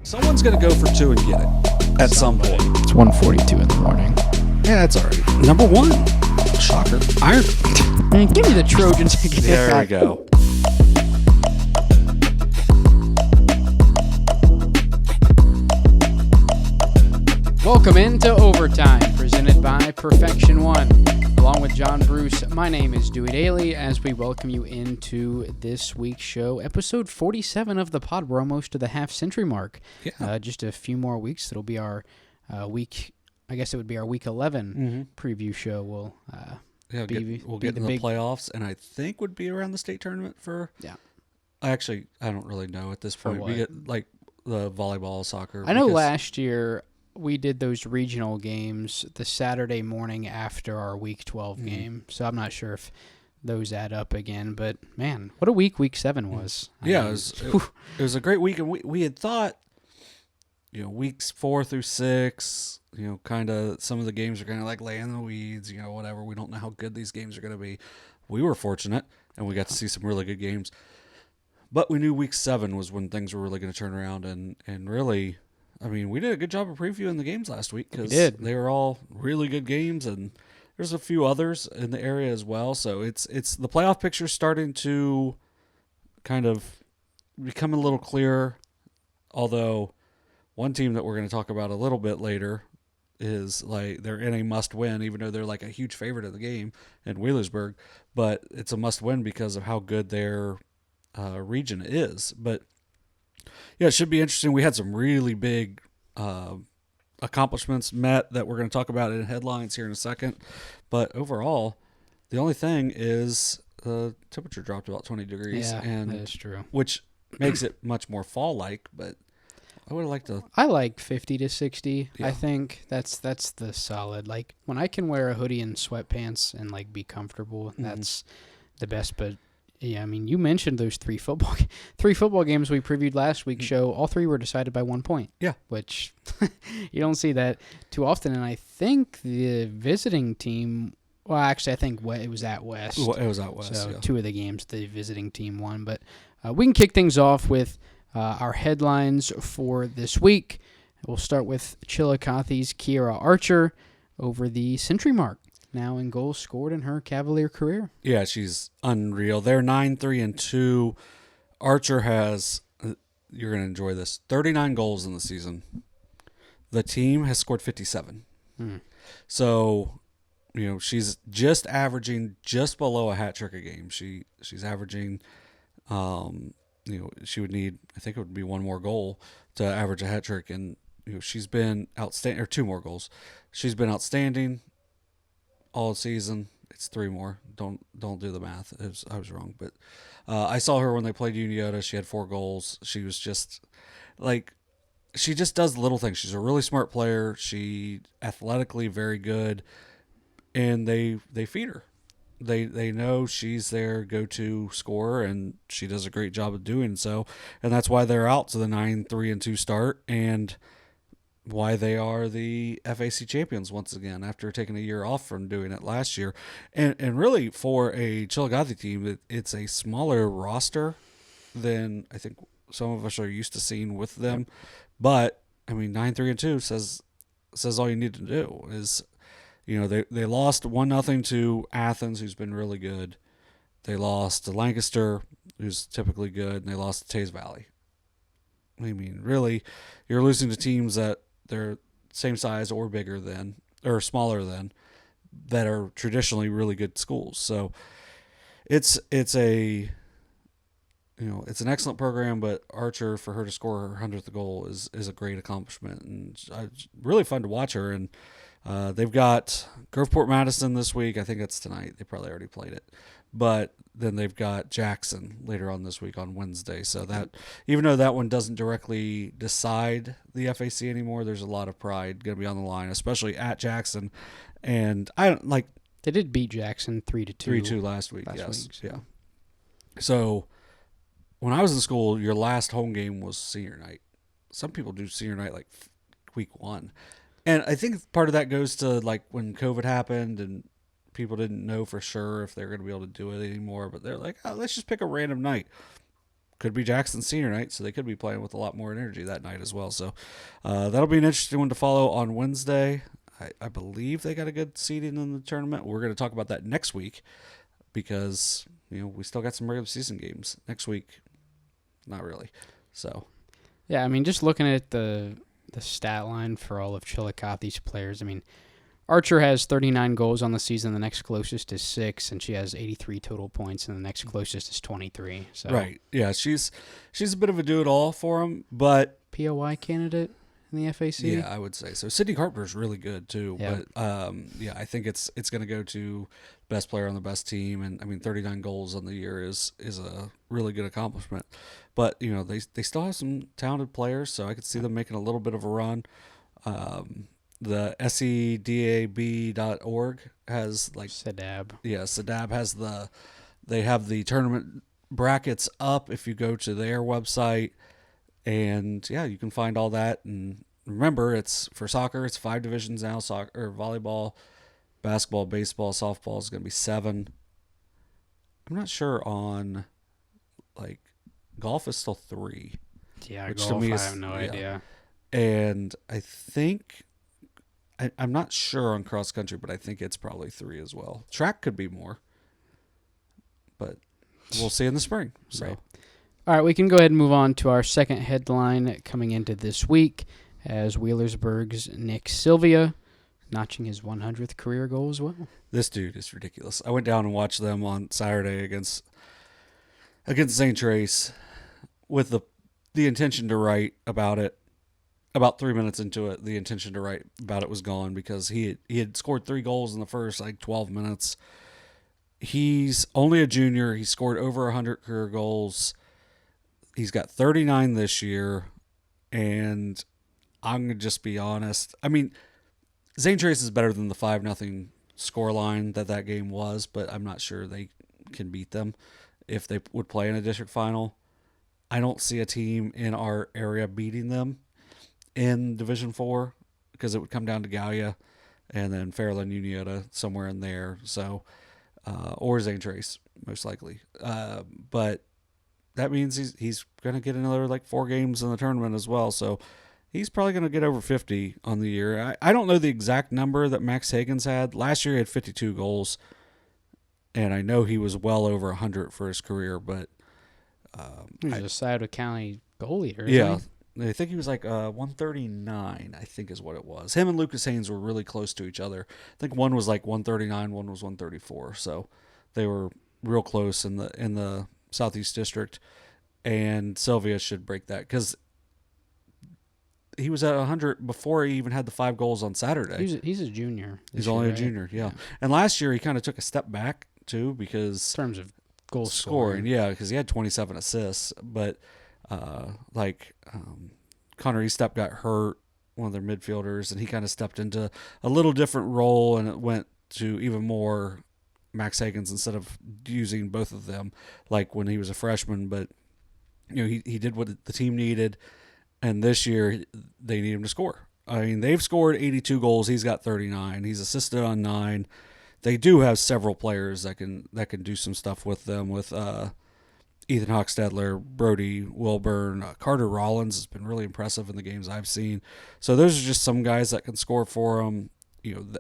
Someone's going to go for 2 and get it at some point. It's 1:42 in the morning. Yeah, that's all right. Number 1. Shocker. Iron. Man, give me the Trojans. There we go. Welcome into Overtime, presented by Perfection One. Along with John Bruce, my name is Dewey Dailey, as we welcome you into this week's show, episode 47 of the pod. We're almost to the half-century mark. Yeah. Just a few more weeks. It'll be our week, I guess it would be our week 11 preview show. We'll get in the playoffs, and I think would be around the state tournament for... Yeah. I don't really know at this point. We get, like, the volleyball, soccer. I know last year... we did those regional games the Saturday morning after our Week 12 game, so I'm not sure if those add up again. But, man, what a week 7 was. Yeah, it was a great week, and we had thought, weeks 4 through 6, kind of some of the games are kind of like laying in the weeds, whatever. We don't know how good these games are going to be. We were fortunate, and we got to see some really good games. But we knew week 7 was when things were really going to turn around, and really... I mean, we did a good job of previewing the games last week because they were all really good games, and there's a few others in the area as well. So it's the playoff picture starting to kind of become a little clearer. Although one team that we're going to talk about a little bit later is like they're in a must-win, even though they're like a huge favorite of the game in Wheelersburg. But it's a must-win because of how good their region is. But yeah, it should be interesting. We had some really big accomplishments met that we're going to talk about in headlines here in a second. But overall, the only thing is the temperature dropped about 20 degrees. Yeah, and that is true. Which makes it much more fall-like, but I would have liked to... I like 50 to 60. Yeah. I think that's the solid. Like, when I can wear a hoodie and sweatpants and, like, be comfortable, that's the best. But... yeah, I mean, you mentioned those three football games we previewed last week's show. All 3 were decided by 1 point. Yeah. Which you don't see that too often. And I think the visiting team, well, actually, I think it was at West. It was at West, So yeah. 2 of the games, the visiting team won. But we can kick things off with our headlines for this week. We'll start with Chillicothe's Kiera Archer over the century mark. Now in goals scored in her Cavalier career. Yeah, she's unreal. They're 9-3-2. Archer has, you're going to enjoy this, 39 goals in the season. The team has scored 57. So, she's just averaging just below a hat trick a game. She's averaging, she would need, I think it would be 1 more goal to average a hat trick. And, she's been outstanding, or 2 more goals. She's been outstanding all season. It's 3 more. Don't do the math. I was wrong. But I saw her when they played Unioto. She had 4 goals. She was just she just does little things. She's a really smart player. She athletically very good, and they feed her. They know she's their go-to scorer, and she does a great job of doing so. And that's why they're out to the 9-3-2 start, and why they are the FAC champions once again after taking a year off from doing it last year. And really for a Chillicothe team, it's a smaller roster than I think some of us are used to seeing with them. But, I mean, 9-3-2 says all you need to do is, they lost 1-0 to Athens, who's been really good. They lost to Lancaster, who's typically good, and they lost to Taze Valley. I mean, really, you're losing to teams that they're same size or bigger than, or smaller than, that are traditionally really good schools. So it's an excellent program, but Archer, for her to score her 100th goal is a great accomplishment, and it's really fun to watch her. And they've got Groveport Madison this week. I think it's tonight. They probably already played it. But then they've got Jackson later on this week on Wednesday. So that, even though that one doesn't directly decide the FAC anymore, there's a lot of pride going to be on the line, especially at Jackson. And they did beat Jackson 3-2. 3-2 last week. Yes. Week, so. Yeah. So when I was in school, your last home game was senior night. Some people do senior night like week 1. And I think part of that goes to like when COVID happened and people didn't know for sure if they were going to be able to do it anymore, but they're like, oh, let's just pick a random night. could be Jackson's senior night, so they could be playing with a lot more energy that night as well. So that'll be an interesting one to follow on Wednesday. I believe they got a good seeding in the tournament. We're going to talk about that next week because, we still got some regular season games. Next week, not really. So, yeah, I mean, just looking at the stat line for all of Chillicothe's players, I mean, Archer has 39 goals on the season. The next closest is 6, and she has 83 total points, and the next closest is 23. So right. Yeah, she's a bit of a do-it-all for them, but POY candidate in the FAC? Yeah, I would say so. Sydney Carpenter's really good too, Yeah. but I think it's going to go to best player on the best team, and I mean 39 goals on the year is a really good accomplishment. But they still have some talented players, so I could see them making a little bit of a run. The sedab.org has Sedab. Yeah, Sedab has they have the tournament brackets up if you go to their website. And yeah, you can find all that. And remember, it's for soccer, it's 5 divisions now. Soccer, volleyball, basketball, baseball, softball is going to be 7. I'm not sure on golf is still 3. Yeah, which golf, to me I is, have no idea. And I think I'm not sure on cross country, but I think it's probably 3 as well. Track could be more, but we'll see in the spring. So. Right. All right, we can go ahead and move on to our second headline coming into this week as Wheelersburg's Nick Sylvia notching his 100th career goal as well. This dude is ridiculous. I went down and watched them on Saturday against St. Trace with the intention to write about it. About 3 minutes into it, the intention to write about it was gone because he had scored 3 goals in the first 12 minutes. He's only a junior. He scored over 100 career goals. He's got 39 this year, and I'm going to just be honest. I mean, St. Trace is better than the 5-0 scoreline that game was, but I'm not sure they can beat them if they would play in a district final. I don't see a team in our area beating them in Division 4 because it would come down to Gallia and then Fairland, Unioto, somewhere in there. So, or St. Trace, most likely. But that means he's going to get another 4 games in the tournament as well. So he's probably going to get over 50 on the year. I don't know the exact number that Max Hagens had. Last year he had 52 goals, and I know he was well over 100 for his career. But He's a Scioto County goal leader. Yeah, I think he was 139, I think is what it was. Him and Lucas Haynes were really close to each other. I think one was 139, one was 134. So they were real close in the Southeast District, and Sylvia should break that because he was at 100 before he even had the 5 goals on Saturday. He's a junior. He's only a junior, yeah. And last year he kind of took a step back too because in terms of goal scoring, yeah, because he had 27 assists, but Connor Eastep got hurt, one of their midfielders, and he kind of stepped into a little different role, and it went to even more Max Hagens instead of using both of them when he was a freshman. But he did what the team needed, and this year they need him to score. I mean, they've scored 82 goals. He's got 39. He's assisted on 9. They do have several players that can do some stuff with them with Ethan Hochstadler, Brody Wilburn, Carter Rollins has been really impressive in the games I've seen. So those are just some guys that can score for them.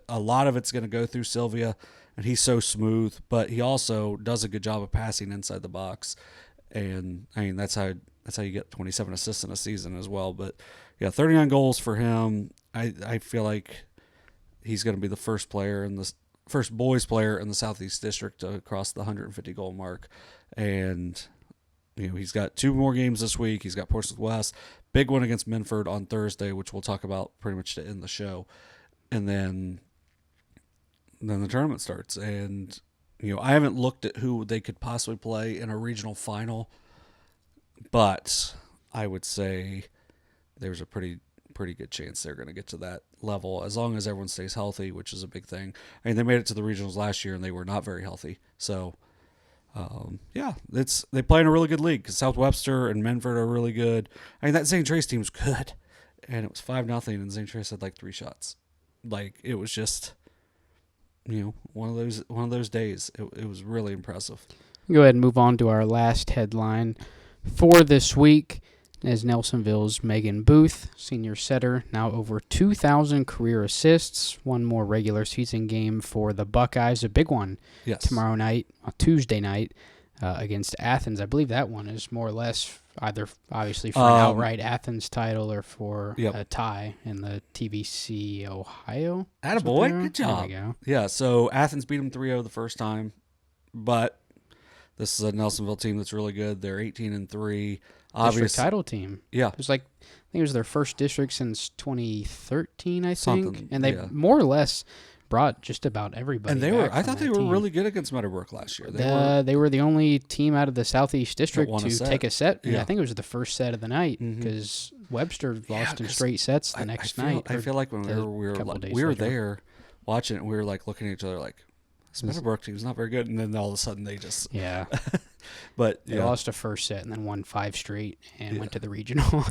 A lot of it's going to go through Sylvia, and he's so smooth, but he also does a good job of passing inside the box. And I mean, that's how you get 27 assists in a season as well. But yeah, 39 goals for him. I feel like he's going to be the first boys player in the Southeast District to cross the 150 goal mark. And he's got 2 more games this week. He's got Portsmouth West, big one against Minford on Thursday, which we'll talk about pretty much to end the show. And then the tournament starts. And, I haven't looked at who they could possibly play in a regional final, but I would say there's a pretty good chance they're going to get to that level as long as everyone stays healthy, which is a big thing. I mean, they made it to the regionals last year, and they were not very healthy. So, they play in a really good league because South Webster and Minford are really good. I mean, that St. Trace team's good, and it was 5-0, and St. Trace had 3 shots. It was just, one of those days. It was really impressive. Go ahead and move on to our last headline for this week is Nelsonville's Megan Booth, senior setter, now over 2,000 career assists. One more regular season game for the Buckeyes, a big one tomorrow night, Tuesday night, against Athens. I believe that one is more or less either obviously for an outright Athens title or for a tie in the TVC Ohio. Attaboy, good job. There we go. Yeah, so Athens beat them 3-0 the first time, but this is a Nelsonville team that's really good. They're 18-3. District title team. Yeah. It was I think it was their first district since 2013, I think. And they more or less brought just about everybody. And I thought they were really good against Meadowbrook last year. They were the only team out of the Southeast District to take a set. Yeah. I think it was the first set of the night because Webster lost in straight sets the next night. I feel like when we were there watching it, we were like looking at each other like, this Meadowbrook team's not very good, and then all of a sudden they just but they lost a first set and then won 5 straight and went to the regional.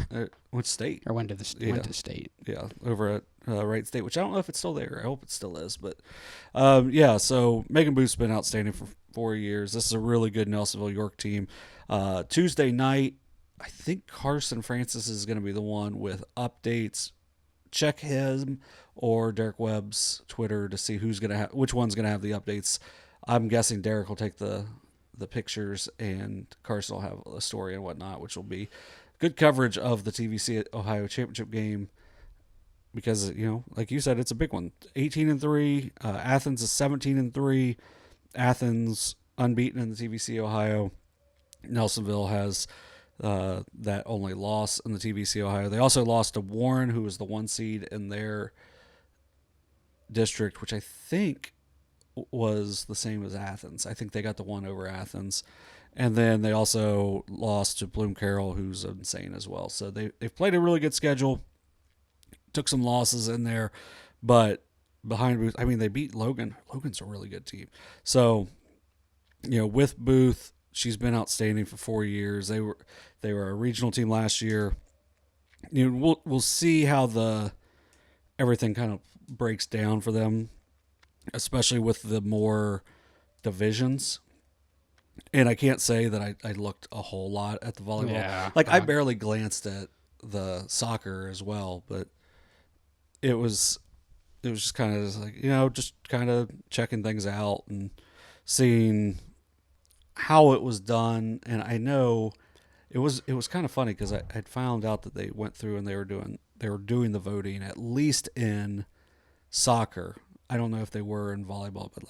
Went state or went to state. Yeah, over at Wright State, which I don't know if it's still there. I hope it still is, but so Megan Booth's been outstanding for 4 years. This is a really good Nelsonville-York team. Tuesday night, I think Carson Francis is going to be the one with updates. Check him or Derek Webb's Twitter to see which one's going to have the updates. I'm guessing Derek will take the pictures and Carson will have a story and whatnot, which will be good coverage of the TVC Ohio Championship game because, like you said, it's a big one. 18-3. Athens is 17-3. Athens unbeaten in the TVC Ohio. Nelsonville has that only loss in the TVC Ohio. They also lost to Warren, who was the 1 seed in their district, which I think was the same as Athens. I think they got the 1 over Athens. And then they also lost to Bloom Carroll, who's insane as well. So they've played a really good schedule. Took some losses in there, but behind Booth, they beat Logan. Logan's a really good team. So, with Booth, she's been outstanding for 4 years. They were a regional team last year. We'll see how everything kind of breaks down for them, especially with the more divisions. And I can't say that I looked a whole lot at the volleyball. Yeah, I barely glanced at the soccer as well, but it was just kind of just kind of checking things out and seeing how it was done. And I know it was kind of funny because I had found out that they went through and they were doing the voting at least in soccer. I don't know if they were in volleyball, but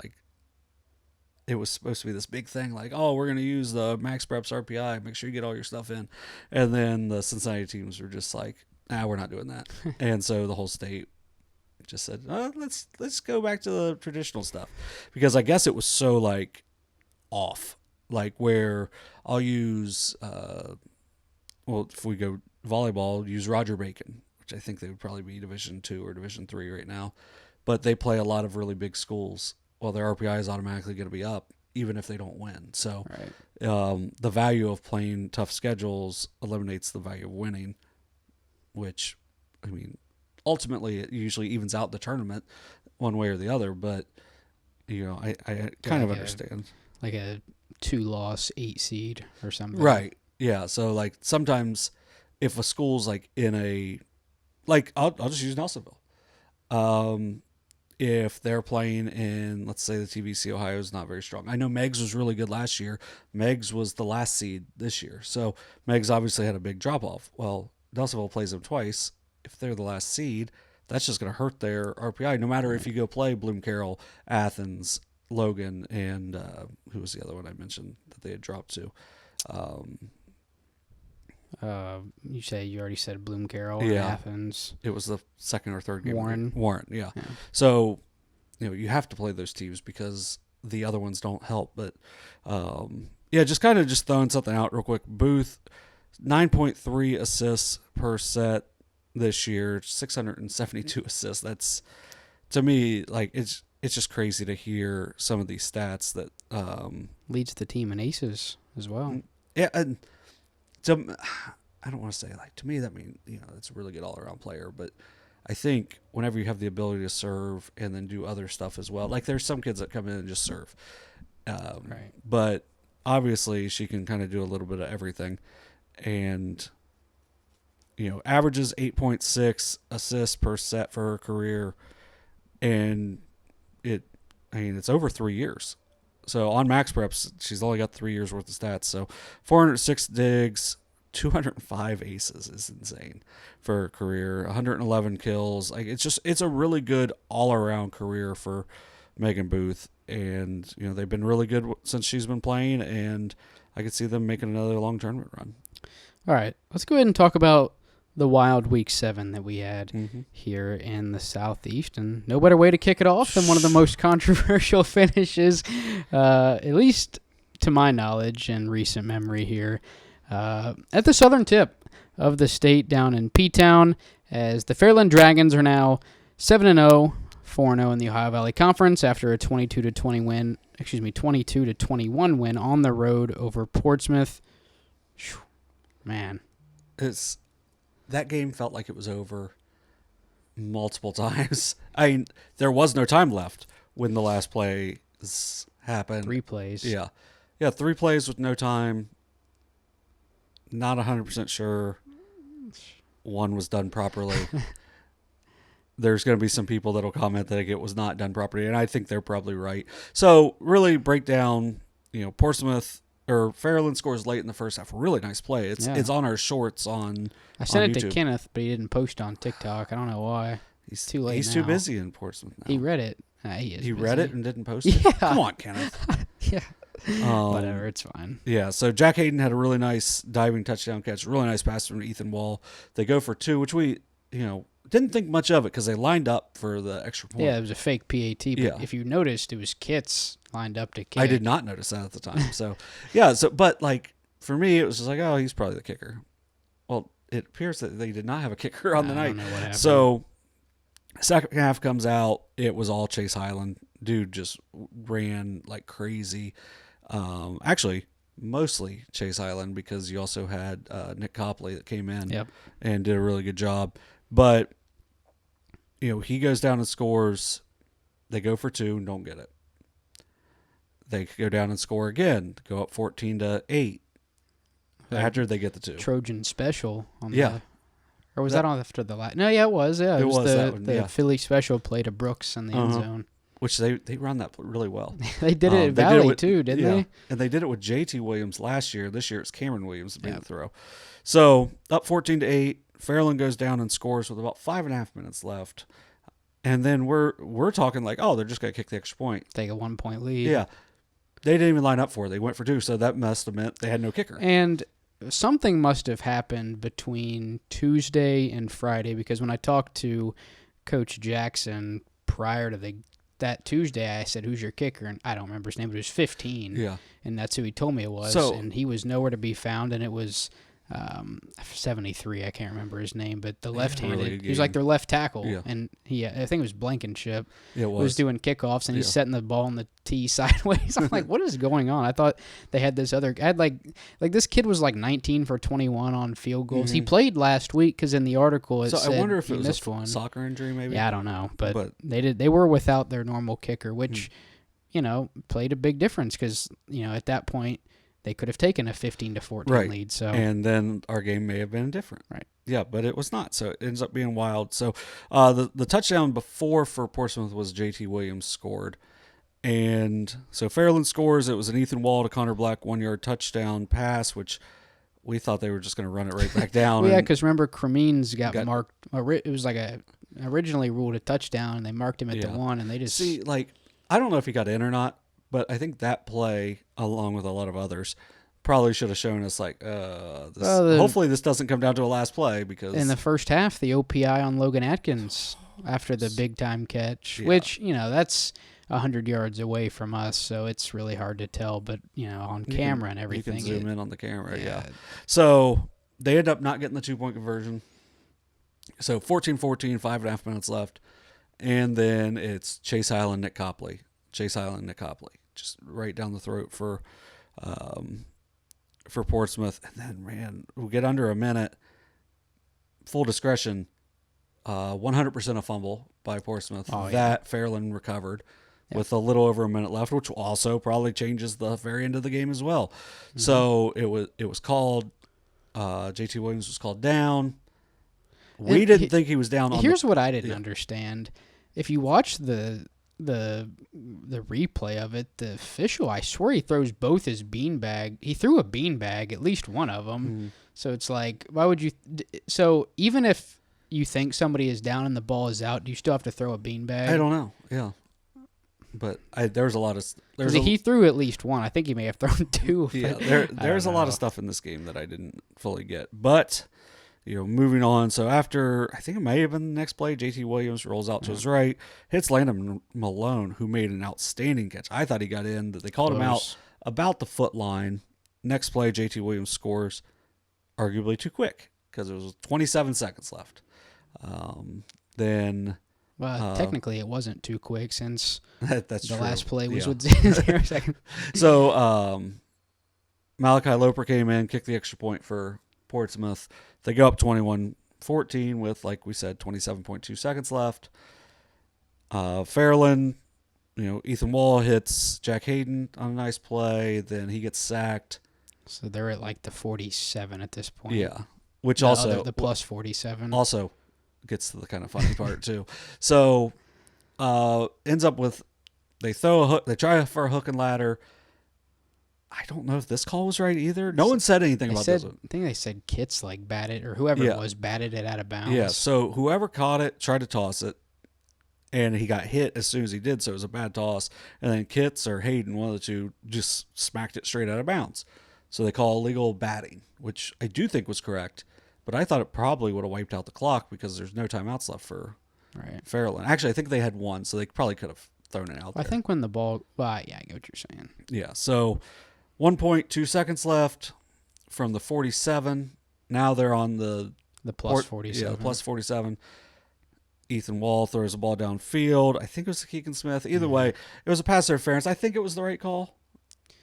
it was supposed to be this big thing, we're going to use the Max Preps RPI, make sure you get all your stuff in. And then the Cincinnati teams were just like, we're not doing that. And so the whole state just said, let's go back to the traditional stuff. Because I guess it was so off, where I'll use, if we go volleyball, use Roger Bacon, which I think they would probably be Division 2 or Division 3 right now. But they play a lot of really big schools. Well, their RPI is automatically going to be up, even if they don't win. So the value of playing tough schedules eliminates the value of winning, which, ultimately it usually evens out the tournament one way or the other. But, I kind of understand. Like a 2-loss 8 seed or something. Right. Yeah. So, sometimes if a school's in a – I'll just use Nelsonville. If they're playing in, let's say the TVC Ohio is not very strong. I know Meggs was really good last year. Meggs was the last seed this year. So Meggs obviously had a big drop-off. Well, Nelsonville plays them twice. If they're the last seed, that's just going to hurt their RPI, no matter if you go play Bloom Carroll, Athens, Logan, and who was the other one I mentioned that they had dropped to? You already said Bloom Carroll and Athens. It was the second or third game. Warren, yeah. So, you have to play those teams because the other ones don't help. But, just kind of just throwing something out real quick. Booth, 9.3 assists per set this year, 672 assists. That's, to me, it's just crazy to hear some of these stats that leads the team in aces as well. Yeah, and I don't want to say to me that means it's a really good all around player, but I think whenever you have the ability to serve and then do other stuff as well, there's some kids that come in and just serve, right. But obviously she can kind of do a little bit of everything, and averages 8.6 assists per set for her career, and it's over 3 years. So on Max Preps, she's only got 3 years worth of stats. So 406 digs, 205 aces is insane for her career. 111 kills. Like it's a really good all around career for Megan Booth, and they've been really good since she's been playing, and I could see them making another long tournament run. All right, let's go ahead and talk about the wild week 7 that we had here in the Southeast, and no better way to kick it off than one of the most controversial finishes, at least to my knowledge and recent memory here, at the southern tip of the state down in P-Town, as the Fairland Dragons are now 7-0, 4-0 in the Ohio Valley Conference after a 22-21 win on the road over Portsmouth. Whew, man. That game felt like it was over multiple times. There was no time left when the last play happened. 3 plays. Yeah. 3 plays with no time. Not 100% sure one was done properly. There's going to be some people that'll comment that it was not done properly, and I think they're probably right. So really break down, Portsmouth or Fairland scores late in the first half. Really nice play. It's on our shorts on I sent it YouTube. to Kenneth, but he didn't post on TikTok. I don't know why. He's too late. He's too busy in Portsmouth now. He read it. He read it and didn't post it? Yeah. Come on, Kenneth. Yeah. Whatever, it's fine. Yeah, so Jack Hayden had a really nice diving touchdown catch, really nice pass from Ethan Wall. They go for 2, which we, didn't think much of it because they lined up for the extra point. Yeah, it was a fake PAT, but if you noticed, it was Kits lined up to kick. I did not notice that at the time. So, but for me, it was just like, oh, he's probably the kicker. Well, it appears that they did not have a kicker on the night. I don't know what happened. So, second half comes out, it was all Chase Highland. Dude just ran like crazy. Actually, mostly Chase Highland because you also had Nick Copley that came in and did a really good job. But, he goes down and scores. They go for 2 and don't get it. They go down and score again, go up 14-8 after they get the 2. Trojan special on or was that on after the last? No, it was. Yeah, it was the Philly special play to Brooks in the end zone. Which they run that really well. They did it at Valley too, didn't they? And they did it with JT Williams last year. This year it's Cameron Williams that made the throw. So up 14-8, Fairland goes down and scores with about 5.5 minutes left. And then we're talking like, oh, they're just gonna kick the extra point. Take a 1-point lead. Yeah. They didn't even line up for it. They went for 2, so that must have meant they had no kicker. And something must have happened between Tuesday and Friday because when I talked to Coach Jackson prior to that Tuesday, I said, who's your kicker? And I don't remember his name, but it was 15. Yeah. And that's who he told me it was. And he was nowhere to be found, and it was 73. I can't remember his name, but the left-handed. Really he was like their left tackle. Yeah. And I think it was Blankenship. It was doing kickoffs, and he's setting the ball on the tee sideways. I'm like, what is going on? I thought they had this other. I had like this kid was like 19 for 21 on field goals. He played last week because in the article it said I wonder if he it was missed a one. Soccer injury, maybe. Yeah, I don't know, but they were without their normal kicker, which played a big difference because at that point they could have taken a 15-14 lead. So and then our game may have been different. Right. Yeah, but it was not. So it ends up being wild. So the touchdown before for Portsmouth was JT Williams scored. And so Fairland scores. It was an Ethan Wall to Connor Black 1-yard touchdown pass, which we thought they were just going to run it right back down. Well, yeah, because remember Cremines got marked. It was like originally ruled a touchdown, and they marked him at the 1, and they just... See, I don't know if he got in or not, but I think that play, along with a lot of others, probably should have shown us hopefully this doesn't come down to a last play because in the first half the OPI on Logan Atkins after the big time catch, which that's 100 yards away from us, so it's really hard to tell. But on camera and everything, you can zoom in on the camera. Yeah. So they end up not getting the 2-point conversion. So 14-14, 5.5 minutes left, and then it's Chase Highland, Nick Copley, just right down the throat for Portsmouth. And then, we'll get under a minute. Full discretion, 100% a fumble by Portsmouth. That Fairland recovered with a little over a minute left, which also probably changes the very end of the game as well. Mm-hmm. So it was called. JT Williams was called down. We didn't think he was down. Here's what I didn't understand. If you watch the replay of it, the official, I swear he throws both his beanbag. He threw a beanbag, at least one of them. Mm-hmm. So it's like, why would you? So even if you think somebody is down and the ball is out, do you still have to throw a beanbag? I don't know. Yeah. But there's a lot of... He threw at least one. I think he may have thrown two. Yeah, there's a lot of stuff in this game that I didn't fully get. But, moving on. So after, I think it may have been the next play, JT Williams rolls out to his right, hits Landon Malone, who made an outstanding catch. I thought he got in. They called him out about the foot line. Next play, JT Williams scores, arguably too quick, because there was 27 seconds left. Then... Well, technically, it wasn't too quick since that's the true. last play was with 0 seconds. So, Malachi Loper came in, kicked the extra point for Portsmouth. They go up 21-14 with, like we said, 27.2 seconds left. Fairland, Ethan Wall hits Jack Hayden on a nice play. Then he gets sacked. So they're at like the 47 at this point. Yeah, which the plus 47 also gets to the kind of funny part too. So ends up with they throw a hook. They try for a hook and ladder. I don't know if this call was right either. No one said anything about this one. I think they said Kitts like batted, or whoever it was batted it out of bounds. Yeah, so whoever caught it tried to toss it, and he got hit as soon as he did, so it was a bad toss. And then Kitts or Hayden, one of the two, just smacked it straight out of bounds. So they call illegal batting, which I do think was correct. But I thought it probably would have wiped out the clock because there's no timeouts left for Fairland. Actually, I think they had one, so they probably could have thrown it out there. I think when the ball... Well, yeah, I get what you're saying. Yeah, so 1.2 seconds left from the 47. Now they're on the plus 47. Yeah, the plus 47. Ethan Wall throws the ball downfield. I think it was Keegan Smith. Either way, it was a pass interference. I think it was the right call.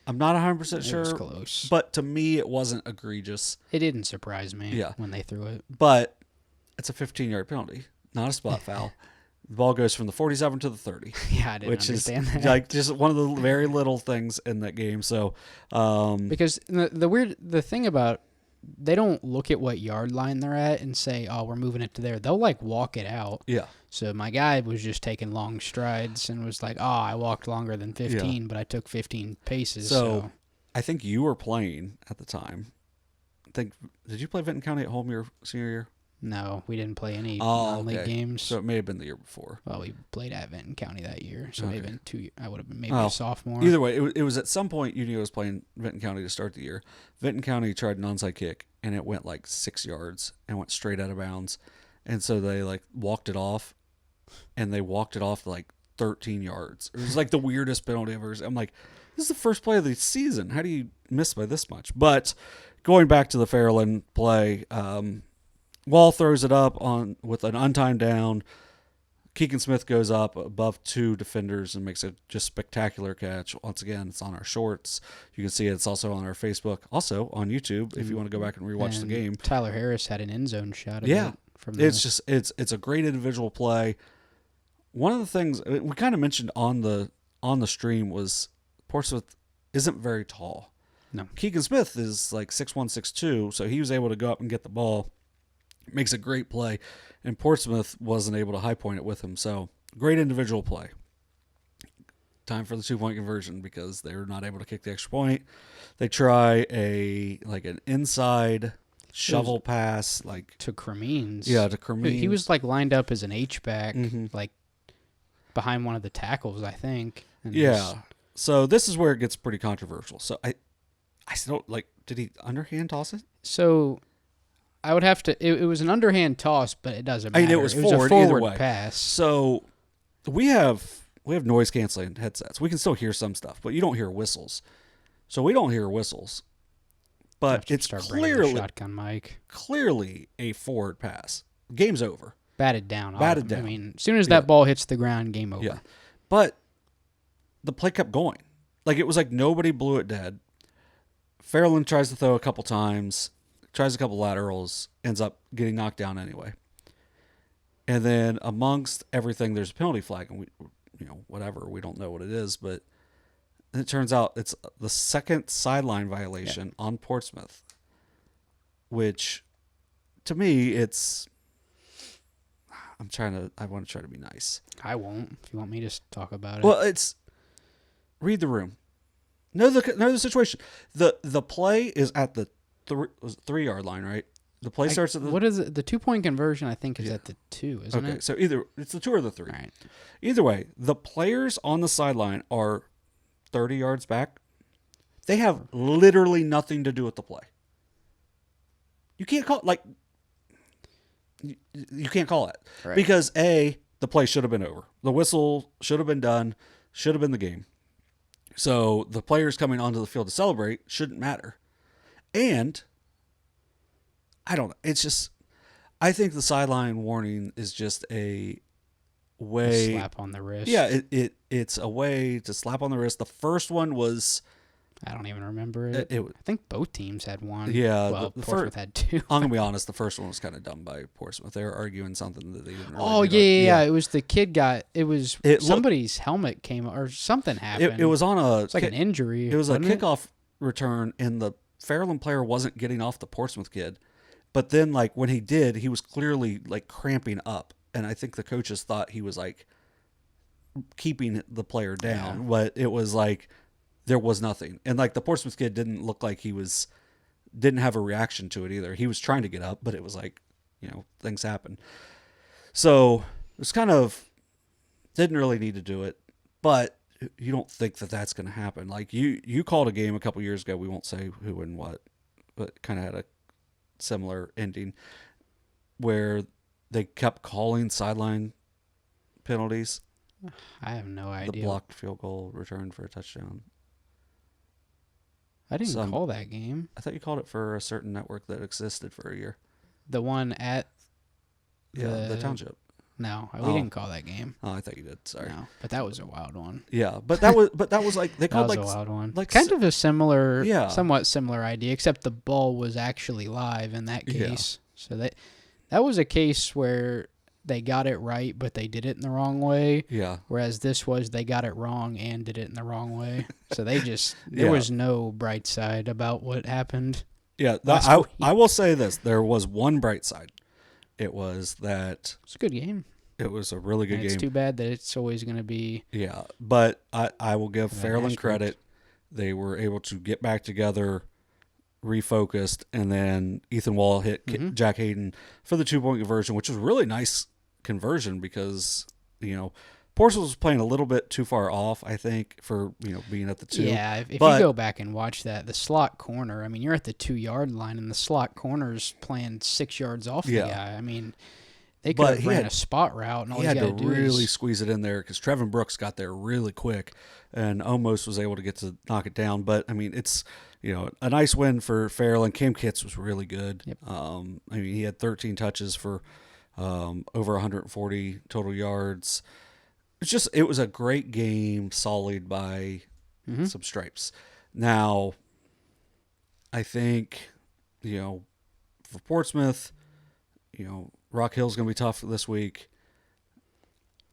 I'm not 100% sure. It was close. But to me, it wasn't egregious. It didn't surprise me when they threw it. But it's a 15-yard penalty, not a spot foul. The ball goes from the 47 to the 30. Yeah, I didn't understand that. Like just one of the very little things in that game. So because the thing about, they don't look at what yard line they're at and say, oh, we're moving it to there. They'll like walk it out. Yeah. So my guy was just taking long strides and was like, oh, I walked longer than 15, but I took 15 paces. So I think you were playing at the time. Did you play Vinton County at home your senior year? No, we didn't play any non-league games. So it may have been the year before. Well, we played at Vinton County that year, so maybe been 2 years. I would have been maybe a sophomore. Either way, it was at some point Unioto was playing Vinton County to start the year. Vinton County tried an onside kick, and it went like 6 yards and went straight out of bounds. And so they like walked it off, and they walked it off like 13 yards. It was like the weirdest penalty ever. I'm like, this is the first play of the season. How do you miss by this much? But going back to the Fairland play, Wall throws it up with an untimed down. Keegan Smith goes up above two defenders and makes a just spectacular catch. Once again, it's on our shorts. You can see it. It's also on our Facebook. Also on YouTube if you want to go back and rewatch the game. Tyler Harris had an end zone shot. It's a great individual play. One of the things we kind of mentioned on the stream was Portsmouth isn't very tall. No. Keegan Smith is like 6'1", 6'2", so he was able to go up and get the ball. Makes a great play, and Portsmouth wasn't able to high point it with him. So great individual play. Time for the 2-point conversion because they were not able to kick the extra point. They try an inside shovel pass to Cremines. Yeah, to Cremines. He was like lined up as an H-back, like behind one of the tackles, I think. So this is where it gets pretty controversial. So I still did he underhand toss it? So I would have to. It was an underhand toss, but it doesn't matter. I mean, it was a forward forward pass. So we have noise canceling headsets. We can still hear some stuff, but you don't hear whistles. So we don't hear whistles. But it's clearly shotgun mic. Clearly a forward pass. Game's over. Batted down. Batted down. I mean, as soon as that ball hits the ground, game over. Yeah. But the play kept going. It was like nobody blew it dead. Fairland tries to throw a couple times. Tries a couple laterals, ends up getting knocked down anyway. And then amongst everything, there's a penalty flag, and we don't know what it is, but it turns out it's the second sideline violation on Portsmouth. which to me, I want to try to be nice. I won't if you want me to talk about it. Well, it's read the room. Know the situation. The play is at the 3-yard line, right? The play starts at the... What is it? The 2-point conversion, I think, is at the 2, isn't it? Okay, so either it's the 2 or the 3. All right. Either way, the players on the sideline are 30 yards back. They have literally nothing to do with the play. You can't call you can't call it. Right. Because A, the play should have been over. The whistle should have been done, should have been the game. So the players coming onto the field to celebrate shouldn't matter. And I don't know. It's just, I think the sideline warning is just a way. A slap on the wrist. Yeah, it's a way to slap on the wrist. The first one was, I don't even remember it. I think both teams had one. Yeah. Well, Portsmouth had 2. I'm going to be honest, the first one was kind of dumb by Portsmouth. They were arguing something that they didn't really Oh, yeah. It was the kid somebody's helmet came or something happened. It was on a... It's like an injury. It was a kickoff return, and the Fairland player wasn't getting off the Portsmouth kid. But then, like, when he did, he was clearly, like, cramping up. And I think the coaches thought he was, like, keeping the player down. Yeah. But it was, like, there was nothing. And, like, the Portsmouth kid didn't look like didn't have a reaction to it either. He was trying to get up, but it was, like, things happen. So, it was kind of, didn't really need to do it. But you don't think that that's going to happen. Like, you called a game a couple years ago. We won't say who and what, but kind of had a similar ending where they kept calling sideline penalties. I have no idea. The blocked field goal return for a touchdown. I didn't call that game. I thought you called it for a certain network that existed for a year. The one at the township. No, we didn't call that game. Oh, I thought you did. Sorry. No, but that was a wild one. Yeah, but that was like they called that was like a wild one. Like kind of a similar, yeah. somewhat similar idea, except the ball was actually live in that case. Yeah. So that was a case where they got it right, but they did it in the wrong way. Yeah. Whereas this was they got it wrong and did it in the wrong way. So they just there was no bright side about what happened. Yeah, I will say this: there was one bright side. It was that it's a good game. It was a really good game. It's too bad that it's always going to be. Yeah, but I will give Fairland credit. They were able to get back together, refocused, and then Ethan Wall hit Jack Hayden for the 2-point conversion, which was a really nice conversion because, Portsmouth was playing a little bit too far off, I think, for, being at the 2. Yeah, if you go back and watch that, the slot corner, I mean, you're at the 2-yard line, and the slot corner's playing 6 yards off the guy. I mean, they could have ran a spot route, and all he had to do really is squeeze it in there because Trevin Brooks got there really quick and almost was able to get to knock it down. But, I mean, it's, a nice win for Fairland. Cam Kitts was really good. Yep. I mean, he had 13 touches for over 140 total yards. It was a great game, sullied by some stripes. Now, I think, for Portsmouth, Rock Hill's going to be tough this week.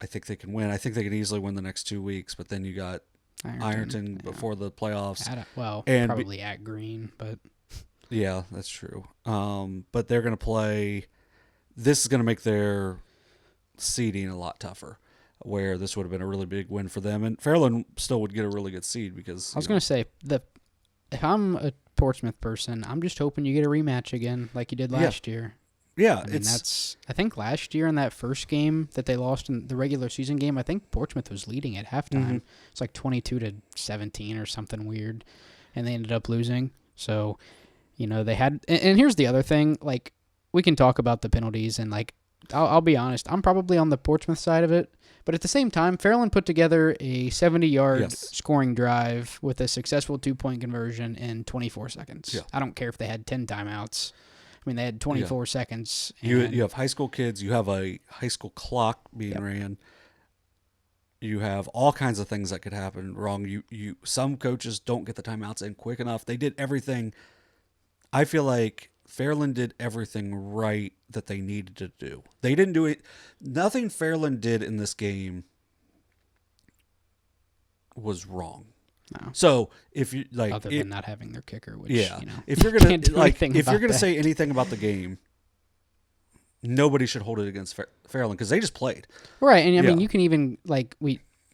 I think they can win. I think they can easily win the next 2 weeks, but then you got Ironton before the playoffs. Probably at Green, but... Yeah, that's true. But they're going to play... This is going to make their seeding a lot tougher, where this would have been a really big win for them. And Fairland still would get a really good seed because... I was going to say, if I'm a Portsmouth person, I'm just hoping you get a rematch again like you did last year. Yeah, I mean, I think last year in that first game that they lost in the regular season game, I think Portsmouth was leading at halftime. It's like 22-17 or something weird, and they ended up losing. So, they had. And here's the other thing: like, we can talk about the penalties, and like, I'll be honest, I'm probably on the Portsmouth side of it. But at the same time, Fairland put together a 70-yard scoring drive with a successful 2-point conversion in 24 seconds. Yeah. I don't care if they had 10 timeouts. I mean, they had 24 seconds. You have high school kids. You have a high school clock being ran. You have all kinds of things that could happen wrong. Some coaches don't get the timeouts in quick enough. They did everything. I feel like Fairland did everything right that they needed to do. They didn't do it. Nothing Fairland did in this game was wrong. No. So if you like, other than not having their kicker, which yeah, you know, if you're gonna can't do anything if you're about gonna that. say anything about the game, nobody should hold it against Fairland because they just played. Right, and I mean, Yeah. you can even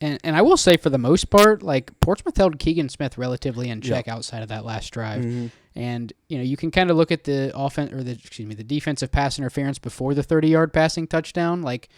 and I will say for the most part, like Portsmouth held Keegan Smith relatively in check outside of that last drive, Mm-hmm. and you know you can kind of look at the the defensive pass interference before the 30-yard passing touchdown. Like,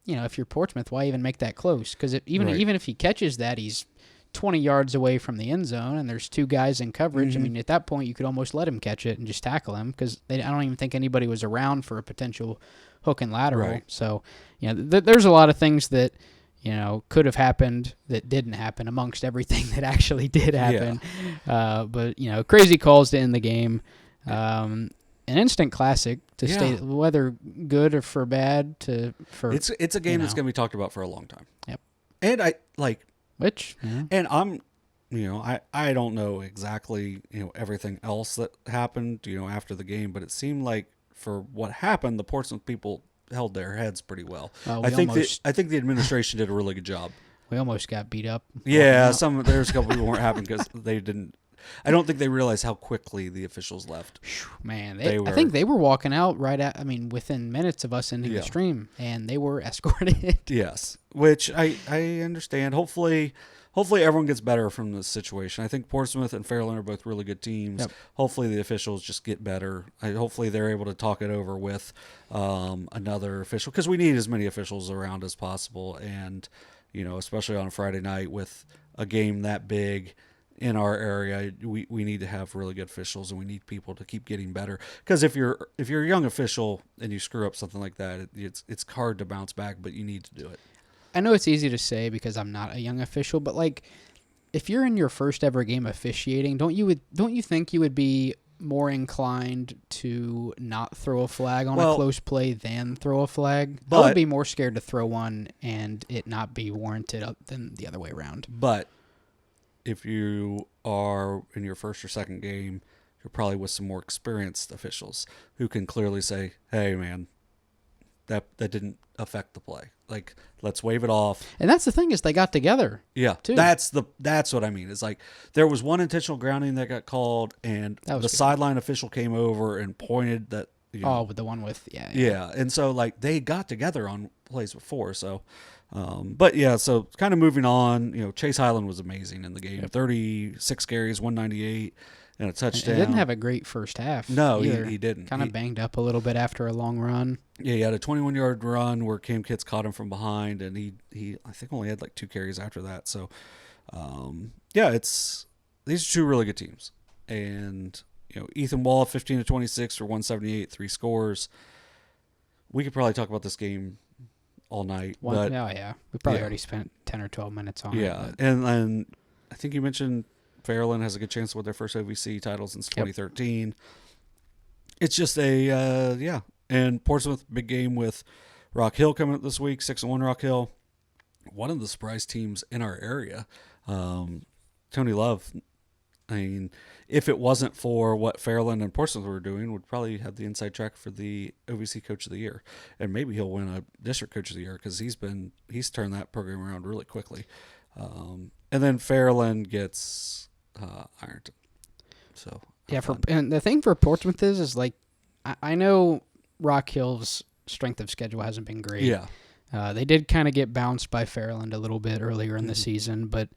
you know, if you're Portsmouth, why even make that close? Because even if he catches that, he's 20 yards away from the end zone, and there's two guys in coverage. I mean, at that point, you could almost let him catch it and just tackle him because I don't even think anybody was around for a potential hook and lateral. Right. So, you know, there's a lot of things that, you know, could have happened that didn't happen amongst everything that actually did happen. But, you know, crazy calls to end the game. An instant classic to state whether good or for bad It's a game that's going to be talked about for a long time. Yep. And I like which and I'm I don't know exactly, everything else that happened, after the game, but it seemed like for what happened, the Portsmouth people held their heads pretty well. I think the administration did a really good job. We almost got beat up. Yeah, there's a couple people who weren't happy because they didn't. I don't think they realized how quickly the officials left. Man, I think they were walking out within minutes of us ending the stream, and they were escorted. Yes, which I understand. Hopefully everyone gets better from this situation. I think Portsmouth and Fairland are both really good teams. Yep. Hopefully the officials just get better. Hopefully they're able to talk it over with another official because we need as many officials around as possible. And, especially on a Friday night with a game that big in our area, we need to have really good officials, and we need people to keep getting better. Because if you're a young official and you screw up something like that, it's hard to bounce back, but you need to do it. I know it's easy to say because I'm not a young official, but like, if you're in your first ever game officiating, don't you think you would be more inclined to not throw a flag on a close play than throw a flag? I would be more scared to throw one and it not be warranted than the other way around. But if you are in your first or second game, you're probably with some more experienced officials who can clearly say, "Hey, man, that didn't affect the play. Like, let's wave it off." And that's the thing is they got together. Yeah, too. That's what I mean. It's like there was one intentional grounding that got called, and the sideline official came over and pointed that. With the one with yeah, and so like they got together on plays before. So, so kind of moving on. Chase Highland was amazing in the game. 36 carries, 198. And a touchdown. He didn't have a great first half. No, he didn't. Kind of banged up a little bit after a long run. Yeah, he had a 21-yard run where Cam Kitts caught him from behind, and he I think only had like 2 carries after that. So, these are two really good teams. And, Ethan Wall, 15 to 26 for 178, 3 scores. We could probably talk about this game all night. We probably already spent 10 or 12 minutes on it. Yeah, and I think you mentioned Fairland has a good chance to win their first OVC title since 2013. It's just and Portsmouth, big game with Rock Hill coming up this week, 6-1 Rock Hill. One of the surprise teams in our area. Tony Love, I mean, if it wasn't for what Fairland and Portsmouth were doing, would probably have the inside track for the OVC Coach of the Year. And maybe he'll win a District Coach of the Year because he's turned that program around really quickly. And then Fairland gets Ironton. So and the thing for Portsmouth is like I know Rock Hill's strength of schedule hasn't been great. Yeah, they did kind of get bounced by Fairland a little bit earlier in the season, but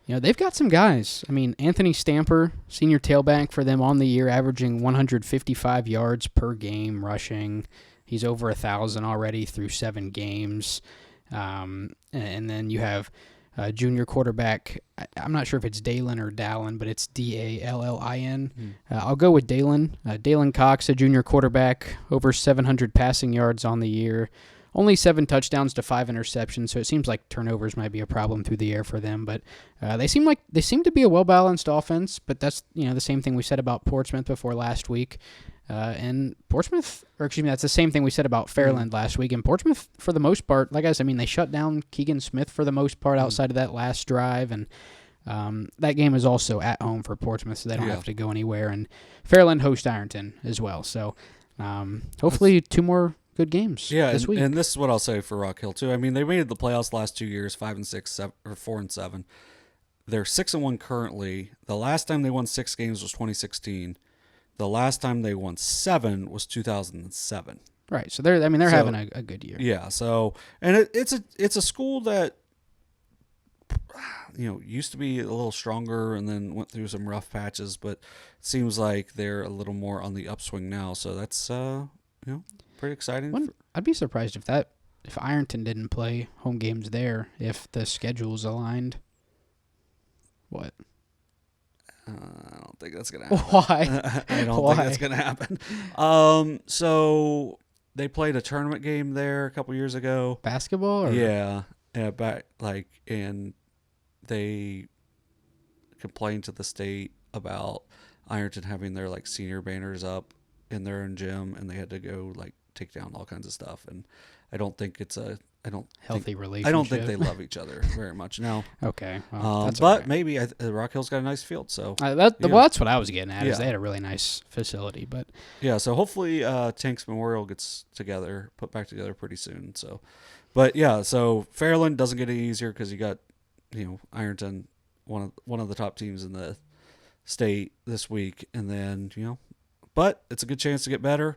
they've got some guys. I mean, Anthony Stamper, senior tailback for them on the year, averaging 155 yards per game rushing. He's over 1,000 already through 7 games, and then you have junior quarterback. I'm not sure if it's Dalen or Dallin, but it's Dallin. I'll go with Dalen. Dalen Cox, a junior quarterback, over 700 passing yards on the year. Only 7 touchdowns to 5 interceptions, so it seems like turnovers might be a problem through the air for them. But they seem to be a well-balanced offense, but that's the same thing we said about Portsmouth before last week. And that's the same thing we said about Fairland last week. And Portsmouth, for the most part, like I said, they shut down Keegan Smith for the most part outside of that last drive. And that game is also at home for Portsmouth, so they don't have to go anywhere. And Fairland hosts Ironton as well. So hopefully 2 more good games this week. And this is what I'll say for Rock Hill, too. I mean, they made the playoffs last 2 years, 5-6, 4-7. they're 6-1 currently. The last time they won 6 games was 2016. The last time they won 7 was 2007. Right. So they're having a good year. Yeah. So, and it's a school that used to be a little stronger and then went through some rough patches, but it seems like they're a little more on the upswing now. So that's pretty exciting. I'd be surprised if Ironton didn't play home games there if the schedule's aligned. What? I don't think that's gonna happen. Why? I don't think that's gonna happen. So they played a tournament game there a couple years ago. Basketball? Or? Yeah. And they complained to the state about Ironton having their senior banners up in their own gym, and they had to go take down all kinds of stuff. And I don't think it's healthy relationship. I don't think they love each other very much now. Okay, well, but okay. maybe Rock Hill's got a nice field. So well, that's what I was getting at. Is they had a really nice facility, but yeah. So hopefully, Tanks Memorial gets put back together pretty soon. So, but yeah. So Fairland doesn't get any easier because you got Ironton, one of the top teams in the state this week, and then but it's a good chance to get better.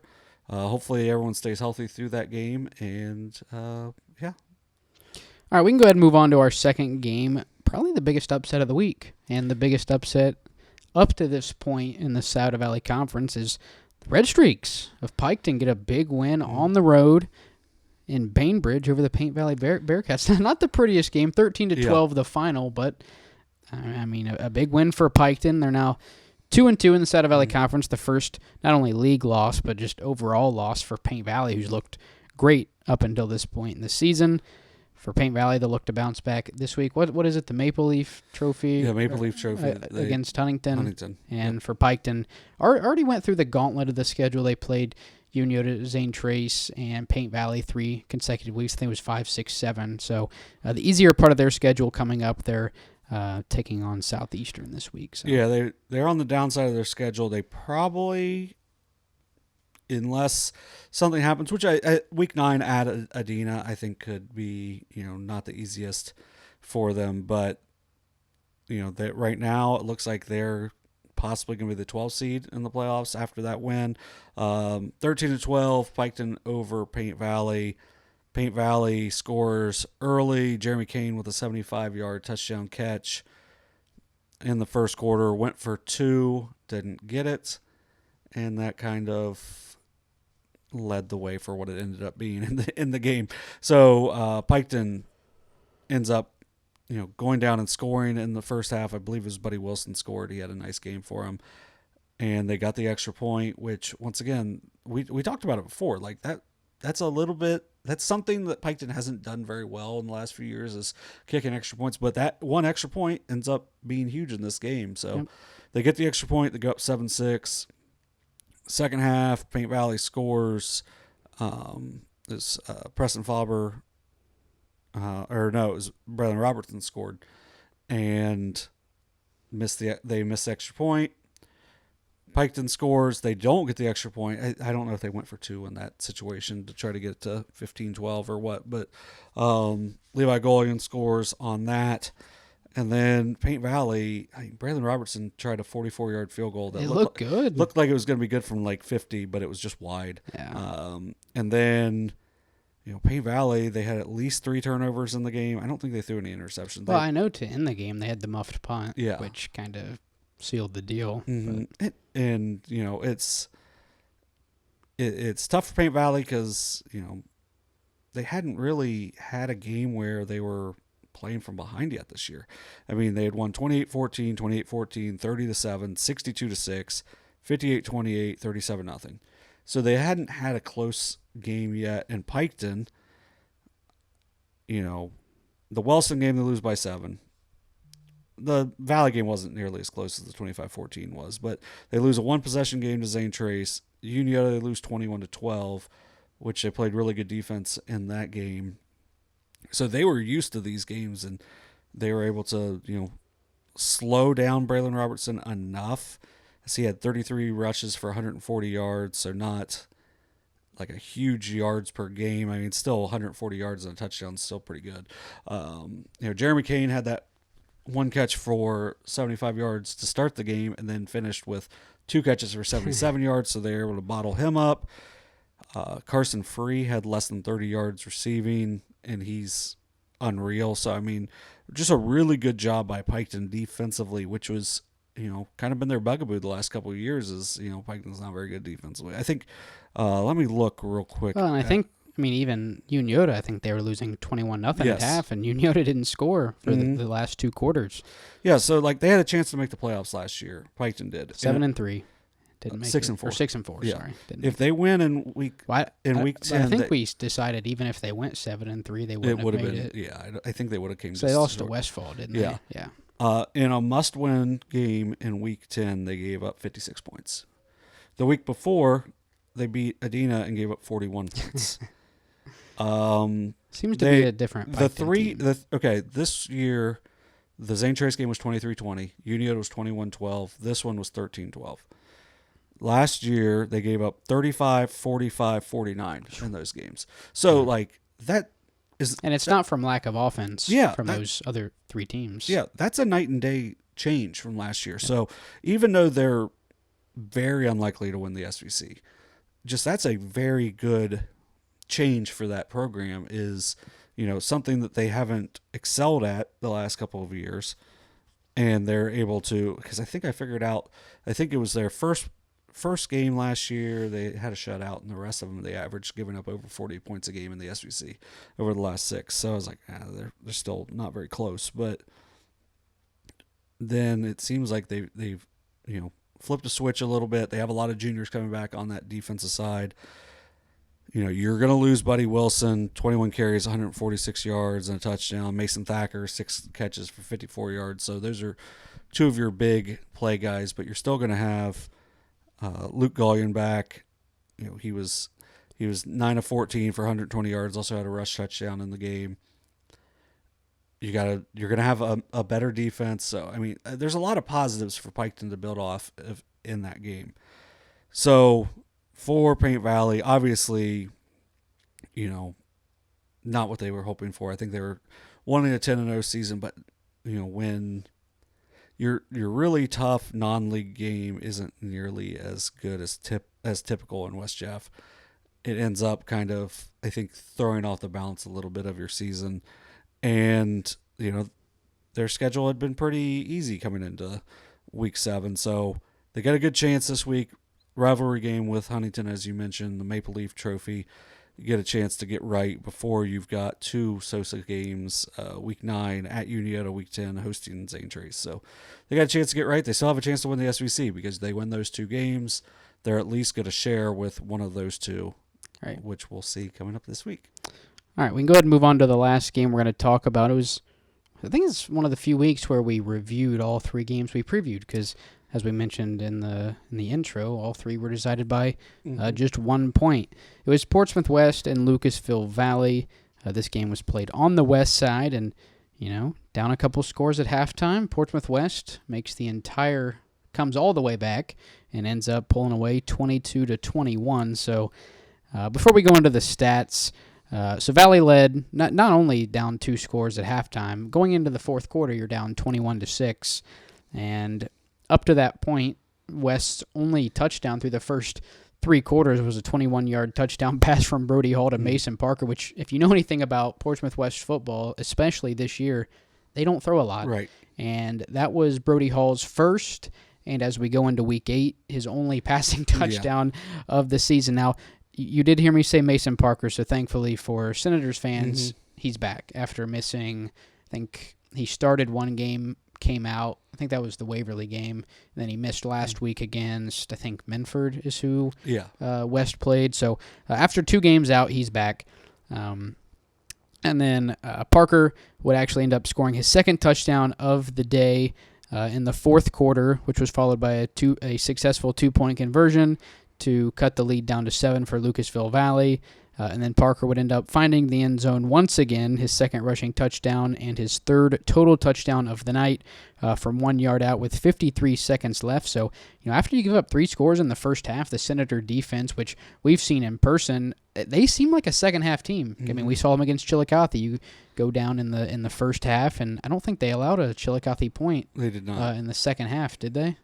Hopefully everyone stays healthy through that game, and yeah. All right, we can go ahead and move on to our second game. Probably the biggest upset of the week, and the biggest upset up to this point in the Souda Valley Conference is the Red Streaks of Piketon get a big win on the road in Bainbridge over the Paint Valley Bearcats. Not the prettiest game, 13-12 the final, but I mean a big win for Piketon. They're now 2-2 in the Souda Valley Conference. The first not only league loss but just overall loss for Paint Valley, who's looked great up until this point in the season. For Paint Valley, they'll look to bounce back this week. What is it? The Maple Leaf Trophy? Yeah, Maple Leaf Trophy against Huntington. And yep. for Piketon, already went through the gauntlet of the schedule. They played Unioto, Zane Trace, and Paint Valley 3 consecutive weeks. I think it was 5, 6, 7. So the easier part of their schedule coming up, they're taking on Southeastern this week. So. Yeah, they're on the downside of their schedule. They probably, unless something happens, which week 9 at Adena I think could be not the easiest for them, but that right now it looks like they're possibly going to be the 12th seed in the playoffs after that win. 13-12 Piketon over Paint Valley. Paint Valley scores early. Jeremy Kane with a 75-yard touchdown catch in the first quarter. Went for 2, didn't get it, and that kind of led the way for what it ended up being in the game. So Piketon ends up going down and scoring in the first half. I believe it was Buddy Wilson scored. He had a nice game for him, and they got the extra point, which once again we talked about it before. That's something that Piketon hasn't done very well in the last few years, is kicking extra points. But that one extra point ends up being huge in this game. So They get the extra point. They go up 7-6. Second half, Paint Valley scores. Preston Faber, it was Braylon Robertson scored, and they missed the extra point. Piketon scores. They don't get the extra point. I don't know if they went for 2 in that situation to try to get it to 15-12 or what, but Levi Golian scores on that. And then Paint Valley, Braylon Robertson tried a 44-yard field goal. That looked good. Looked like it was going to be good from 50, but it was just wide. Yeah. And then, Paint Valley, they had at least 3 turnovers in the game. I don't think they through any interceptions. Well, I know to end the game they had the muffed punt, yeah, which kind of sealed the deal. Mm-hmm. And it's tough for Paint Valley because they hadn't really had a game where they were playing from behind yet this year. I mean, they had won 28-14, 28-14, 30-7, 62-6, 58-28, 37-0. So they hadn't had a close game yet. And Piketon, the Wellston game they lose by 7. The Valley game wasn't nearly as close as the 25-14 was, but they lose a 1-possession game to Zane Trace. Unioto, they lose 21-12, which they played really good defense in that game. So they were used to these games, and they were able to, slow down Braylon Robertson enough. As he had 33 rushes for 140 yards, so not like a huge yards per game. I mean, still 140 yards and a touchdown is still pretty good. Jeremy Kane had that one catch for 75 yards to start the game, and then finished with 2 catches for 77 yards, so they were able to bottle him up. Carson Free had less than 30 yards receiving, and he's unreal. So, I mean, just a really good job by Piketon defensively, which was, kind of been their bugaboo the last couple of years is, Piketon's not very good defensively. I think, let me look real quick. Well, and I think, even Unioto, I think they were losing 21-0 at half, and Unioto didn't score for the last 2 quarters. Yeah, so, they had a chance to make the playoffs last year. Piketon did. 7-3. Didn't make 6-4. Or 6-4, yeah. sorry. If they win in week 10, I think we decided even if they went 7-3, they wouldn't have made it. Yeah, I think they would have came. So they lost to Westfall, didn't they? Yeah. In a must-win game in week 10, they gave up 56 points. The week before, they beat Adena and gave up 41 points. Seems to be a different. This year, the Zane Trace game was 23-20. Unioto was 21-12. This one was 13-12. Last year, they gave up 35, 45, 49 in those games. So, that is... And it's not from lack of offense from those other 3 teams. Yeah, that's a night and day change from last year. Yeah. So, even though they're very unlikely to win the SVC, that's a very good change for that program is, something that they haven't excelled at the last couple of years. And they're able to... Because I think I figured out... I think it was their first game last year, they had a shutout, and the rest of them, they averaged giving up over 40 points a game in the SVC over the last 6. So I was like, they're still not very close. But then it seems like they've flipped a switch a little bit. They have a lot of juniors coming back on that defensive side. You're going to lose Buddy Wilson, 21 carries, 146 yards, and a touchdown. Mason Thacker, 6 catches for 54 yards. So those are 2 of your big play guys, but you're still going to have Luke Gallion back. He was 9 of 14 for 120 yards. Also had a rush touchdown in the game. You're gonna have a better defense. So there's a lot of positives for Piketon to build off of in that game. So for Paint Valley, obviously, not what they were hoping for. I think they were wanting a 10-0 season, but when your really tough non-league game isn't nearly as good as typical in West Jeff, it ends up kind of, I think, throwing off the balance a little bit of your season. And, their schedule had been pretty easy coming into week 7. So they got a good chance this week. Rivalry game with Huntington, as you mentioned, the Maple Leaf Trophy. You get a chance to get right before you've got 2 SOSA games, week 9 at Unioto, week 10 hosting Zane Trace. So they got a chance to get right. They still have a chance to win the SVC because they win those 2 games. They're at least going to share with one of those 2, right, which we'll see coming up this week. All right, we can go ahead and move on to the last game we're going to talk about. I think it's one of the few weeks where we reviewed all 3 games we previewed because, as we mentioned in the intro, all 3 were decided by just 1 point. It was Portsmouth West and Lucasville Valley. This game was played on the west side, and down a couple scores at halftime. Portsmouth West comes all the way back and ends up pulling away 22-21. So before we go into the stats, so Valley led not only down 2 scores at halftime. Going into the 4th quarter, you're down 21-6, and up to that point, West's only touchdown through the first 3 quarters was a 21-yard touchdown pass from Brody Hall to Mason Parker, which, if you know anything about Portsmouth West football, especially this year, they don't throw a lot. Right. And that was Brody Hall's first, and as we go into week 8, his only passing touchdown of the season. Now, you did hear me say Mason Parker, so thankfully for Senators fans, he's back after missing, I think he started 1 game, came out. I think that was the Waverly game. And then he missed last week against, I think, Minford is who West played. So after 2 games out, he's back. And then Parker would actually end up scoring his 2nd touchdown of the day in the 4th quarter, which was followed by a successful 2-point conversion to cut the lead down to 7 for Lucasville Valley. And then Parker would end up finding the end zone once again, his second rushing touchdown and his third total touchdown of the night from 1 yard out with 53 seconds left. So, after you give up 3 scores in the first half, the Senator defense, which we've seen in person, they seem like a second-half team. I mean, we saw them against Chillicothe. You go down in the first half, and I don't think they allowed a Chillicothe point. They did not. In the second half, did they?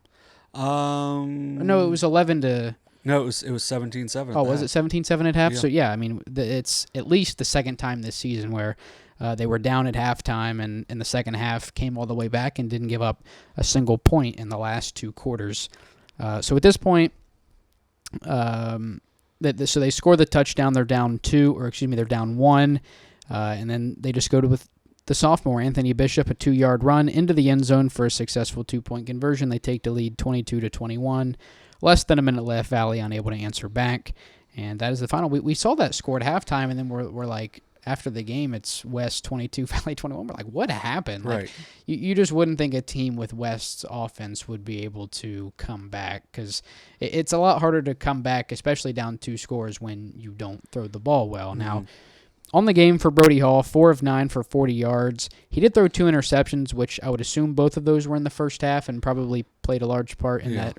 No, it was 11 to... No, it was 17-7. Oh, was it 17-7 at half? Yeah. So, yeah, I mean, it's at least the second time this season where they were down at halftime and in the second half came all the way back and didn't give up a single point in the last 2 quarters. So at this point, so they score the touchdown. They're down 1. And then they just go to with the sophomore, Anthony Bishop, a 2-yard run into the end zone for a successful 2-point conversion. They take the lead 22-21. Less than a minute left, Valley unable to answer back. And that is the final. We saw that score at halftime, and then we're like, after the game, it's West 22, Valley 21. We're like, what happened? Right. Like, you just wouldn't think a team with West's offense would be able to come back because it's a lot harder to come back, especially down 2 scores when you don't throw the ball well. Mm-hmm. Now, on the game for Brody Hall, 4 of 9 for 40 yards. He did throw 2 interceptions, which I would assume both of those were in the first half and probably played a large part in that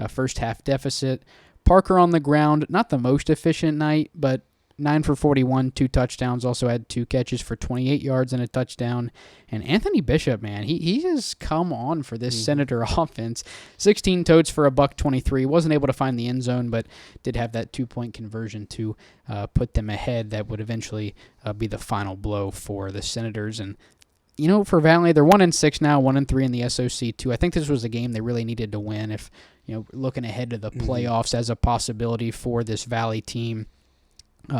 first half deficit. Parker on the ground, not the most efficient night, but 9 for 41, 2 touchdowns, also had 2 catches for 28 yards and a touchdown. And Anthony Bishop, man, he has come on for this Senator offense. 16 totes for $123. Wasn't able to find the end zone, but did have that 2-point conversion to put them ahead. That would eventually be the final blow for the Senators. And for Valley, they're 1-6 now, 1-3 in the SOC too. I think this was a game they really needed to win. If looking ahead to the playoffs as a possibility for this Valley team.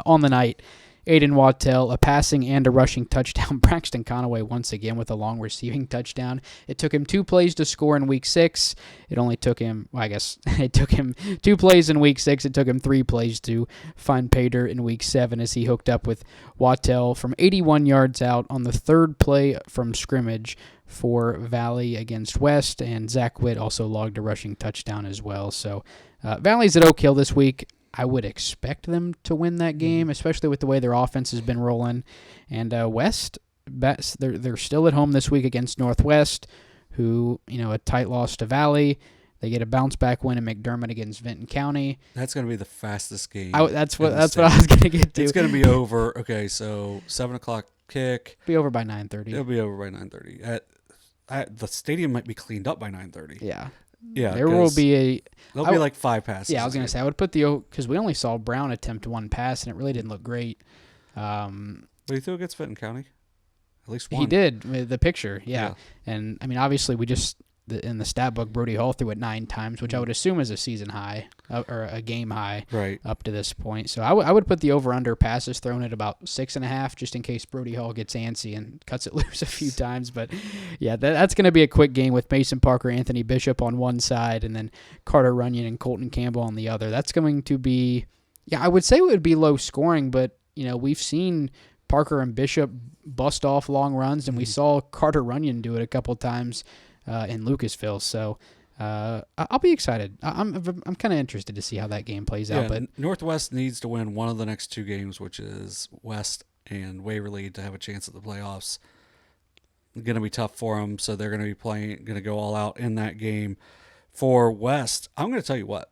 On the night, Aiden Wattell, a passing and a rushing touchdown. Braxton Conaway once again with a long receiving touchdown. It took him 2 plays to score in Week 6. It only took him, it took him 2 plays in Week 6. It took him 3 plays to find pay dirt in Week 7 as he hooked up with Wattell from 81 yards out on the 3rd play from scrimmage for Valley against West. And Zach Witt also logged a rushing touchdown as well. So Valley's at Oak Hill this week. I would expect them to win that game, especially with the way their offense has been rolling. And West, they're still at home this week against Northwest, who, a tight loss to Valley. They get a bounce-back win in McDermott against Vinton County. That's going to be the fastest game. That's what I was going to get to. It's going to be over. Okay, so 7 o'clock kick. Be over by 9:30. It'll be over by 9:30. The stadium might be cleaned up by 9:30. Yeah. Yeah, there will be there'll be like 5 passes. Yeah, I was gonna say I would put because we only saw Brown attempt 1 pass and it really didn't look great. But he threw against Vinton County, at least one. He did with the picture, yeah. And I mean, obviously, in the stat book, Brody Hall threw it 9 times, which I would assume is a season high or a game high, right, up to this point. So I would put the over/under passes thrown at about 6.5, just in case Brody Hall gets antsy and cuts it loose a few times. But yeah, that's going to be a quick game with Mason Parker, Anthony Bishop on one side, and then Carter Runyon and Colton Campbell on the other. That's going to be, I would say it would be low scoring, but we've seen Parker and Bishop bust off long runs, and we saw Carter Runyon do it a couple times in Lucasville. So I'll be excited. I'm kind of interested to see how that game plays out. But Northwest needs to win one of the next 2 games, which is West and Waverly, to have a chance at the playoffs. It's going to be tough for them, so they're going to go all out in that game. For West, I'm going to tell you what.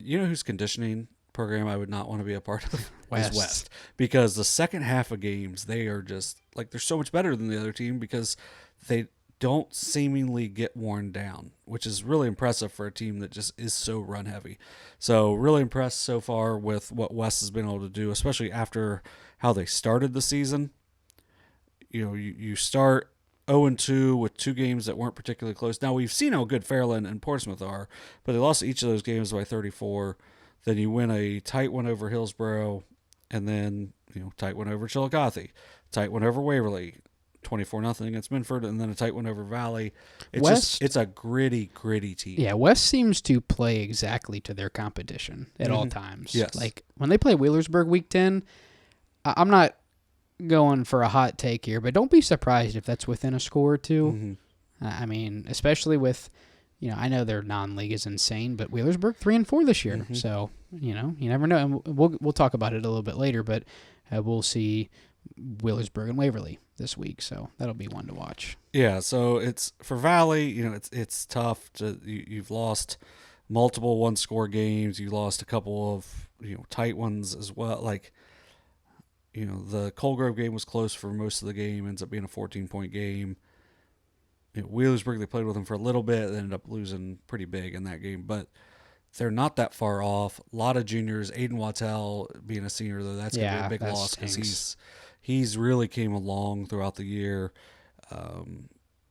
Whose conditioning program I would not want to be a part of? Is West. Because the second half of games, they are just like, they're so much better than the other team because they don't seemingly get worn down, which is really impressive for a team that just is so run heavy. So really impressed so far with what West has been able to do, especially after how they started the season. You start 0-2 with 2 games that weren't particularly close. Now we've seen how good Fairland and Portsmouth are, but they lost each of those games by 34. Then you win a tight one over Hillsboro, and then tight one over Chillicothe, tight one over Waverly, 24-0 against Minford, and then a tight one over Valley. It's a gritty team. Yeah, West seems to play exactly to their competition at all times. Yes. Like when they play Wheelersburg Week 10, I'm not going for a hot take here, but don't be surprised if that's within a score or 2. I mean, especially with I know their non-league is insane, but Wheelersburg 3-4 this year. Mm-hmm. So, you never know. And we'll talk about it a little bit later, but we'll see Wheelersburg and Waverly this week. So that'll be one to watch. Yeah. So it's for Valley, it's tough you've lost multiple one-score games. You lost a couple of, tight ones as well. Like, the Colgrove game was close for most of the game, ends up being a 14-point game. Wheelersburg, they played with them for a little bit, they ended up losing pretty big in that game, but they're not that far off. A lot of juniors. Aiden Wattell being a senior, though, that's going to be a big loss because he's really came along throughout the year.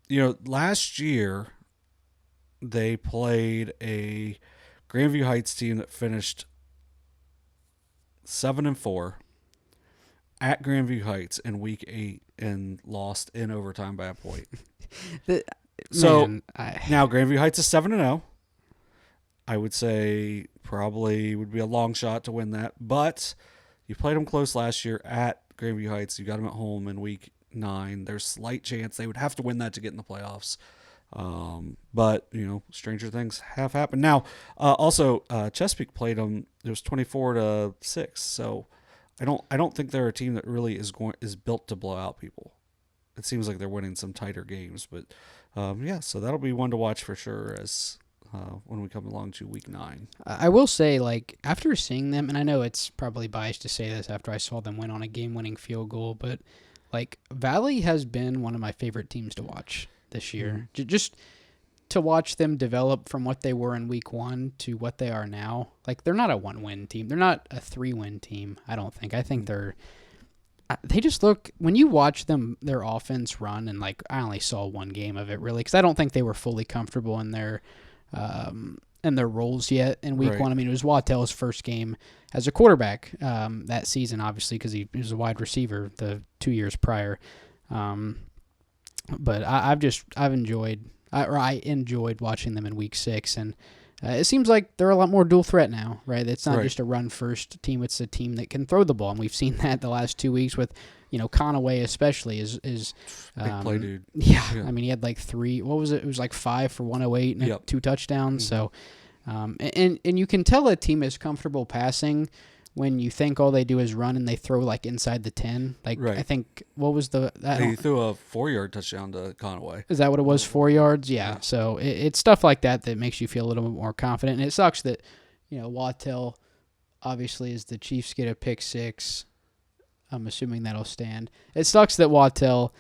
Last year they played a Grandview Heights team that finished 7-4 at Grandview Heights in week 8 and lost in overtime by a point. Now Grandview Heights is 7-0. I would say probably would be a long shot to win that, but you played them close last year at Grandview Heights. You got them at home in week 9. There's slight chance they would have to win that to get in the playoffs. But stranger things have happened. Now, also Chesapeake played them. It was 24-6. So I don't think they're a team that really is built to blow out people. It seems like they're winning some tighter games, but so that'll be one to watch for sure as when we come along to week 9. I will say, after seeing them, and I know it's probably biased to say this after I saw them win on a game-winning field goal, but Valley has been one of my favorite teams to watch this year. Mm-hmm. Just to watch them develop from what they were in week 1 to what they are now. They're not a 1-win team. They're not a 3-win team, I don't think. I think they just look, when you watch them, their offense run, and I only saw one game of it really, because I don't think they were fully comfortable in their roles yet in week 1. I mean, it was Wattell's first game as a quarterback that season, obviously, because he was a wide receiver the 2 years prior. But I enjoyed watching them in week 6, and it seems like they're a lot more dual threat now, right? It's not just a run-first team. It's a team that can throw the ball, and we've seen that the last 2 weeks with, Conaway especially is big play dude. Yeah. I mean, he had 3, what was it? It was 5 for 108 and 2 touchdowns. Mm-hmm. So, and you can tell a team is comfortable passing when you think all they do is run and they throw inside the 10. I think, what was he threw a 4-yard touchdown to Conaway. Is that what it was? 4 yards? Yeah. So it's stuff like that makes you feel a little bit more confident. And it sucks that, Wattell obviously as the Chiefs get a pick 6. I'm assuming that'll stand. It sucks that Wattell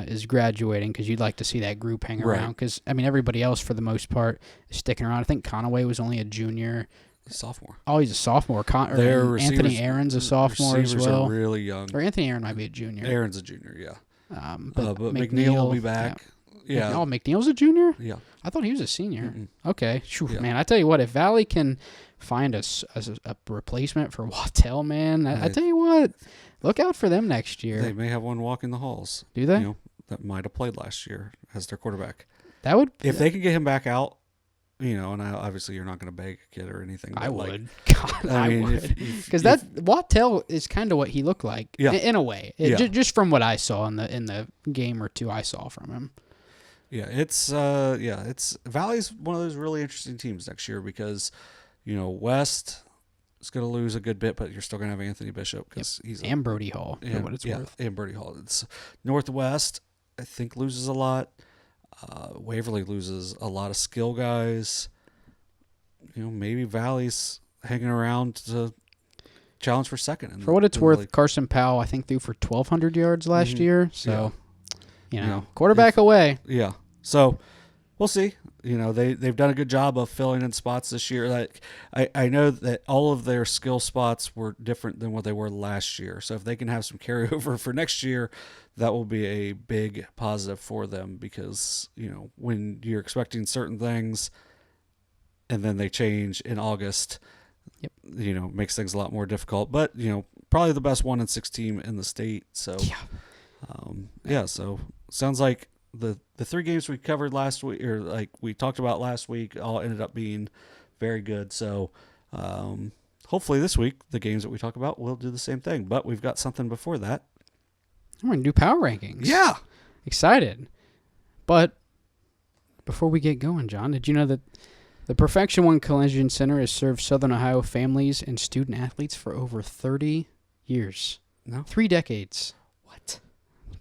is graduating because you'd like to see that group hang around. Because, everybody else for the most part is sticking around. I think Conaway was only a junior. Sophomore. Oh, he's a sophomore. Anthony Aaron's a sophomore as well. Are really young. Or Anthony Aaron might be a junior. Aaron's a junior, yeah. But McNeil will be back. Yeah. Oh, McNeil's a junior? Yeah. I thought he was a senior. Mm-mm. Okay. Man, I tell you what, if Valley can find a replacement for Wattell, man, I tell you what, look out for them next year. They may have one walking the halls. Do they? That might have played last year as their quarterback. That would, if they could get him back out. And obviously you're not going to beg a kid or anything. I would. God, I would. Because Wattell is kind of what he looked like in a way. Just from what I saw in the game or two I saw from him. Yeah, it's Valley's one of those really interesting teams next year because, West is going to lose a good bit, but you're still going to have Anthony Bishop because he's and Brody Hall. For what it's worth. And Brody Hall. It's Northwest, I think, loses a lot. Waverly loses a lot of skill guys. Maybe Valley's hanging around to challenge for second. For what it's worth, Carson Powell, I think, threw for 1,200 yards last year. So, quarterback away. Yeah. So, we'll see. They've done a good job of filling in spots this year. I know that all of their skill spots were different than what they were last year. So if they can have some carryover for next year, that will be a big positive for them because, when you're expecting certain things and then they change in August, makes things a lot more difficult. But, probably the best 1-6 team in the state. So, so sounds like the 3 games we covered last week, or we talked about last week, all ended up being very good. So hopefully this week, the games that we talk about will do the same thing. But we've got something before that. We're going to do power rankings. Yeah. Excited. But before we get going, John, did you know that the Perfection One Collision Center has served Southern Ohio families and student athletes for over 30 years? No. 3 decades. What?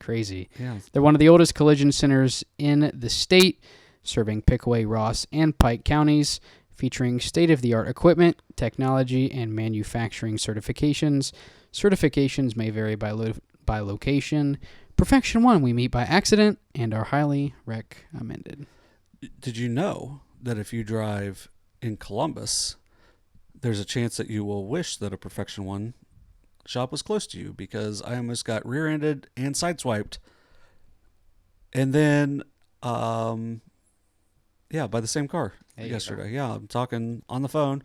Crazy. Yeah. They're one of the oldest collision centers in the state, serving Pickaway, Ross, and Pike counties, featuring state-of-the-art equipment, technology, and manufacturing certifications. Certifications may vary by location. Perfection One, we meet by accident and are highly recommended. Did you know that if you drive in Columbus, there's a chance that you will wish that a Perfection One shop was close to you? Because I almost got rear-ended and sideswiped. And then, by the same car yesterday. Yeah, I'm talking on the phone,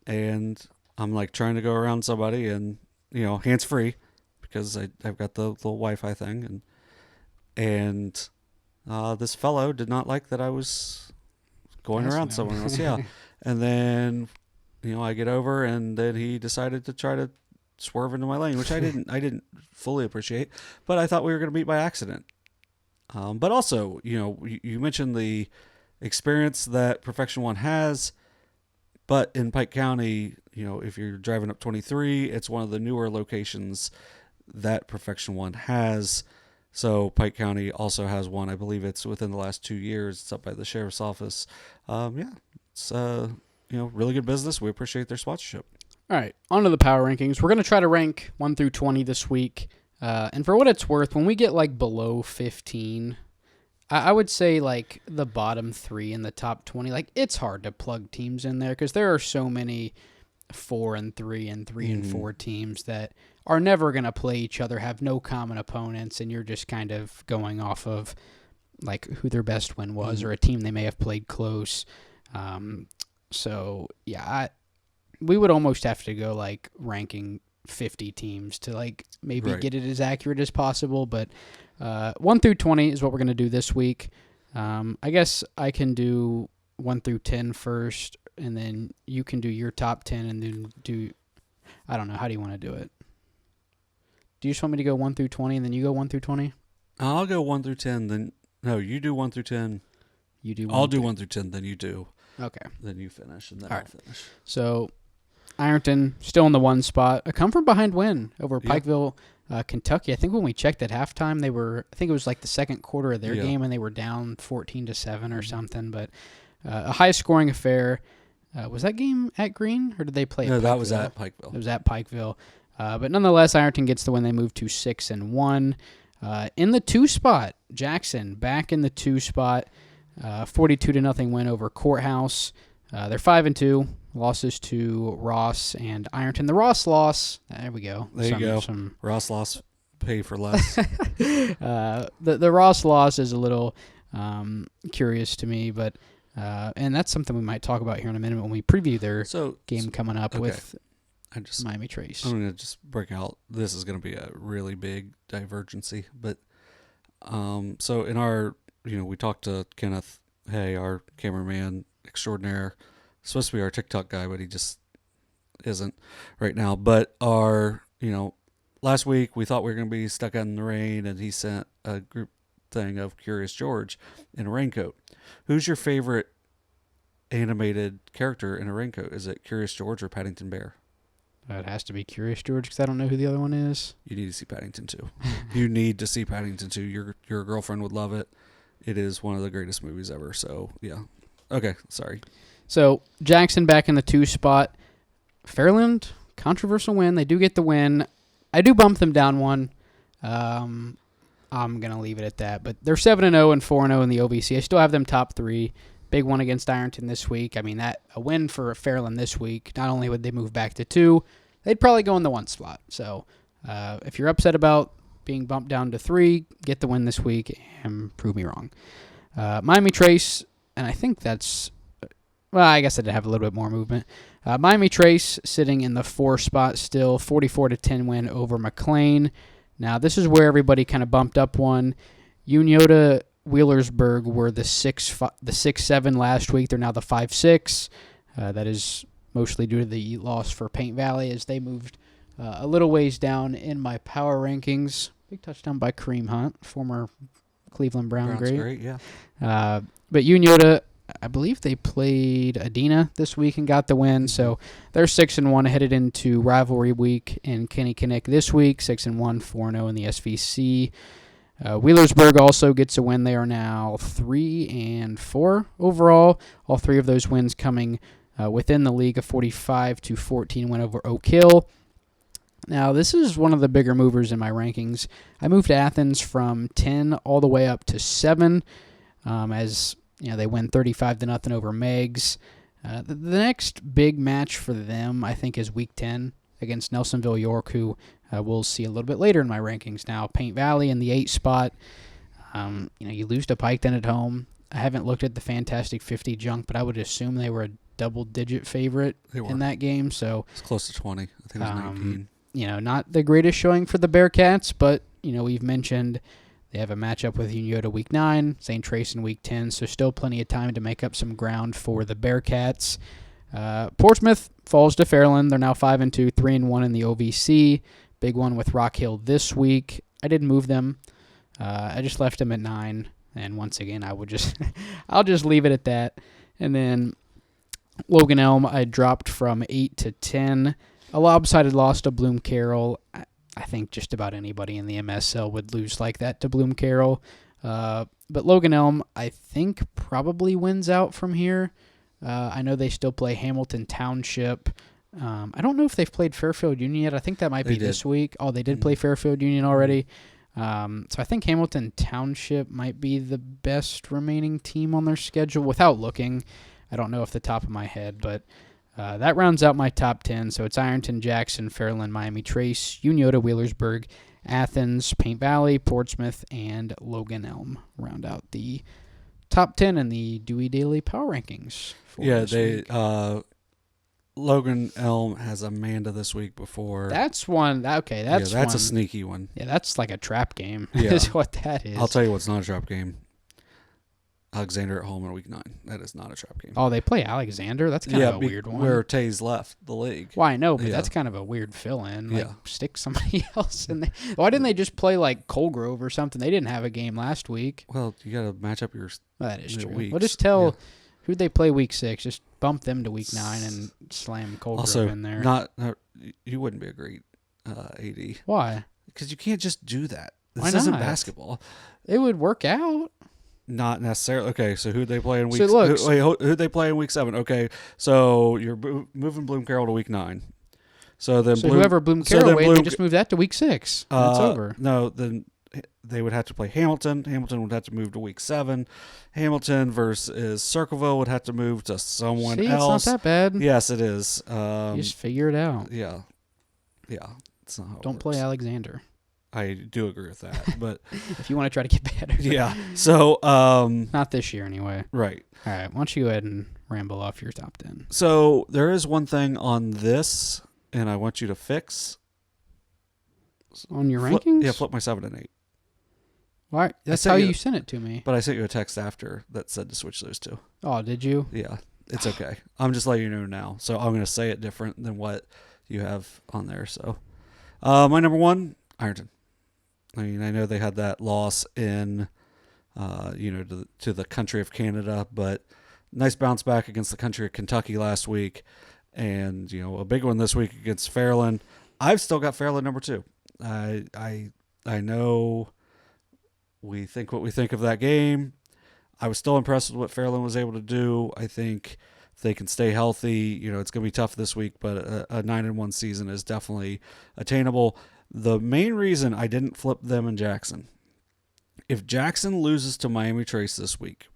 and I'm like trying to go around somebody, and hands-free, because I've got the little Wi-Fi thing, and this fellow did not like that I was going around someone else. Yeah. And then, I get over, and then he decided to try to swerve into my lane, which I didn't fully appreciate, but I thought we were going to meet by accident. But also, you mentioned the experience that Perfection One has, but in Pike County, if you're driving up 23, it's one of the newer locations that Perfection One has. So Pike County also has one. I believe it's within the last 2 years. It's up by the sheriff's office. It's really good business. We appreciate their sponsorship. All right, on to the power rankings. We're going to try to rank 1 through 20 this week. And for what it's worth, when we get below 15, I would say the bottom 3 in the top 20, it's hard to plug teams in there because there are so many 4 and 3 and 3 and 4 teams that are never going to play each other, have no common opponents, and you're just kind of going off of who their best win was or a team they may have played close. We would almost have to go ranking 50 teams to maybe get it as accurate as possible, but 1 through 20 is what we're going to do this week. I guess I can do 1 through 10 first, and then you can do your top 10, and then I don't know, how do you want to do it? Do you just want me to go 1 through 20, and then you go 1 through 20? I'll go 1 through 10, then no, you do 1 through 10. You do. I'll do 1 through 10, then you do. Okay. Then you finish, and then All I'll right. finish. So Ironton still in the 1 spot. A come from behind win over Pikeville, Kentucky. I think when we checked at halftime, I think it was the second quarter of their game, and they were down 14-7 or something. But a high scoring affair. Was that game at Green, or did they play? No, that was at Pikeville. It was at Pikeville. But nonetheless, Ironton gets the win. They move to 6-1. In the 2 spot, Jackson back in the 2 spot. 42-0 win over Courthouse. They're 5-2. Losses to Ross and Ironton. The Ross loss. There we go. There you go. Ross loss, pay for less. The Ross loss is a little curious to me, but and that's something we might talk about here in a minute when we preview their game coming up with Miami Trace. I'm going to just break out. This is going to be a really big divergency, but so in our, we talked to Kenneth, our cameraman extraordinaire, supposed to be our TikTok guy, but he just isn't right now. But our, last week we thought we were going to be stuck out in the rain, and he sent a group thing of Curious George in a raincoat. Who's your favorite animated character in a raincoat? Is it Curious George or Paddington Bear? It has to be Curious George because I don't know who the other one is. You need to see Paddington 2. You need to see Paddington 2. Your girlfriend would love it. It is one of the greatest movies ever. So, yeah. Okay, sorry. So, Jackson back in the 2 spot. Fairland, controversial win. They do get the win. I do bump them down 1. I'm going to leave it at that. But they're 7-0 and 4-0 in the OVC. I still have them top 3. Big one against Ironton this week. I mean, a win for Fairland this week. Not only would they move back to 2, they'd probably go in the 1 spot. So, if you're upset about being bumped down to 3, get the win this week and prove me wrong. Miami Trace, and I think that's... Well, I guess I did have a little bit more movement. Miami Trace sitting in the 4 spot still, 44-10 win over McLean. Now, this is where everybody kind of bumped up 1. Unioto, Wheelersburg were the 6-7 last week. They're now the 5-6. That is mostly due to the loss for Paint Valley as they moved a little ways down in my power rankings. Big touchdown by Kareem Hunt, former Cleveland Brown Brown's great. great, yeah. But Unioto, I believe they played Adena this week and got the win. So they're 6-1 headed into rivalry week in Kinnikinnick this week. 6-1, 4-0 in the SVC. Wheelersburg also gets a win. They are now 3-4 overall. All three of those wins coming within the league, a 45-14 win over Oak Hill. Now, this is one of the bigger movers in my rankings. I moved Athens from 10 all the way up to 7, as they win 35-0 over Megs. The next big match for them, I think, is Week 10 against Nelsonville-York, who we'll see a little bit later in my rankings. Now, Paint Valley in the 8 spot. You lose to Piketon at home. I haven't looked at the Fantastic 50 junk, but I would assume they were a double-digit favorite in that game. So it's close to 20. I think it was 19. Not the greatest showing for the Bearcats, but, we've mentioned they have a matchup with Unioto Week 9, St. Trace in Week 10, so still plenty of time to make up some ground for the Bearcats. Portsmouth falls to Fairland. They're now 5-2, 3-1 in the OVC. Big one with Rock Hill this week. I didn't move them. I just left them at 9, and once again, I'll just leave it at that. And then Logan Elm, I dropped from 8 to 10. A lopsided loss to Bloom Carroll. I think just about anybody in the MSL would lose like that to Bloom Carroll. But Logan Elm, I think, probably wins out from here. I know they still play Hamilton Township. I don't know if they've played Fairfield Union yet. I think that might be this week. Oh, they did play Fairfield Union already. So I think Hamilton Township might be the best remaining team on their schedule without looking. I don't know off the top of my head, but that rounds out my top 10. So it's Ironton, Jackson, Fairland, Miami Trace, Unioto, Wheelersburg, Athens, Paint Valley, Portsmouth, and Logan Elm round out the top 10 in the Dewey Dailey Power Rankings. Logan Elm has Amanda this week before. That's one. Okay, that's a sneaky one. Yeah, that's like a trap game. Yeah. Is what that is. I'll tell you what's not a trap game. Alexander at home in Week 9. That is not a trap game. Oh, they play Alexander? That's kind of a weird one. Where Tays left the league. Well, I know, but that's kind of a weird fill-in. Like, yeah. Stick somebody else in there. Why didn't they just play like Colgrove or something? They didn't have a game last week. Well, you got to match up that is true. weeks. We'll just tell who'd they play Week 6. Just bump them to Week 9 and slam Colgrove in there. Not you wouldn't be a great AD. Why? Because you can't just do that. This Why isn't not? basketball. It would work out. Not necessarily. Okay, so who'd they play in week? Who'd they play in Week 7? Okay, so you're moving Bloom Carroll to Week 9. So then, whoever Bloom Carroll they just move that to Week 6. And it's over. No, then they would have to play Hamilton. Hamilton would have to move to Week 7. Hamilton versus Circleville would have to move to someone else. It's not that bad. Yes, it is. You just figure it out. Yeah. It's not how it Don't works. play Alexander. I do agree with that, but if you want to try to get better. Yeah. So not this year anyway. Right. All right. Why don't you go ahead and ramble off your top 10? So there is one thing on this, and I want you to fix on your rankings. Flip my 7 and 8. Why? That's how you sent it to me. But I sent you a text after that said to switch those two. Oh, did you? Yeah. It's okay. I'm just letting you know now. So I'm going to say it different than what you have on there. So my number 1, Ironton. I mean, I know they had that loss in, to the country of Canada, but nice bounce back against the country of Kentucky last week, and a big one this week against Fairland. I've still got Fairland number 2. I know we think what we think of that game. I was still impressed with what Fairland was able to do. I think if they can stay healthy, it's going to be tough this week, but a 9-1 season is definitely attainable. The main reason I didn't flip them in Jackson, if Jackson loses to Miami Trace this week,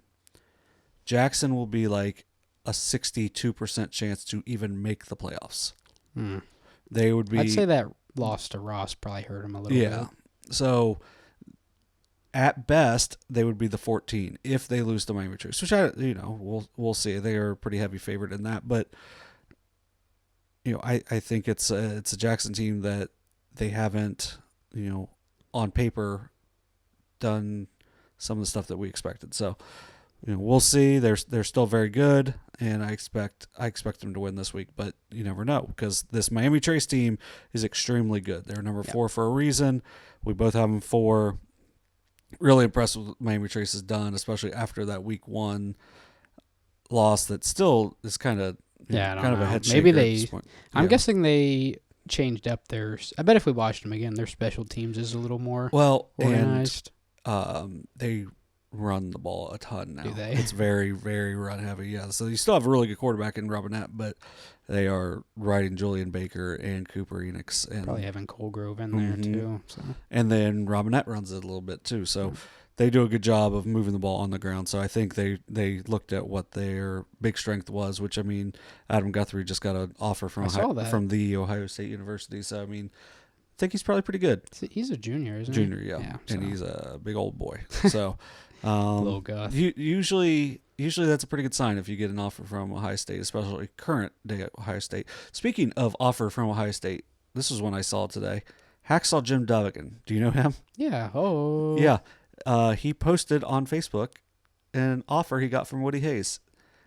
Jackson will be like a 62% chance to even make the playoffs. They would be. I'd say that loss to Ross probably hurt him a little bit. Yeah. So at best, they would be the 14 if they lose to Miami Trace, which we'll see. They are a pretty heavy favorite in that, but I think it's a Jackson team that they haven't, on paper, done some of the stuff that we expected. So, we'll see. They're still very good, and I expect them to win this week. But you never know, because this Miami Trace team is extremely good. They're number 4 for a reason. We both have them 4. really impressed with what Miami Trace has done, especially after that week 1 loss. That still is kind of I don't kind know. of a head Maybe shaker at this point. I'm Yeah. guessing they changed up I bet if we watched them again, their special teams is a little more Well, organized. and they run the ball a ton now. Do they? It's very, very run heavy. Yeah. So you still have a really good quarterback in Robinette, but they are riding Julian Baker and Cooper Enix, and Probably having Colgrove in there too. So. and then Robinette runs it a little bit too. So they do a good job of moving the ball on the ground. So I think they looked at what their big strength was, which, I mean, Adam Guthrie just got an offer from the Ohio State University. So, I mean, I think he's probably pretty good. He's a junior, isn't Junior, he? yeah. So. And he's a big old boy. So Little Guth. usually that's a pretty good sign if you get an offer from Ohio State, especially current day at Ohio State. Speaking of offer from Ohio State, this is one I saw today. Hacksaw Jim Duggan. Do you know him? Yeah. Oh. Yeah. He posted on Facebook an offer he got from Woody Hayes.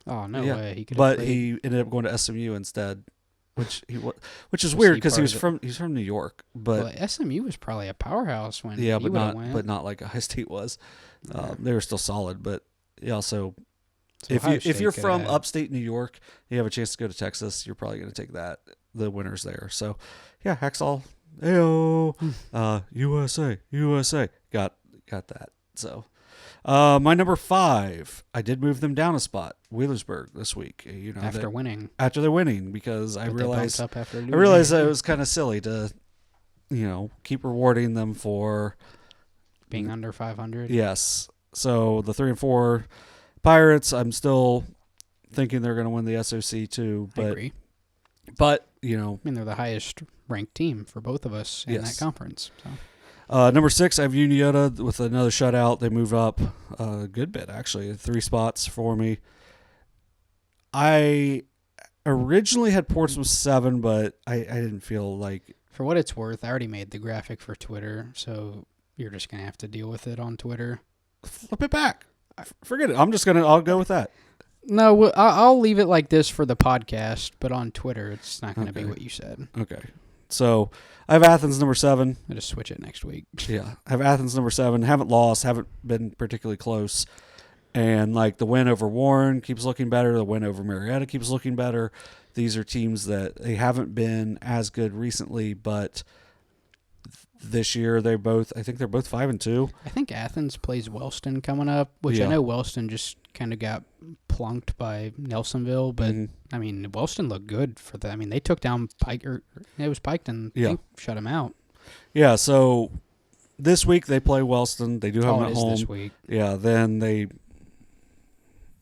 Oh, no way. He could. But he ended up going to SMU instead, which is weird because he's from New York. But SMU was probably a powerhouse when but not like Ohio State was. They were still solid, but yeah. So if you're from upstate New York, you have a chance to go to Texas, you're probably going to take the winners there. So yeah, Hacksaw, USA got that. So my number 5, I did move them down a spot, Wheelersburg, this week. After they're winning, because I realized that it was kind of silly to keep rewarding them for being under 500. Yes. So the 3 and 4 Pirates, I'm still thinking they're going to win the SOC too. But, I agree. But I mean, they're the highest ranked team for both of us in that conference. So. Number 6, I have Unioto with another shutout. They move up a good bit, actually, 3 spots for me. I originally had Portsmouth 7, but I didn't feel like... For what it's worth, I already made the graphic for Twitter, so you're just going to have to deal with it on Twitter. Flip it back. Forget it. I'll go with that. No, I'll leave it like this for the podcast, but on Twitter, it's not going to be what you said. Okay. So I have Athens number 7. I'll just switch it next week. Yeah. I have Athens number 7. Haven't lost. Haven't been particularly close. And like the win over Warren keeps looking better. The win over Marietta keeps looking better. These are teams that they haven't been as good recently, but this year I think they're both 5 and 2. I think Athens plays Wellston coming up, which I know Wellston just kind of got plunked by Nelsonville, but I mean, Wellston looked good for that. I mean, they took down Piketon. They shut him out. Yeah, so this week they play Wellston. They do have them at home. This week. Yeah, then I'm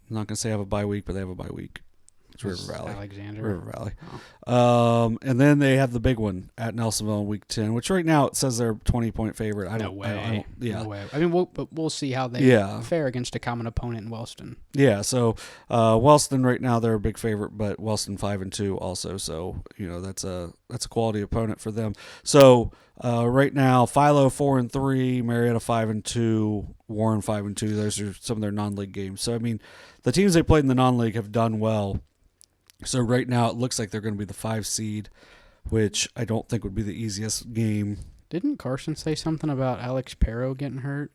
not going to say have a bye week, but they have a bye week. It's River Valley. Oh. And then they have the big one at Nelsonville in week 10, which right now it says they're a 20-point favorite. No way. I mean, we'll see how they fare against a common opponent in Wellston. Yeah, so Wellston right now they're a big favorite, but Wellston 5 and 2 also. So that's a quality opponent for them. So right now Philo 4 and 3, Marietta 5 and 2, Warren 5 and 2. Those are some of their non-league games. So I mean, the teams they played in the non-league have done well. So right now it looks like they're going to be the 5 seed, which I don't think would be the easiest game. Didn't Carson say something about Alex Perro getting hurt?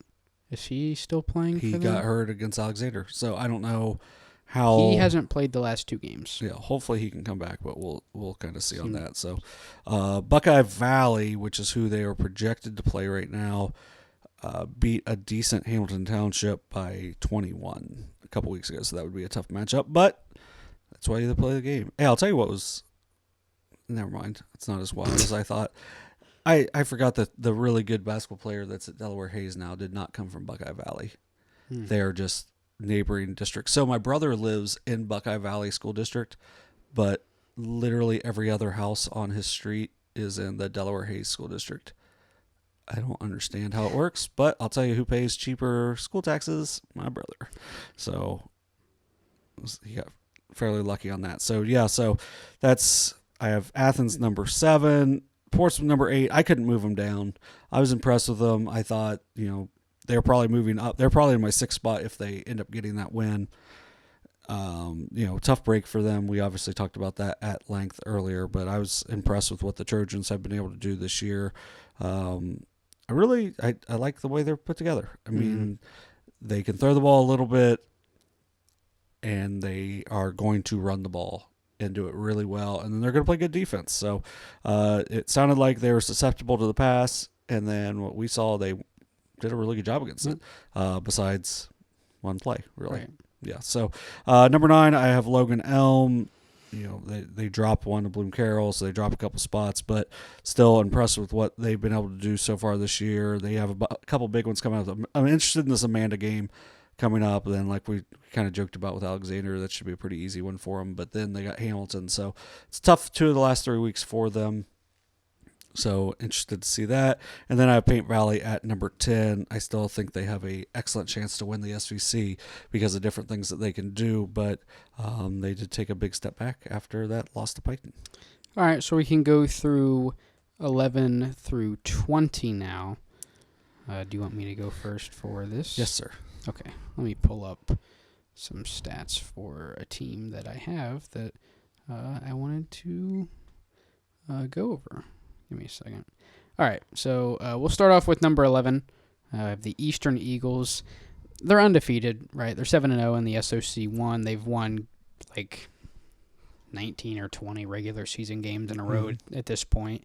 Is he still playing? He got hurt against Alexander, so I don't know how. He hasn't played the last 2 games. Yeah, hopefully he can come back, but we'll kind of see on that. So Buckeye Valley, which is who they are projected to play right now, beat a decent Hamilton Township by 21 a couple weeks ago, so that would be a tough matchup, but that's why they play the game. Hey, I'll tell you what was... Never mind. It's not as wild as I thought. I forgot that the really good basketball player that's at Delaware Hayes now did not come from Buckeye Valley. They are just neighboring districts. So my brother lives in Buckeye Valley School District, but literally every other house on his street is in the Delaware Hayes School District. I don't understand how it works, but I'll tell you who pays cheaper school taxes, my brother. So he got fairly lucky on that. So yeah, I have Athens number 7, Portsmouth number 8. I couldn't move them down. I was impressed with them. I thought, they're probably moving up. They're probably in my 6th spot if they end up getting that win. Tough break for them. We obviously talked about that at length earlier, but I was impressed with what the Trojans have been able to do this year. I like the way they're put together. I mean, they can throw the ball a little bit, and they are going to run the ball and do it really well, and then they're going to play good defense. So it sounded like they were susceptible to the pass, and then what we saw, they did a really good job against it, besides one play, really. Right. Yeah, so number 9, I have Logan Elm. You know, they dropped one to Bloom Carroll, so they dropped a couple spots, but still impressed with what they've been able to do so far this year. They have a couple big ones coming up. I'm interested in this Amanda game coming up. Then, like we kind of joked about with Alexander, that should be a pretty easy one for them. But then they got Hamilton, so it's tough 2 of the last 3 weeks for them. So interested to see that. And then I have Paint Valley at number 10. I still think they have a excellent chance to win the SVC because of different things that they can do, but they did take a big step back after that loss to Piketon. All right, so we can go through 11 through 20 now. Do you want me to go first for this? Yes, sir. Okay, let me pull up some stats for a team that I have that I wanted to go over. Give me a second. All right, so we'll start off with number 11, the Eastern Eagles. They're undefeated, right? They're 7-0 in the SOC 1. They've won like 19 or 20 regular season games in a row at this point.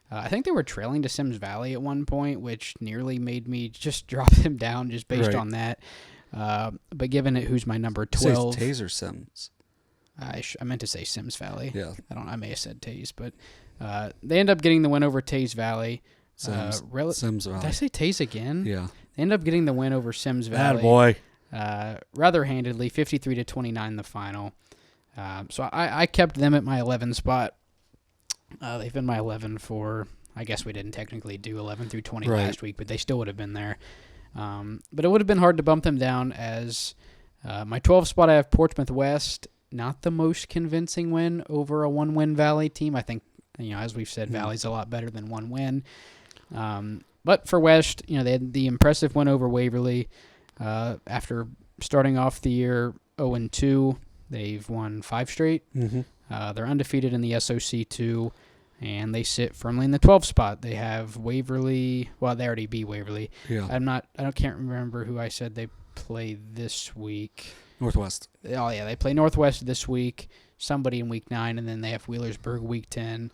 I think they were trailing to Sims Valley at one point, which nearly made me just drop them down just based on that. But given it, who's my number 12? Say Taser Sims. I meant to say Sims Valley. Yeah. I may have said Taze, but they end up getting the win over Taze Valley. Sims Valley. Did I say Taze again? Yeah. They end up getting the win over Sims Valley. Boy. Rather handedly, 53-29 the final. So I kept them at my 11 spot. They've been my 11 for, I guess we didn't technically do 11 through 20 last week, but they still would have been there. But it would have been hard to bump them down as my 12 spot I have Portsmouth West. Not the most convincing win over a one-win Valley team. I think, as we've said, Valley's a lot better than one win. But for West, they had the impressive win over Waverly. After starting off the year 0-2, they've won 5 straight. They're undefeated in the SOC 2, and they sit firmly in the 12th spot. They have Waverly. Well, they already beat Waverly. Yeah. Can't remember who I said they play this week. Northwest. Oh, yeah, they play Northwest this week, somebody in week 9, and then they have Wheelersburg week 10.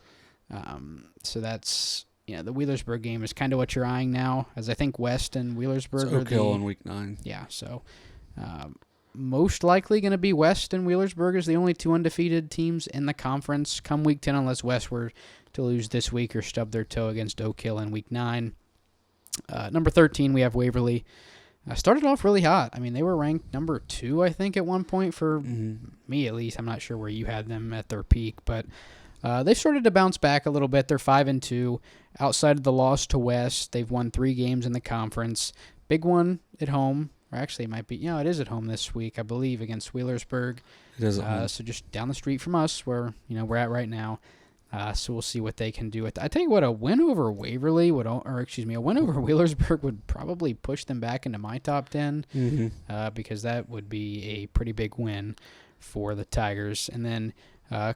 So that's, the Wheelersburg game is kind of what you're eyeing now, as I think West and Wheelersburg are Oak Hill in week 9. Yeah, so most likely going to be West and Wheelersburg as the only 2 undefeated teams in the conference come week 10, unless West were to lose this week or stub their toe against Oak Hill in week 9. Number 13, we have Waverly. Started off really hot. I mean, they were ranked number 2, I think, at one point for me at least. I'm not sure where you had them at their peak, but they've started to bounce back a little bit. They're 5-2. Outside of the loss to West, they've won 3 games in the conference. Big one at home, or actually it might be, it is at home this week, I believe, against Wheelersburg. It is at home. So just down the street from us, where we're at right now. So we'll see what they can do with that. I tell you what, a win over Waverly a win over Wheelersburg would probably push them back into my top 10 because that would be a pretty big win for the Tigers. And then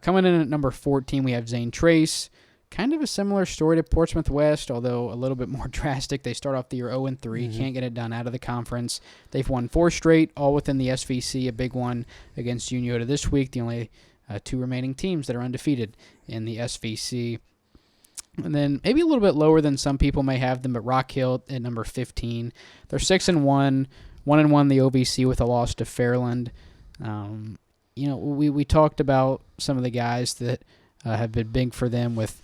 coming in at number 14, we have Zane Trace. Kind of a similar story to Portsmouth West, although a little bit more drastic. They start off the year 0-3, can't get it done out of the conference. They've won 4 straight, all within the SVC, a big one against Unioto this week, the only 2 remaining teams that are undefeated in the SVC. And then maybe a little bit lower than some people may have them, but Rock Hill at number 15. They're 6-1, 1-1 the OVC with a loss to Fairland. We talked about some of the guys that have been big for them with,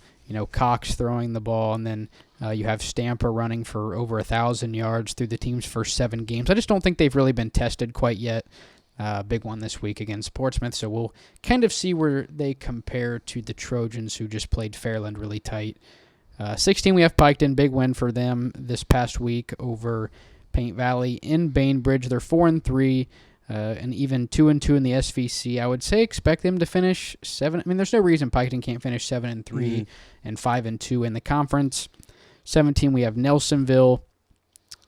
Cox throwing the ball, and then you have Stamper running for over 1,000 yards through the team's first 7 games. I just don't think they've really been tested quite yet. Big one this week against Portsmouth, so we'll kind of see where they compare to the Trojans, who just played Fairland really tight. 16, we have Piketon, big win for them this past week over Paint Valley in Bainbridge. They're 4-3, and even 2-2 in the SVC. I would say expect them to finish 7. I mean, there's no reason Piketon can't finish 7-3 and 5-2 in the conference. 17, we have Nelsonville,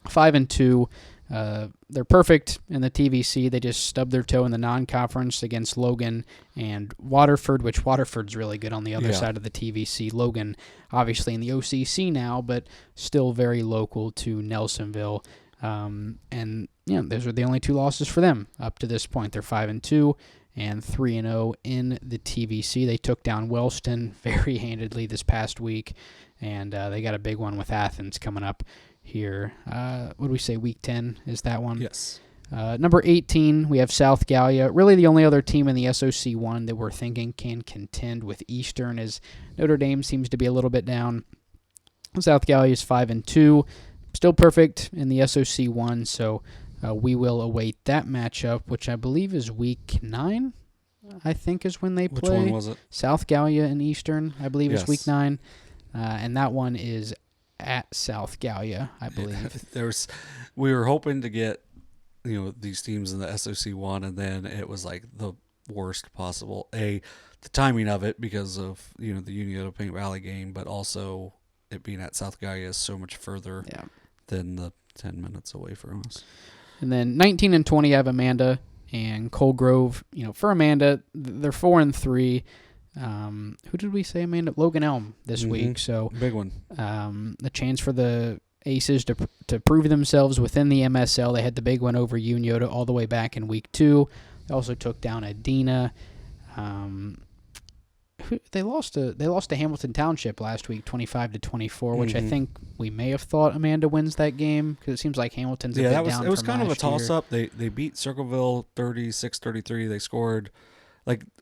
5-2. They're perfect in the TVC. They just stubbed their toe in the non-conference against Logan and Waterford, which Waterford's really good on the other side of the TVC. Logan, obviously in the OCC now, but still very local to Nelsonville. And those are the only 2 losses for them up to this point. They're 5-2 and 3-0 in the TVC. They took down Wellston very handedly this past week, and they got a big one with Athens coming up here. What do we say, week 10 is that one? Yes. Number 18, we have South Gallia. Really the only other team in the SOC 1 that we're thinking can contend with Eastern, as Notre Dame seems to be a little bit down. South Gallia is 5-2. Still perfect in the SOC 1, so we will await that matchup, which I believe is week 9, I think is when they play. Which one was it? South Gallia and Eastern, I believe is week 9. And that one is at South Gallia, I believe. We were hoping to get these teams in the SOC 1, and then it was like the worst possible. The timing of it because of the Unioto Paint Valley game, but also it being at South Gallia is so much further than the 10 minutes away from us. And then 19 and 20, I have Amanda and Colegrove. For Amanda, they're 4-3. Who did we say, Amanda? Logan Elm this week. So big one. The chance for the Aces to prove themselves within the MSL. They had the big one over Unioto all the way back in week 2. They also took down Adena. They lost to Hamilton Township last week, 25-24, which I think we may have thought Amanda wins that game because it seems like Hamilton's a bit down. It was from kind of a last year. toss-up. They beat Circleville 36-33. They scored,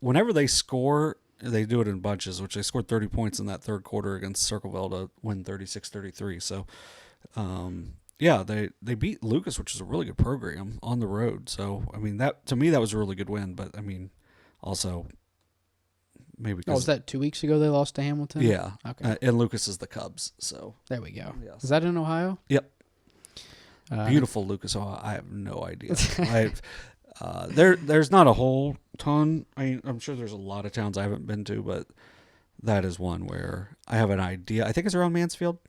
whenever they score, they do it in bunches, which they scored 30 points in that third quarter against Circleville to win 36-33. So, they beat Lucas, which is a really good program, on the road. So, to me, that was a really good win. But, also maybe because... Oh, was that 2 weeks ago they lost to Hamilton? Yeah. Okay. And Lucas is the Cubs, so... There we go. Yes. Is that in Ohio? Yep. Beautiful Lucas, Ohio. I have no idea. There's not a whole ton. I'm sure there's a lot of towns I haven't been to, but that is one where I have an idea. I think it's around Mansfield,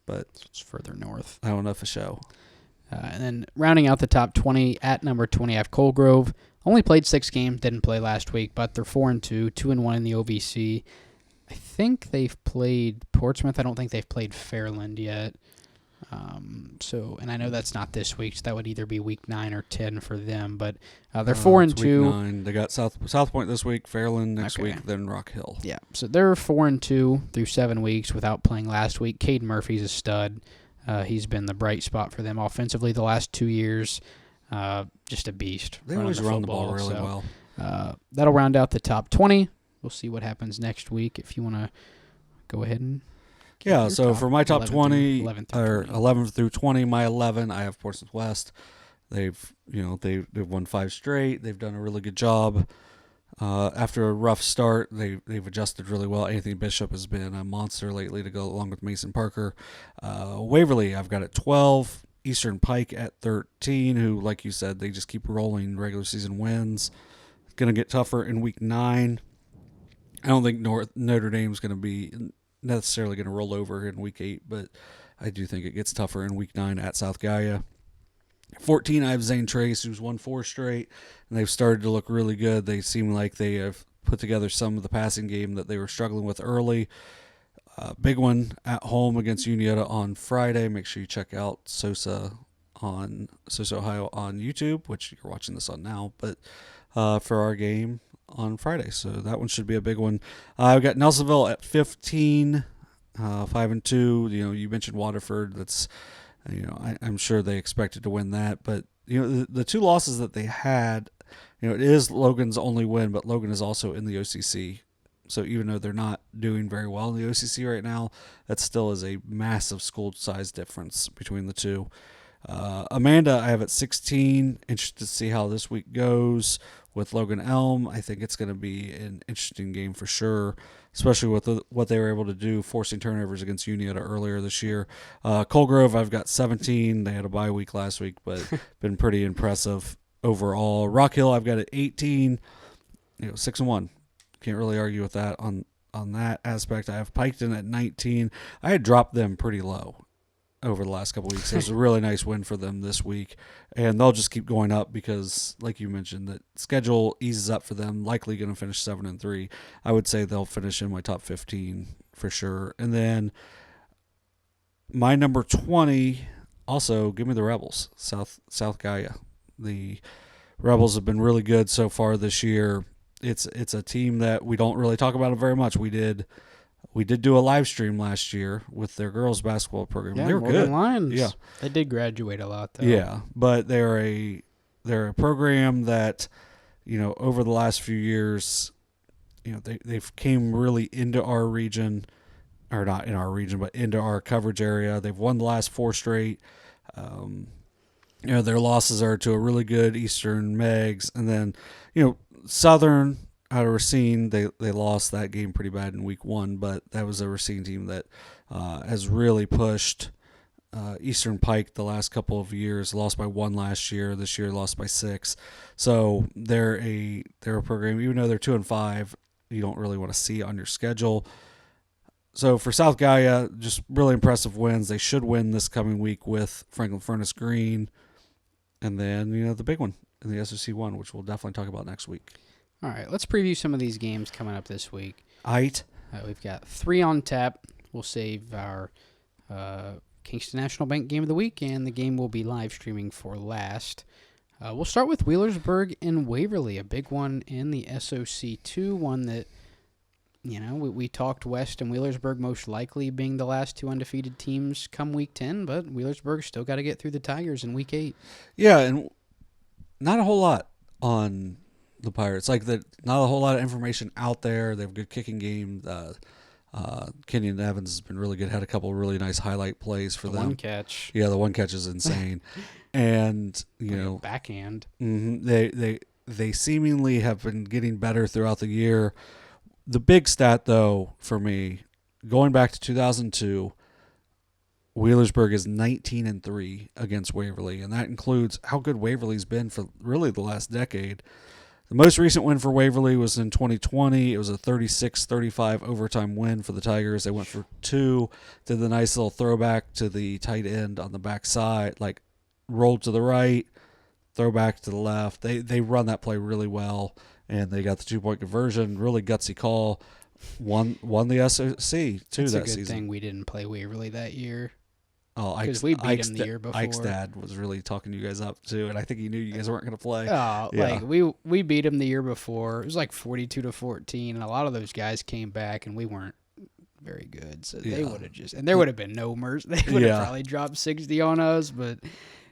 but it's further north. I don't know for sure. And then rounding out the top 20, at number 20, I have Colegrove. Only played 6 games, didn't play last week, but they're 4-2, 2-1 in the OVC. I think they've played Portsmouth. I don't think they've played Fairland yet. And I know that's not this week, so that would either be week 9 or 10 for them. But they're 4-2. Week 9. They got South Point this week, Fairland next week, then Rock Hill. Yeah, so they're 4-2 through 7 weeks without playing last week. Cade Murphy's a stud. He's been the bright spot for them offensively the last 2 years. Just a beast. They always run the ball really well. That'll round out the top 20. We'll see what happens next week. If you want to go ahead and... Yeah, so for my top 20, 11 through 20, my 11, I have Portsmouth West. They've won 5 straight. They've done a really good job. After a rough start, they've adjusted really well. Anthony Bishop has been a monster lately to go along with Mason Parker. Waverly, I've got at 12. Eastern Pike at 13, who, like you said, they just keep rolling regular season wins. It's going to get tougher in week 9. I don't think Notre Dame's going to be necessarily going to roll over in week 8, but I do think it gets tougher in week 9 at South Gallia. 14, I have Zane Trace, who's won 4 straight, and they've started to look really good. They seem like they have put together some of the passing game that they were struggling with early. Big one at home against Unioto on Friday. Make sure you check out SOSA Ohio on YouTube, which you're watching this on now, but for our game on Friday. So that one should be a big one. I've got Nelsonville at 15, 5-2. You mentioned Waterford. That's, I'm sure they expected to win that, but the 2 losses that they had, it is Logan's only win, but Logan is also in the OCC. So even though they're not doing very well in the OCC right now, that still is a massive school size difference between the 2. Amanda, I have at 16. Interested to see how this week goes with Logan Elm. I think it's going to be an interesting game for sure, especially with what they were able to do, forcing turnovers against Unioto earlier this year. Colegrove, I've got 17. They had a bye week last week, but been pretty impressive overall. Rock Hill, I've got at 18. 6-1. Can't really argue with that on that aspect. I have Piketon at 19. I had dropped them pretty low. over the last couple of weeks. It was a really nice win for them this week, and they'll just keep going up because, like you mentioned, the schedule eases up for them. Likely going to finish 7-3. I would say they'll finish in my top 15 for sure. And then my number 20, also give me the Rebels, South Gaia. The Rebels have been really good so far this year. It's a team that we don't really talk about it very much. We did do a live stream last year with their girls basketball program. Yeah, They're good. Lions. Yeah, they did graduate a lot though. Yeah, but they're a program that, over the last few years, they've came really into our region, or not in our region, but into our coverage area. They've won the last 4 straight. Their losses are to a really good Eastern Megs, and then Southern out of Racine, they lost that game pretty bad in week 1, but that was a Racine team that has really pushed Eastern Pike the last couple of years. Lost by 1 last year. This year lost by 6. So they're a program, even though they're 2-5, you don't really want to see on your schedule. So for South Gaia, just really impressive wins. They should win this coming week with Franklin Furnace Green, and then the big one in the SOC 1, which we'll definitely talk about next week. All right, let's preview some of these games coming up this week. We've got 3 on tap. We'll save our Kingston National Bank game of the week, and the game we'll be live streaming for last. We'll start with Wheelersburg and Waverly, a big one in the SOC 2, one that, we talked West and Wheelersburg most likely being the last 2 undefeated teams come week 10, but Wheelersburg still got to get through the Tigers in week 8. Yeah, and not a whole lot on the Pirates. Not a whole lot of information out there. They have a good kicking game. Kenyon Evans has been really good. Had a couple of really nice highlight plays for them. One catch. Yeah, the one catch is insane. And backhand. They seemingly have been getting better throughout the year. The big stat though for me, going back to 2002, Wheelersburg is 19-3 against Waverly, and that includes how good Waverly's been for really the last decade. The most recent win for Waverly was in 2020. It was a 36-35 overtime win for the Tigers. They went for 2, did the nice little throwback to the tight end on the backside, rolled to the right, throw back to the left. They run that play really well, and they got the 2-point conversion. Really gutsy call. Won the SOC too that season. It's a good thing we didn't play Waverly that year. Oh, because we beat him the year before. Ike's dad was really talking you guys up too, and I think he knew you guys weren't going to play. Oh, yeah. We beat him the year before. It was 42-14, and a lot of those guys came back, and we weren't very good. So they would have and there would have been no mercy. They would have probably dropped 60 on us, but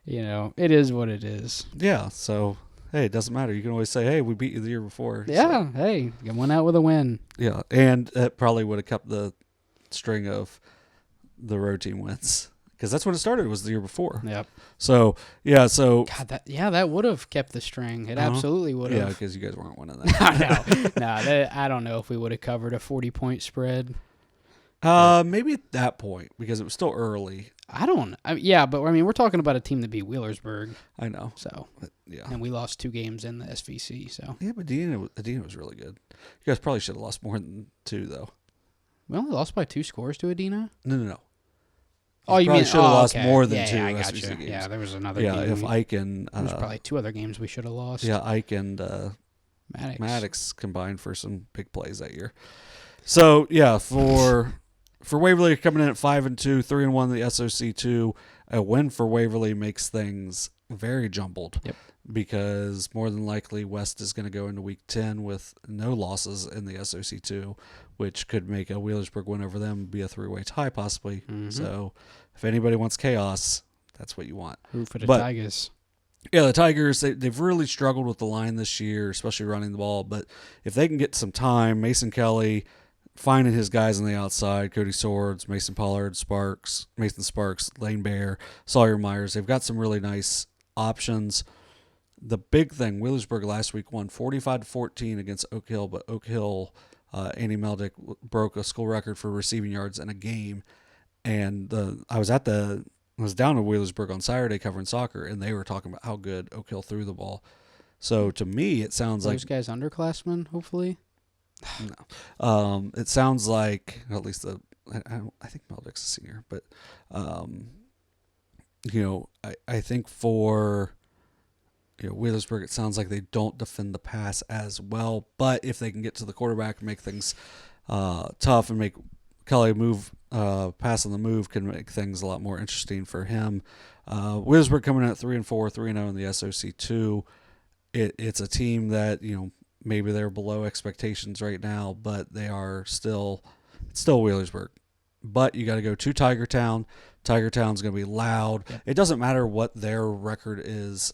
it is what it is. Yeah. So hey, it doesn't matter. You can always say, hey, we beat you the year before. Yeah. So. Hey, you went out with a win. Yeah, and it probably would have kept the string of the road team wins. Because that's when it started, was the year before. Yep. So, yeah, so... God, that would have kept the string. It absolutely would have. Yeah, because you guys weren't winning that. I don't know if we would have covered a 40-point spread. Maybe at that point, because it was still early. But we're talking about a team that beat Wheelersburg. I know. So, yeah. And we lost 2 games in the SVC, so... Yeah, but Adena was really good. You guys probably should have lost more than 2, though. We only lost by 2 scores to Adena? No. Oh, you mean should have lost more than 2 I SVC gotcha. games. Yeah, there was another game. Yeah, if Ike and... There's probably 2 other games we should have lost. Yeah, Ike and Maddox combined for some big plays that year. So, yeah, for Waverly coming in at 5-2, 3-1 in the SOC 2, a win for Waverly makes things very jumbled. Yep. Because more than likely West is going to go into week 10 with no losses in the SOC 2, which could make a Wheelersburg win over them be a 3-way tie possibly. Mm-hmm. So if anybody wants chaos, that's what you want. Root for the Tigers. Yeah, the Tigers, they've really struggled with the line this year, especially running the ball. But if they can get some time, Mason Kelly finding his guys on the outside, Cody Swords, Mason Pollard, Mason Sparks, Lane Bear, Sawyer Myers, they've got some really nice options. The big thing, Wheelersburg last week won 45-14 against Oak Hill, but Oak Hill, Andy Meldick broke a school record for receiving yards in a game. And I was down at Wheelersburg on Saturday covering soccer, and they were talking about how good Oak Hill threw the ball. So to me, it sounds those guys underclassmen, hopefully. No, it sounds like, at least I think Meldick's a senior, but I think for Wheelersburg, it sounds like they don't defend the pass as well. But if they can get to the quarterback and make things tough and make Kelly move, pass on the move, can make things a lot more interesting for him. Wheelersburg coming in at 3-4, 3-0 in the SOC 2. It's a team that maybe they're below expectations right now, but they are still Wheelersburg. But you got to go to Tiger Town. Tiger Town's going to be loud. Yep. It doesn't matter what their record is.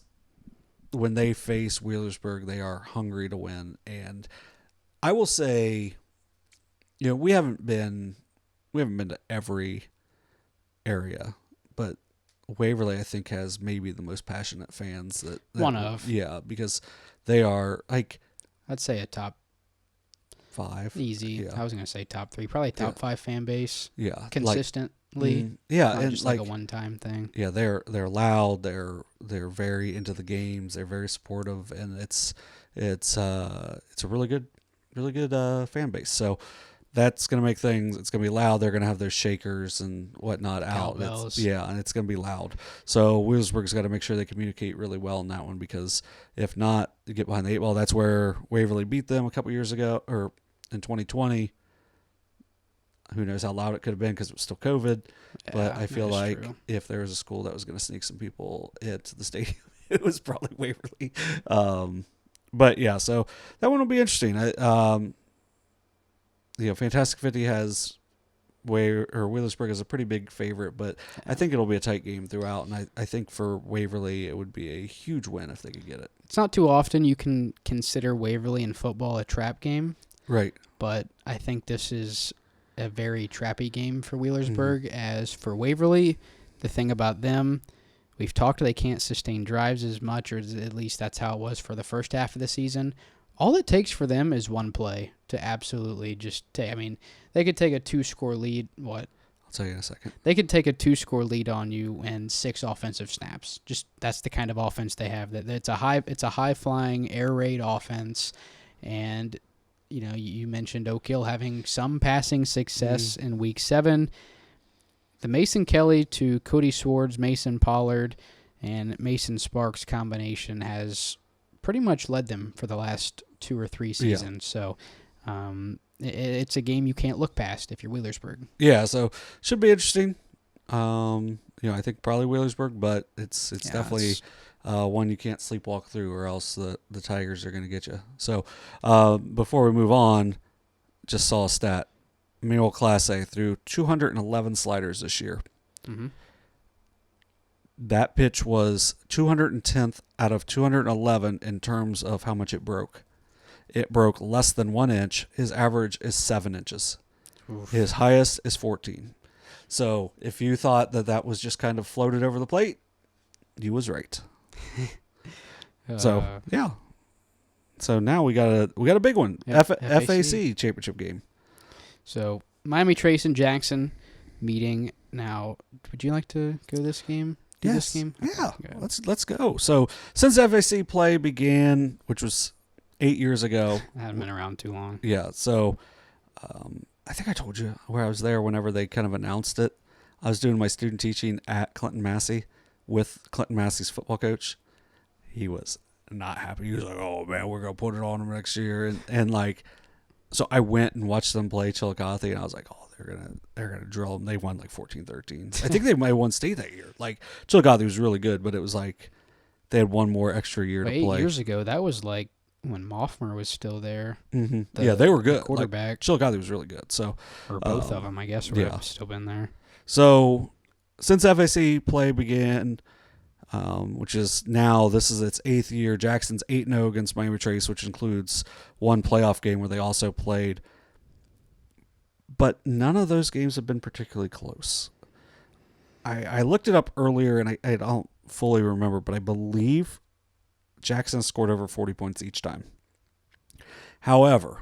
When they face Wheelersburg, they are hungry to win. And I will say, we haven't been to every area, but Waverly, I think, has maybe the most passionate fans that one of. Yeah, because they are like, I'd say a top 5. Easy. Yeah. I was going to say top 3, probably top 5 fan base. Yeah. Consistently. Yeah, not and just like a one-time thing. Yeah, they're loud. They're very into the games. They're very supportive, and it's a really good fan base. So that's gonna make things. It's gonna be loud. They're gonna have their shakers and whatnot out. And it's gonna be loud. So Wheelersburg's got to make sure they communicate really well in that one, because if not, they get behind the 8 ball. That's where Waverly beat them a couple years ago, or in 2020. Who knows how loud it could have been because it was still COVID. But I feel like if there was a school that was going to sneak some people into the stadium, it was probably Waverly. But yeah, so that one will be interesting. Fantastic 50 has Wheelersburg is a pretty big favorite, but I think it'll be a tight game throughout. And I think for Waverly, it would be a huge win if they could get it. It's not too often you can consider Waverly in football a trap game. Right. But I think this is a very trappy game for Wheelersburg. As for Waverly, the thing about them, we've talked, they can't sustain drives as much, or at least that's how it was for the first half of the season. All it takes for them is one play to absolutely just take. I mean, they could take a 2-score lead. What? I'll tell you in a second. They could take a 2-score lead on you and 6 offensive snaps. Just that's the kind of offense they have. That it's a high flying air raid offense, and you mentioned Oak Hill having some passing success in Week 7. The Mason Kelly to Cody Swords, Mason Pollard, and Mason Sparks combination has pretty much led them for the last 2 or 3 seasons. Yeah. So it's a game you can't look past if you're Wheelersburg. Yeah, so should be interesting. I think probably Wheelersburg, but it's definitely one you can't sleepwalk through, or else the Tigers are going to get you. So before we move on, just saw a stat. Manual Class A threw 211 sliders this year. Mm-hmm. That pitch was 210th out of 211 in terms of how much it broke. It broke less than 1 inch. His average is 7 inches. Oof. His highest is 14. So if you thought that was just kind of floated over the plate, you was right. So yeah. So now we got a big one. FAC championship game. So Miami Trace and Jackson meeting now. Would you like to go this game? Yes. This game? Yeah. Okay. Let's go. So since FAC play began, which was 8 years ago, I haven't been around too long. Yeah. So I think I told you where I was there whenever they kind of announced it. I was doing my student teaching at Clinton Massey with Clinton Massey's football coach. He was not happy. He was like, "Oh man, we're gonna put it on them next year," and like, so I went and watched them play Chillicothe, and I was like, "Oh, they're gonna drill them." They won like 14-13. I think they might have won state that year. Like Chillicothe was really good, but it was like they had one more extra year to play. 8 years ago, that was like when Moffmer was still there. Mm-hmm. Yeah, they were good. The quarterback. Like, Chillicothe was really good. So or both of them, I guess, would have still been there. So since FAC play began, which is now, this is its 8th year, Jackson's 8-0 against Miami Trace, which includes one playoff game where they also played. But none of those games have been particularly close. I looked it up earlier, and I don't fully remember, but I believe Jackson scored over 40 points each time. However,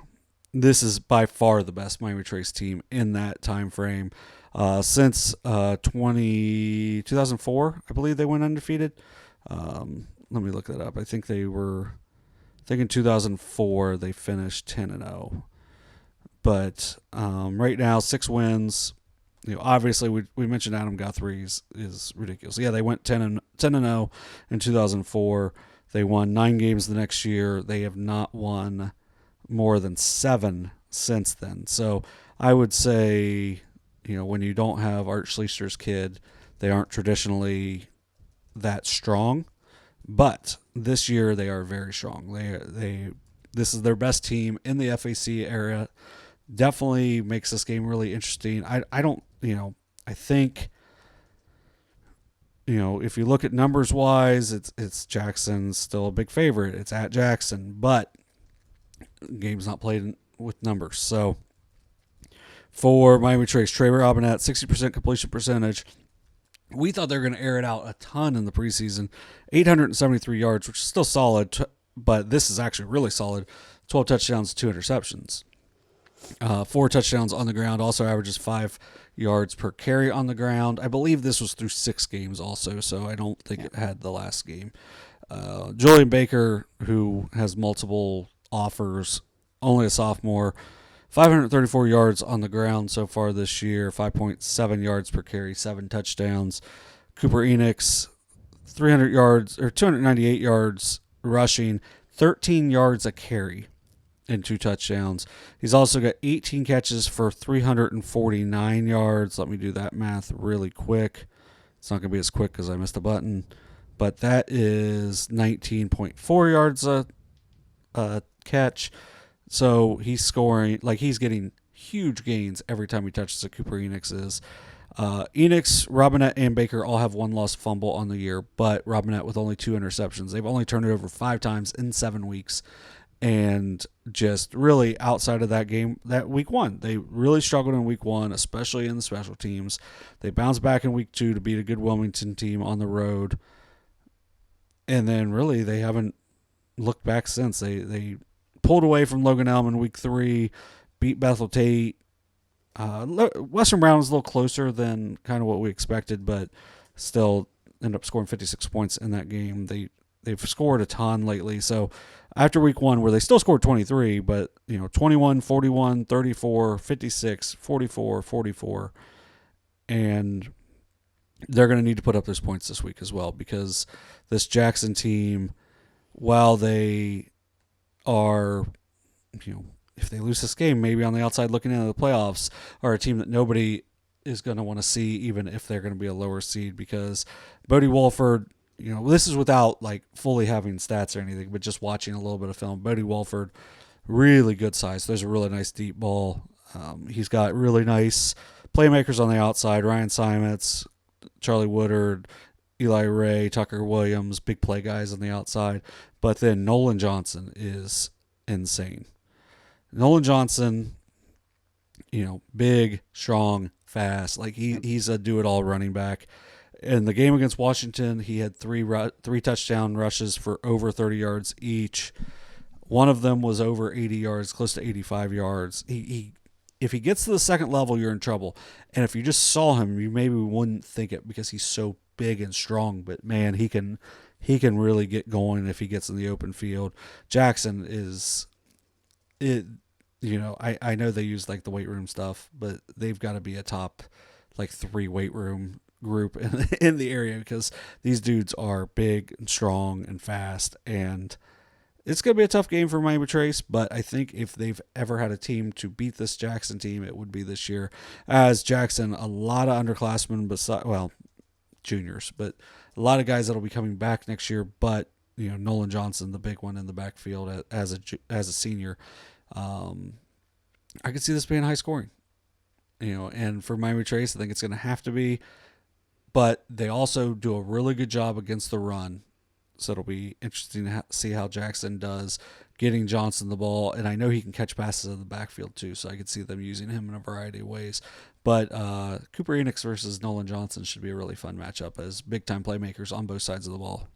this is by far the best Miami Trace team in that time frame. Since 2004, I believe they went undefeated. Let me look that up. I think in 2004 they finished 10-0. But right now, 6 wins, obviously we mentioned Adam Guthrie is ridiculous. Yeah, they went 10-0 in 2004. They won 9 games the next year. They have not won more than 7 since then. So I would say, when you don't have Art Schleister's kid, they aren't traditionally that strong. But this year they are very strong. This is their best team in the FAC area. Definitely makes this game really interesting. I don't, I think, if you look at numbers wise, it's Jackson's still a big favorite. It's at Jackson, but the game's not played with numbers. So for Miami Trace, Trey Robinette, 60% completion percentage. We thought they were going to air it out a ton in the preseason. 873 yards, which is still solid, but this is actually really solid. 12 touchdowns, 2 interceptions. 4 touchdowns on the ground, also averages 5 yards per carry on the ground. I believe this was through 6 games also, so I don't think it had the last game. Julian Baker, who has multiple offers, only a sophomore, 534 yards on the ground so far this year, 5.7 yards per carry, 7 touchdowns. Cooper Enix, 298 yards rushing, 13 yards a carry and 2 touchdowns. He's also got 18 catches for 349 yards. Let me do that math really quick. It's not going to be as quick because I missed a button, but that is 19.4 yards a catch. So he's scoring, he's getting huge gains every time he touches it. Cooper Enix is. Enix, Robinette, and Baker all have 1 lost fumble on the year, but Robinette with only 2 interceptions. They've only turned it over 5 times in 7 weeks. And just really outside of that game, that week 1, they really struggled in week 1, especially in the special teams. They bounced back in week 2 to beat a good Wilmington team on the road. And then really they haven't looked back since. They pulled away from Logan Elm in week 3, beat Bethel Tate. Western Brown was a little closer than kind of what we expected, but still ended up scoring 56 points in that game. They've scored a ton lately. So after week 1, where they still scored 23, but 21, 41, 34, 56, 44, 44, and they're going to need to put up those points this week as well, because this Jackson team, while they are, if they lose this game, maybe on the outside looking into the playoffs, are a team that nobody is going to want to see, even if they're going to be a lower seed, because Bodie Wolford, this is without fully having stats or anything, but just watching a little bit of film. Bodie Wolford, really good size. There's a really nice deep ball. He's got really nice playmakers on the outside. Ryan Simons, Charlie Woodard, Eli Ray, Tucker Williams, big play guys on the outside. But then Nolan Johnson is insane. Nolan Johnson, big, strong, fast. He's a do-it-all running back. In the game against Washington, he had 3 touchdown rushes for over 30 yards each. One of them was over 80 yards, close to 85 yards. If he gets to the second level, you're in trouble. And if you just saw him, you maybe wouldn't think it because he's so big and strong. But man, he can really get going if he gets in the open field. Jackson is it. I know they use the weight room stuff, but they've got to be a top 3 weight room group in the area, because these dudes are big and strong and fast, and it's going to be a tough game for Miami Trace. But I think if they've ever had a team to beat this Jackson team, it would be this year, as Jackson, a lot of underclassmen, juniors, but a lot of guys that'll be coming back next year. But Nolan Johnson, the big one in the backfield as a senior, I could see this being high scoring, and for Miami Trace, I think it's going to have to be. But they also do a really good job against the run. So it'll be interesting to see how Jackson does getting Johnson the ball. And I know he can catch passes in the backfield too, so I could see them using him in a variety of ways. But Cooper Enix versus Nolan Johnson should be a really fun matchup as big-time playmakers on both sides of the ball.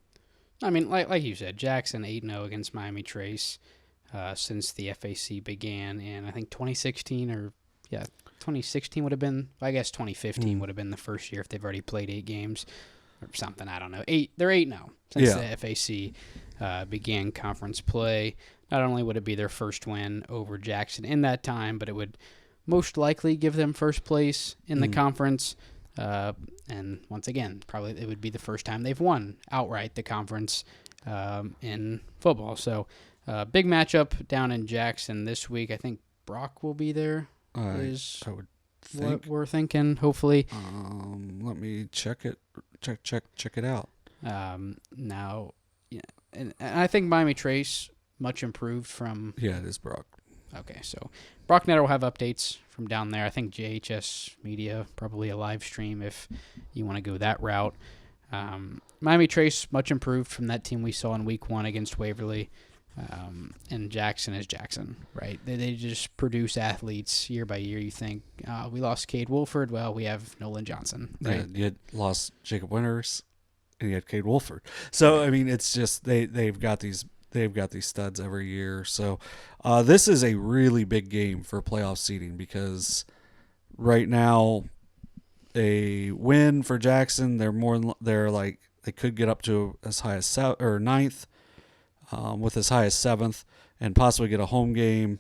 I mean, like you said, Jackson 8-0 against Miami Trace since the FAC began in, I think, 2016 2016 would have been, I guess 2015 would have been the first year if they've already played 8 games or something. I don't know. They're 8-0 since the FAC began conference play. Not only would it be their first win over Jackson in that time, but it would most likely give them first place in the conference. And once again, probably it would be the first time they've won outright the conference in football. So big matchup down in Jackson this week. I think Brock will be there. I would think. What we're thinking, hopefully. Let me check it. Check it out. Now, yeah, and I think Miami Trace much improved from. Yeah, it is Brock. Okay, so Brocknetter will have updates from down there. I think JHS Media, probably a live stream if you want to go that route. Miami Trace, much improved from that team we saw in week 1 against Waverly. And Jackson is Jackson, right? They just produce athletes year by year. You think, we lost Cade Wolford. Well, we have Nolan Johnson, right? Yeah, you had lost Jacob Winters, and you had Cade Wolford. So, I mean, it's just they've got these studs every year. So this is a really big game for playoff seeding because right now a win for Jackson, they could get up to as high as 9th, with as high as 7th, and possibly get a home game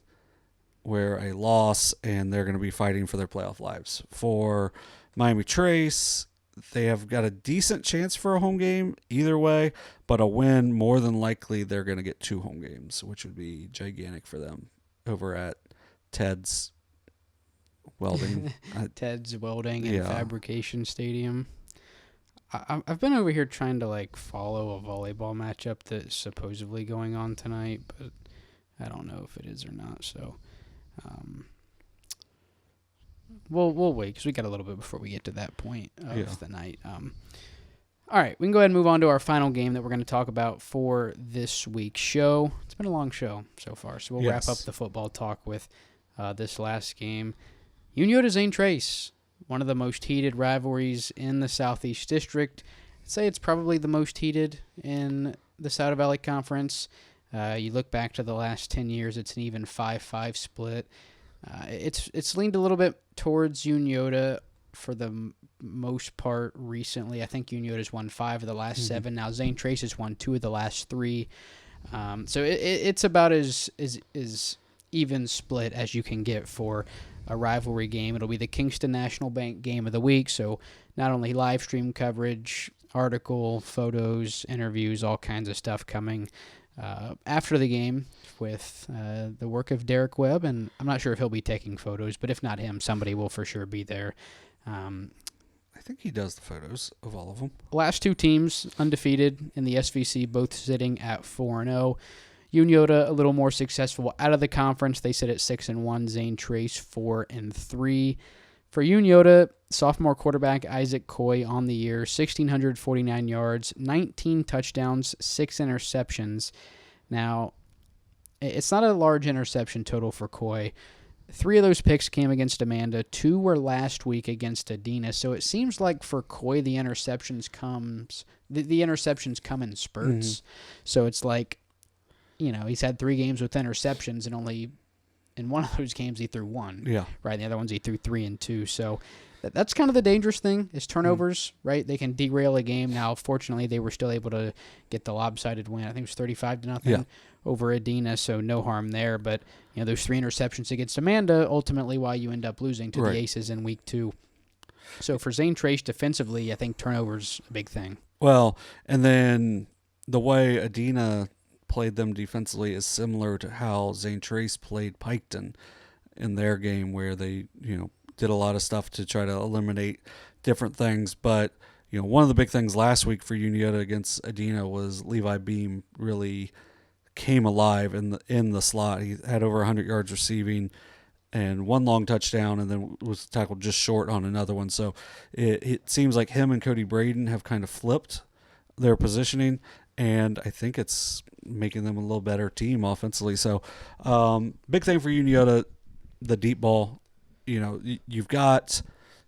where a loss and they're going to be fighting for their playoff lives. For Miami Trace, they have got a decent chance for a home game either way, but a win, more than likely, they're going to get 2 home games, which would be gigantic for them over at Ted's Welding. Ted's Welding and Fabrication Stadium. I've been over here trying to follow a volleyball matchup that's supposedly going on tonight, but I don't know if it is or not. So we'll wait because we got a little bit before we get to that point of the night. All right, we can go ahead and move on to our final game that we're going to talk about for this week's show. It's been a long show so far, so we'll wrap up the football talk with this last game. Unioto Zane Trace, one of the most heated rivalries in the Southeast District. I'd say it's probably the most heated in the South Valley Conference. You look back to the last 10 years, it's an even 5-5 split. It's leaned a little bit towards Unioto for the most part recently. I think Unioto's won 5 of the last 7. Now Zane Trace has won 2 of the last 3. So it's about as even split as you can get for a rivalry game. It'll be the Kingston National Bank game of the week, so not only live stream coverage, article, photos, interviews, all kinds of stuff coming after the game with the work of Derek Webb, and I'm not sure if he'll be taking photos, but if not him, somebody will for sure be there. I think he does the photos of all of them. Last 2 teams undefeated in the SVC, both sitting at 4-0. Unioto a little more successful out of the conference. They sit at 6-1. Zane Trace 4-3. For Unioto, sophomore quarterback Isaac Coy on the year, 1,649 yards, 19 touchdowns, 6 interceptions. Now, it's not a large interception total for Coy. 3 of those picks came against Amanda. 2 were last week against Adena. So it seems like for Coy, the interceptions come in spurts. So it's like, he's had 3 games with interceptions, and only in one of those games he threw 1. Yeah. Right. The other ones he threw 3 and 2. So that's kind of the dangerous thing is turnovers, right? They can derail a game. Now, fortunately, they were still able to get the lopsided win. I think it was 35-0 over Adena, so no harm there. But those 3 interceptions against Amanda, ultimately why you end up losing to the Aces in week 2. So for Zane Trace defensively, I think turnovers a big thing. Well, and then the way Adena played them defensively is similar to how Zane Trace played Piketon in their game, where they did a lot of stuff to try to eliminate different things. But one of the big things last week for Unioto against Adena was Levi Beam really came alive in the slot. He had over 100 yards receiving and 1 long touchdown, and then was tackled just short on another one. So it seems like him and Cody Braden have kind of flipped their positioning, and I think it's making them a little better team offensively. So big thing for Unioto, the deep ball. You've got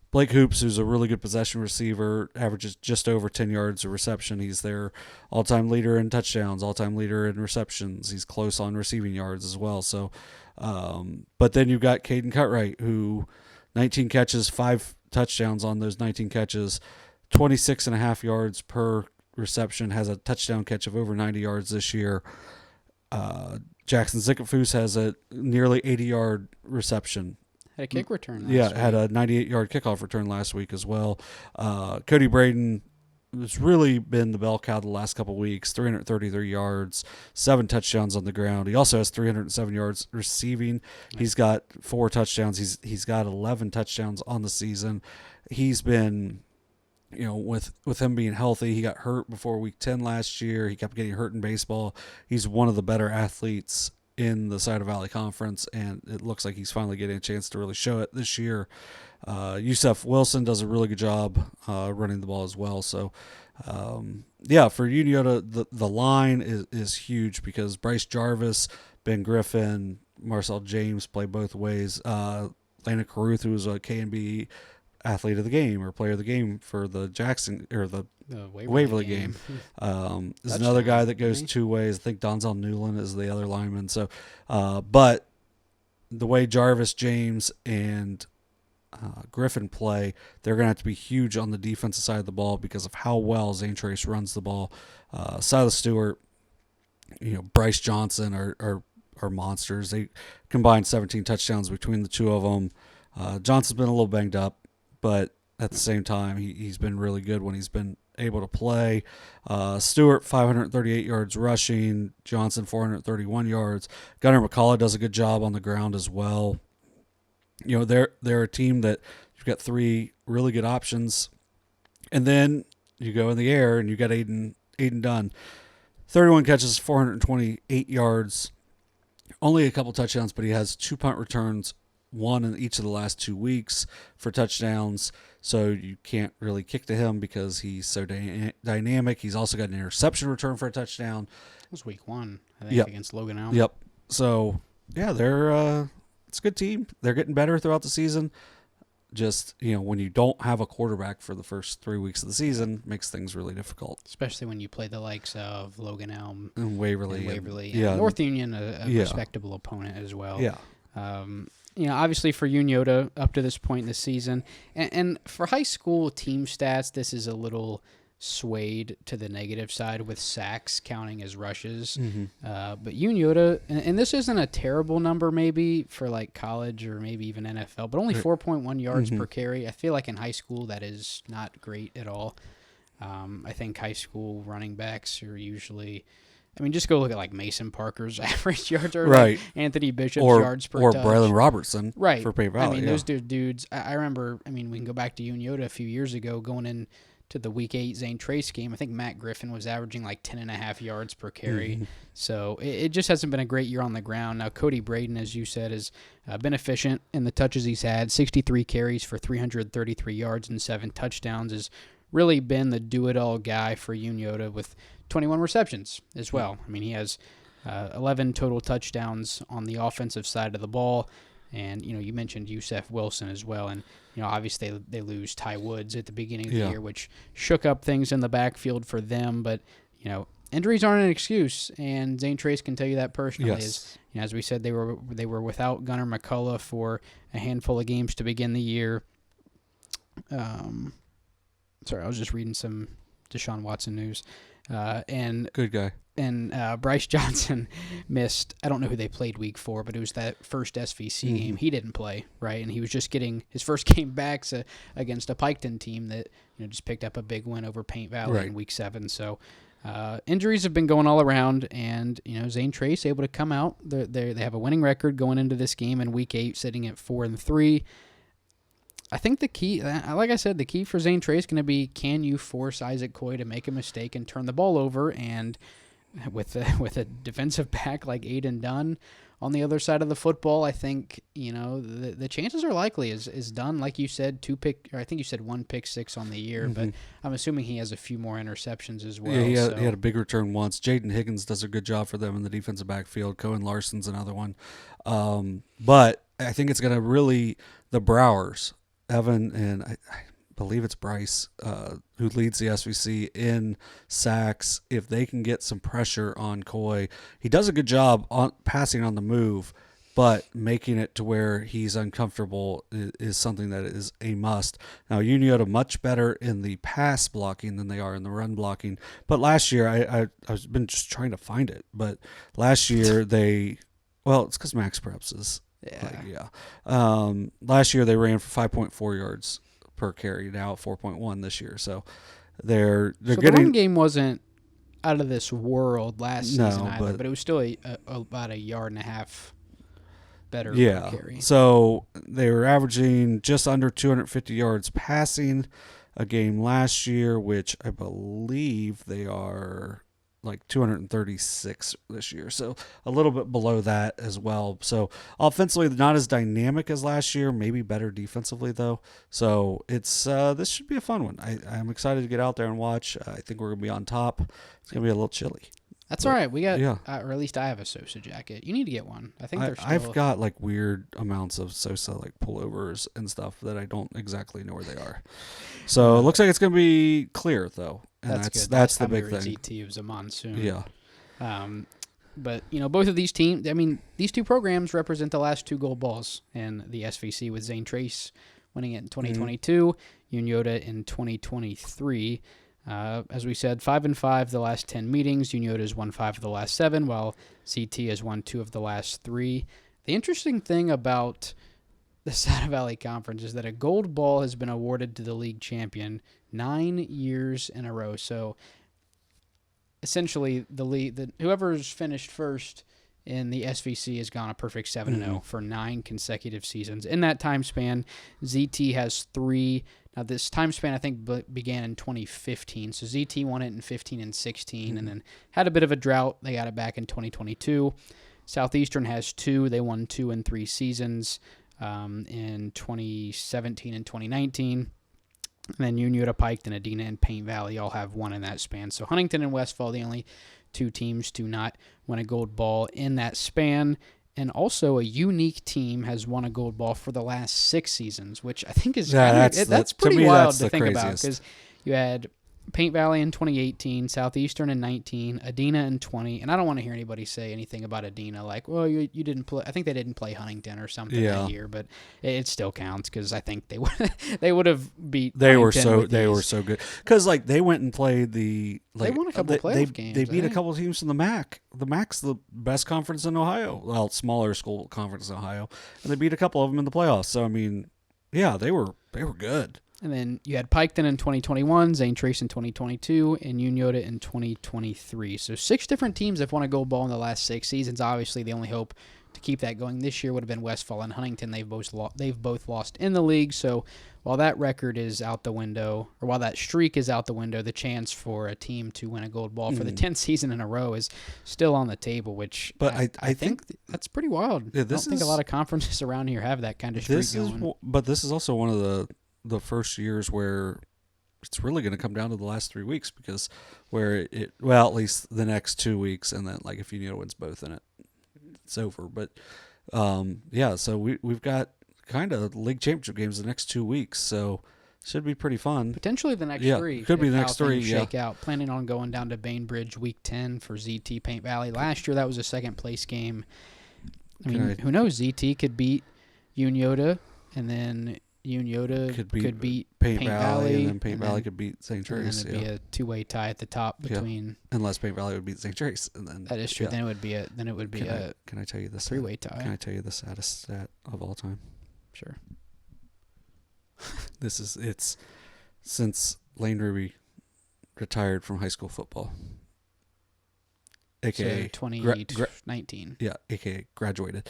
Blake Hoops, who's a really good possession receiver, averages just over 10 yards of reception. He's their all-time leader in touchdowns, all-time leader in receptions. He's close on receiving yards as well. So, but then you've got Caden Cutright, who 19 catches, 5 touchdowns on those 19 catches, 26.5 yards per reception, has a touchdown catch of over 90 yards this year. Jackson Zickafus has a nearly 80-yard reception Had a kick return last Yeah, week. had a 98-yard kickoff return last week as well. Cody Braden has really been the bell cow the last couple of weeks, 333 yards, 7 touchdowns on the ground. He also has 307 yards receiving. He's got 4 touchdowns. He's got 11 touchdowns on the season. He's been, with him being healthy, he got hurt before week 10 last year. He kept getting hurt in baseball. He's one of the better athletes in the Cider Valley Conference, and it looks like he's finally getting a chance to really show it this year. Yusef Wilson does a really good job running the ball as well. So, for Unioto, the line is huge because Bryce Jarvis, Ben Griffin, Marcel James play both ways. Lana Caruth, who was a K&B athlete of the game or player of the game for the Jackson or the Waverly game. Is another guy that goes 2 ways. I think Donzel Newland is the other lineman. So, but the way Jarvis, James, and Griffin play, they're going to have to be huge on the defensive side of the ball because of how well Zane Trace runs the ball. Silas Stewart, Bryce Johnson are monsters. They combined 17 touchdowns between the two of them. Johnson's been a little banged up, but at the same time, he's been really good when he's been able to play. Stewart, 538 yards rushing. Johnson, 431 yards. Gunnar McCullough does a good job on the ground as well. They're a team that you've got 3 really good options. And then you go in the air and you got Aiden Dunn. 31 catches, 428 yards. Only a couple touchdowns, but he has 2 punt returns, 1 in each of the last 2 weeks for touchdowns. So you can't really kick to him because he's so dynamic. He's also got an interception return for a touchdown. It was week 1, I think, against Logan Elm. Yep. So, they're it's a good team. They're getting better throughout the season. Just, when you don't have a quarterback for the first 3 weeks of the season, makes things really difficult. Especially when you play the likes of Logan Elm and Waverly. And North Union, a respectable opponent as well. Yeah. Obviously for Unioto up to this point in the season, and for high school team stats, this is a little swayed to the negative side with sacks counting as rushes. Mm-hmm. But Unioto, and this isn't a terrible number maybe for like college or maybe even NFL, but only 4.1 yards per carry. I feel like in high school that is not great at all. I think high school running backs are usually... just go look at like Mason Parker's average yards or like Anthony Bishop's yards per touch. Or Braylon Robertson for Pay Valley. Those dudes, I remember, we can go back to Unioto a few years ago going in to the Week 8 Zane Trace game. I think Matt Griffin was averaging like 10.5 yards per carry. Mm-hmm. So it just hasn't been a great year on the ground. Now, Cody Braden, as you said, has been efficient in the touches he's had. 63 carries for 333 yards and 7 touchdowns has really been the do-it-all guy for Unioto with 21 receptions as well. He has 11 total touchdowns on the offensive side of the ball. And, you mentioned Yusef Wilson as well. And, obviously they lose Ty Woods at the beginning of the year, which shook up things in the backfield for them. But, injuries aren't an excuse. And Zane Trace can tell you that personally. Yes. As we said, they were without Gunnar McCullough for a handful of games to begin the year. Sorry, I was just reading some Deshaun Watson news. And good guy. And Bryce Johnson missed, I don't know who they played week 4, but it was that first SVC game. He didn't play, right? And he was just getting his first game back against a Piketon team that just picked up a big win over Paint Valley in week 7. So injuries have been going all around, and Zane Trace able to come out. They have a winning record going into this game in week 8, sitting at 4-3. I think the key, like I said, the key for Zane Trace is going to be, can you force Isaac Coy to make a mistake and turn the ball over? And with a defensive back like Aiden Dunn on the other side of the football, I think the chances are likely is Dunn, like you said, I think you said 1 pick 6 on the year, but I'm assuming he has a few more interceptions as well. Yeah, he had a big return once. Jaden Higgins does a good job for them in the defensive backfield. Cohen Larson's another one, but I think it's going to really the Browers. Evan and I believe it's Bryce who leads the SVC in sacks. If they can get some pressure on Coy, he does a good job on passing on the move, but making it to where he's uncomfortable is something that is a must. Now, Unioto much better in the pass blocking than they are in the run blocking. But last year, I've been just trying to find it. But last year it's because Max Preps is Yeah. Last year they ran for 5.4 yards per carry. Now 4.1 this year. So they're So getting the run game wasn't out of this world last season no, either, but it was still about a yard and a half better per yeah. carry. So they were averaging just under 250 yards passing a game last year, which I believe they are like 236 this year. So a little bit below that as well. So offensively, not as dynamic as last year, maybe better defensively though. So it's this should be a fun one. I'm excited to get out there and watch. I think we're going to be on top. It's going to be a little chilly. That's all right. We got, yeah. Or at least I have a SOSA jacket. You need to get one. I think they're still. I've got like weird amounts of SOSA like pullovers and stuff that I don't exactly know where they are. So it looks like it's going to be clear though. And that's good. That's the time big we were at thing. ZT, it was a monsoon. Yeah. But, both of these teams, I mean, these two programs represent the last two gold balls in the SVC with Zane Trace winning it in 2022, Unioto in 2023. As we said, 5-5 the last 10 meetings. Unioto has won 5 of the last 7, while CT has won 2 of the last 3. The interesting thing about the Saddle Valley Conference is that a gold ball has been awarded to the league champion 9 years in a row. So essentially, whoever's finished first in the SVC has gone a perfect 7-0 for 9 consecutive seasons. In that time span, ZT has 3. Now, this time span, I think, began in 2015. So ZT won it in 15 and 16 and then had a bit of a drought. They got it back in 2022. Southeastern has 2. They won 2 in 3 seasons in 2017 and 2019. And then Unioto, Piketon, Adena, and Paint Valley all have 1 in that span. So Huntington and Westfall, the only 2 teams to not win a gold ball in that span. And also a unique team has won a gold ball for the last 6 seasons, which I think is that's pretty wild to think about, because you had Paint Valley in 2018, Southeastern in 19, Adena in 20, and I don't want to hear anybody say anything about Adena like, well, you didn't play. I think they didn't play Huntington or something that year, but it still counts because I think they would have beat. They were so good because like they went and played they won a couple playoff games. They beat a couple of teams from the MAC. The MAC's the best conference in Ohio. Well, smaller school conference in Ohio, and they beat a couple of them in the playoffs. So I mean, yeah, they were good. And then you had Piketon in 2021, Zane Trace in 2022, and Unioto in 2023. So 6 different teams have won a gold ball in the last 6 seasons. Obviously, the only hope to keep that going this year would have been Westfall and Huntington. They've both lost in the league. So while that record is out the window, or while that streak is out the window, the chance for a team to win a gold ball for the 10th season in a row is still on the table, which I think that's pretty wild. Yeah, I don't think a lot of conferences around here have that kind of streak going. But this is also one of the first years where it's really going to come down to the last 3 weeks, because at least the next 2 weeks, and then like if Unioto wins both in it, it's over. But so we've got kind of league championship games the next 2 weeks, so should be pretty fun. Potentially the next 3. Could be the next 3. Shake out. Planning on going down to Bainbridge week 10 for ZT Paint Valley. Last year that was a second place game. I mean, who knows? ZT could beat Unioto, and then Unioto could beat Paint Valley, and then Paint Valley could beat St. Trace. And it'd be a 2-way tie at the top between. Unless Paint Valley would beat St. Trace, and then that is true. Then it would be a Can I tell you the 3-way tie? Can I tell you the saddest stat of all time? Sure. It's since Lane Ruby retired from high school football, aka so 2019. Aka graduated.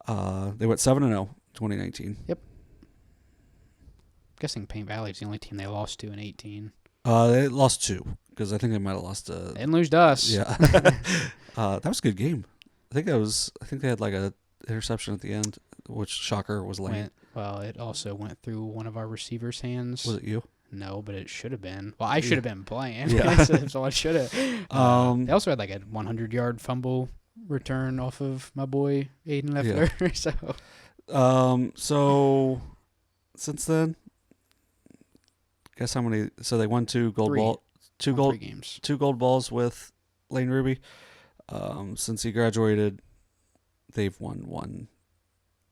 They went 7-0. 2019. Yep. Guessing Paint Valley is the only team they lost to in 18. They lost 2 because I think they might have lost. They didn't lose to us. Yeah. That was a good game. I think they had like a interception at the end, which shocker was late. It also went through one of our receivers' hands. Was it you? No, but it should have been. Well, I should have been playing. Yeah. so I should have. They also had like a 100-yard fumble return off of my boy Aiden Leffler. Yeah. So since then, guess how many? So they won 2 gold ball, 2 gold games, 2 gold balls with Lane Ruby. Since he graduated, they've won 1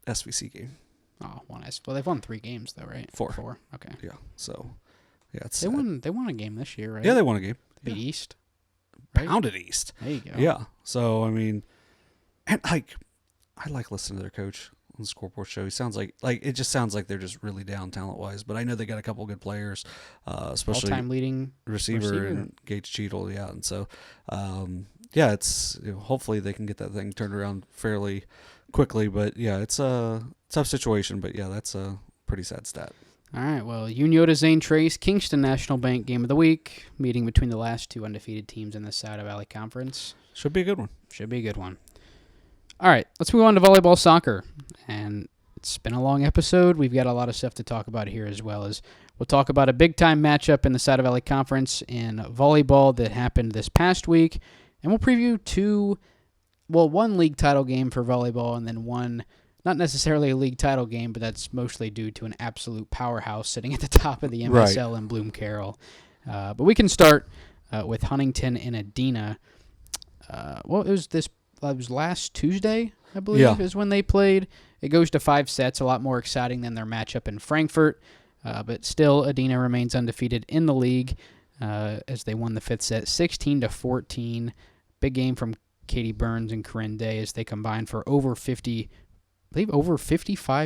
SVC game. Oh, 1 S. Well, they've won 3 games though, right? 4. Okay. Yeah. So, yeah, it's they won a game this year, right? Yeah, they won a game. They beat East. Right? Pounded East. There you go. Yeah. So I mean, and I like listening to their coach. the scoreboard show. He sounds like it just sounds like they're just really down talent wise. But I know they got a couple good players, especially All-time leading receiver and Gage Cheadle. Yeah, and so yeah, it's hopefully they can get that thing turned around fairly quickly. But yeah, it's a tough situation. But yeah, that's a pretty sad stat. All right, well, Unioto Zane Trace, Kingston National Bank Game of the Week, meeting between the last two undefeated teams in the Souda Valley Conference. Should be a good one. Should be a good one. All right, let's move on to volleyball soccer. And it's been a long episode. We've got a lot of stuff to talk about here, as well as we'll talk about a big-time matchup in the Souda Valley Conference in volleyball that happened this past week. And we'll preview one league title game for volleyball and then one, not necessarily a league title game, but that's mostly due to an absolute powerhouse sitting at the top of the MSL in Bloom Carroll. But we can start with Huntington and Adena. It was last Tuesday, I believe, is when they played. It goes to 5 sets, a lot more exciting than their matchup in Frankfurt. But still, Adena remains undefeated in the league as they won the 5th set, 16-14. Big game from Katie Burns and Corinne Day as they combined for over 55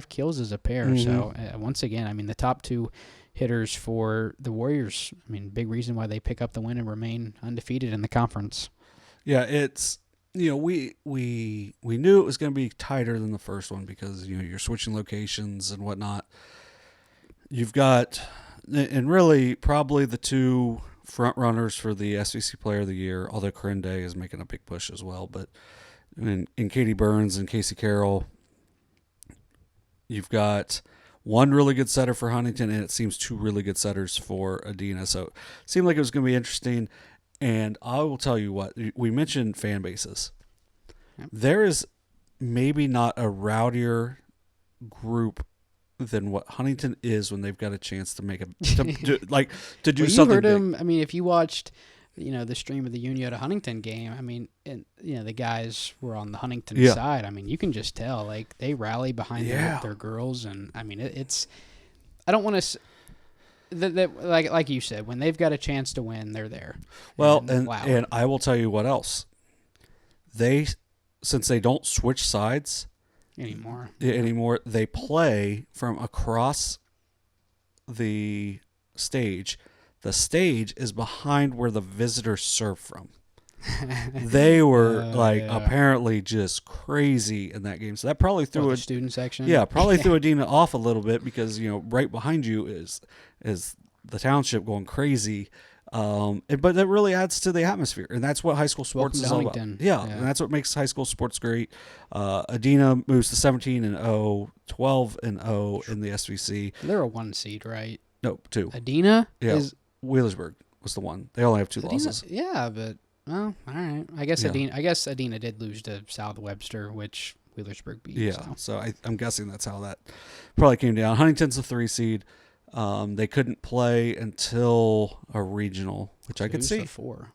kills as a pair. Mm-hmm. So once again, I mean, the top two hitters for the Warriors, I mean, big reason why they pick up the win and remain undefeated in the conference. Yeah, it's, we knew it was going to be tighter than the first one because, you're switching locations and whatnot. You've got, and really probably the two front runners for the SVC Player of the Year, although Corinne Day is making a big push as well. But in Katie Burns and Casey Carroll, you've got one really good setter for Huntington, and it seems 2 really good setters for Adena. So it seemed like it was going to be interesting. And I will tell you what, we mentioned fan bases. Yep. There is maybe not a rowdier group than what Huntington is when they've got a chance to make to do well, something. You heard big. him. I mean, if you watched, the stream of the Unioto Huntington game, I mean, and the guys were on the Huntington side. I mean, you can just tell, like, they rally behind their girls, and I mean, it's. I don't want to. Like you said, when they've got a chance to win, they're there. Well, and I will tell you what else. Since they don't switch sides anymore, they play from across the stage. The stage is behind where the visitors serve from. They were apparently just crazy in that game. So that probably threw the student section. Yeah, probably threw Adena off a little bit because right behind you is the township going crazy. But that really adds to the atmosphere, and that's what high school sports is all about. Yeah, and that's what makes high school sports great. Adena moves to 17-0, 12-0 in the SVC. They're a 1 seed, right? No, 2. Adena is Wheelersburg was the one. They only have 2 losses. Yeah, but well, all right. I guess Adena did lose to South Webster, which Wheelersburg beat. Yeah, so I'm guessing that's how that probably came down. Huntington's a 3 seed. They couldn't play until a regional, which I could see. The 4.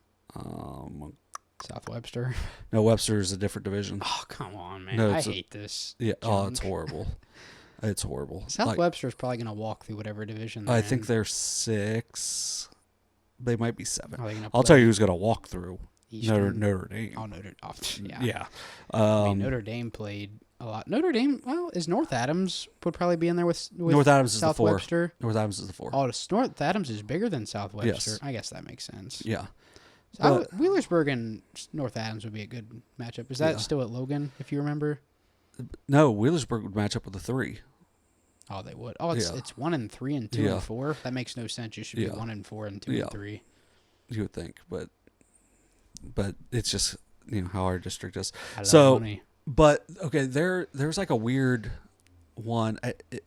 South Webster. No, Webster is a different division. Oh, come on, man! I hate this. Yeah. Junk. Oh, it's horrible. It's horrible. South Webster is probably going to walk through whatever division they're I in. think they're 6. They might be 7. I'll tell you who's going to walk through. Eastern. Notre Dame. Oh, Notre Dame. Yeah. I mean, Notre Dame played a lot. Notre Dame, well, is North Adams would probably be in there with North Adams is South the 4. Webster. North Adams is the 4. Oh, North Adams is bigger than South Webster. Yes. I guess that makes sense. Yeah. So Wheelersburg and North Adams would be a good matchup. Is that still at Logan, if you remember? No, Wheelersburg would match up with the 3. Oh, they would. Oh, it's 1 and 3 and 2 and 4. That makes no sense. You should be 1 and 4 and 2 and 3. You would think, but it's just how our district is. Money. But okay, there's like a weird one.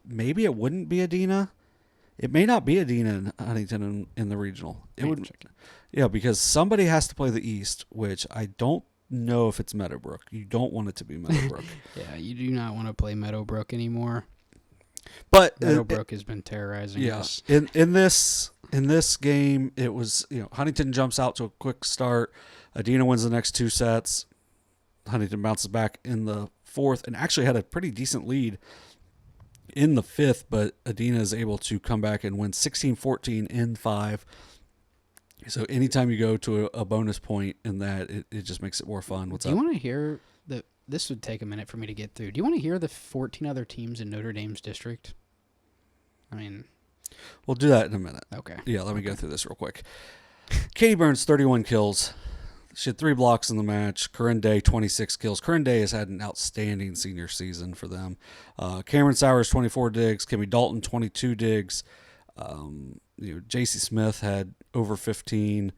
Maybe it wouldn't be Adena. It may not be Adena and Huntington in the regional. It would. Yeah, because somebody has to play the East, which I don't know if it's Meadowbrook. You don't want it to be Meadowbrook. Yeah, you do not want to play Meadowbrook anymore. But Meadowbrook has been terrorizing us. In this game, it was Huntington jumps out to a quick start. Adena wins the next 2 sets. Huntington bounces back in the 4th and actually had a pretty decent lead in the 5th, but Adena is able to come back and win 16-14 in 5. So anytime you go to a bonus point in that, it just makes it more fun. Do you want to hear this would take a minute for me to get through. Do you want to hear the 14 other teams in Notre Dame's district? I mean, We'll do that in a minute. okay. Yeah, let me go through this real quick. Katie Burns, 31 kills. She had 3 blocks in the match. Corinne Day, 26 kills. Corinne Day has had an outstanding senior season for them. Cameron Sowers, 24 digs. Kimmy Dalton, 22 digs. J.C. Smith had over 15.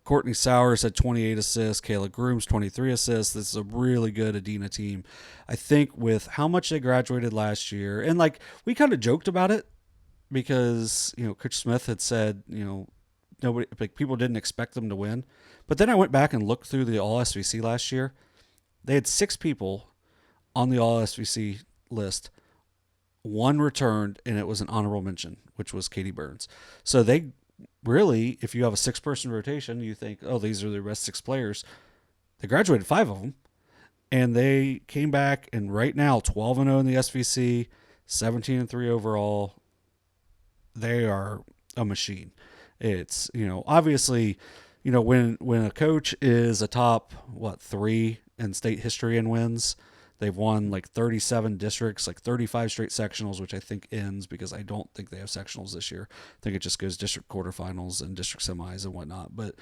Courtney Sowers had 28 assists. Kayla Grooms, 23 assists. This is a really good Adena team. I think with how much they graduated last year, and like we kind of joked about it because, Coach Smith had said, nobody, like people didn't expect them to win. But then I went back and looked through the All SVC last year. They had 6 people on the All SVC list. 1 returned, and it was an honorable mention, which was Katie Burns. So they really, if you have a 6-person rotation, you think, oh, these are the best 6 players. They graduated 5 of them, and they came back, and right now 12-0 in the SVC, 17-3 overall. They are a machine. It's, obviously, when a coach is a top, 3 in state history and wins, they've won like 37 districts, like 35 straight sectionals, which I think ends because I don't think they have sectionals this year. I think it just goes district quarterfinals and district semis and whatnot. But,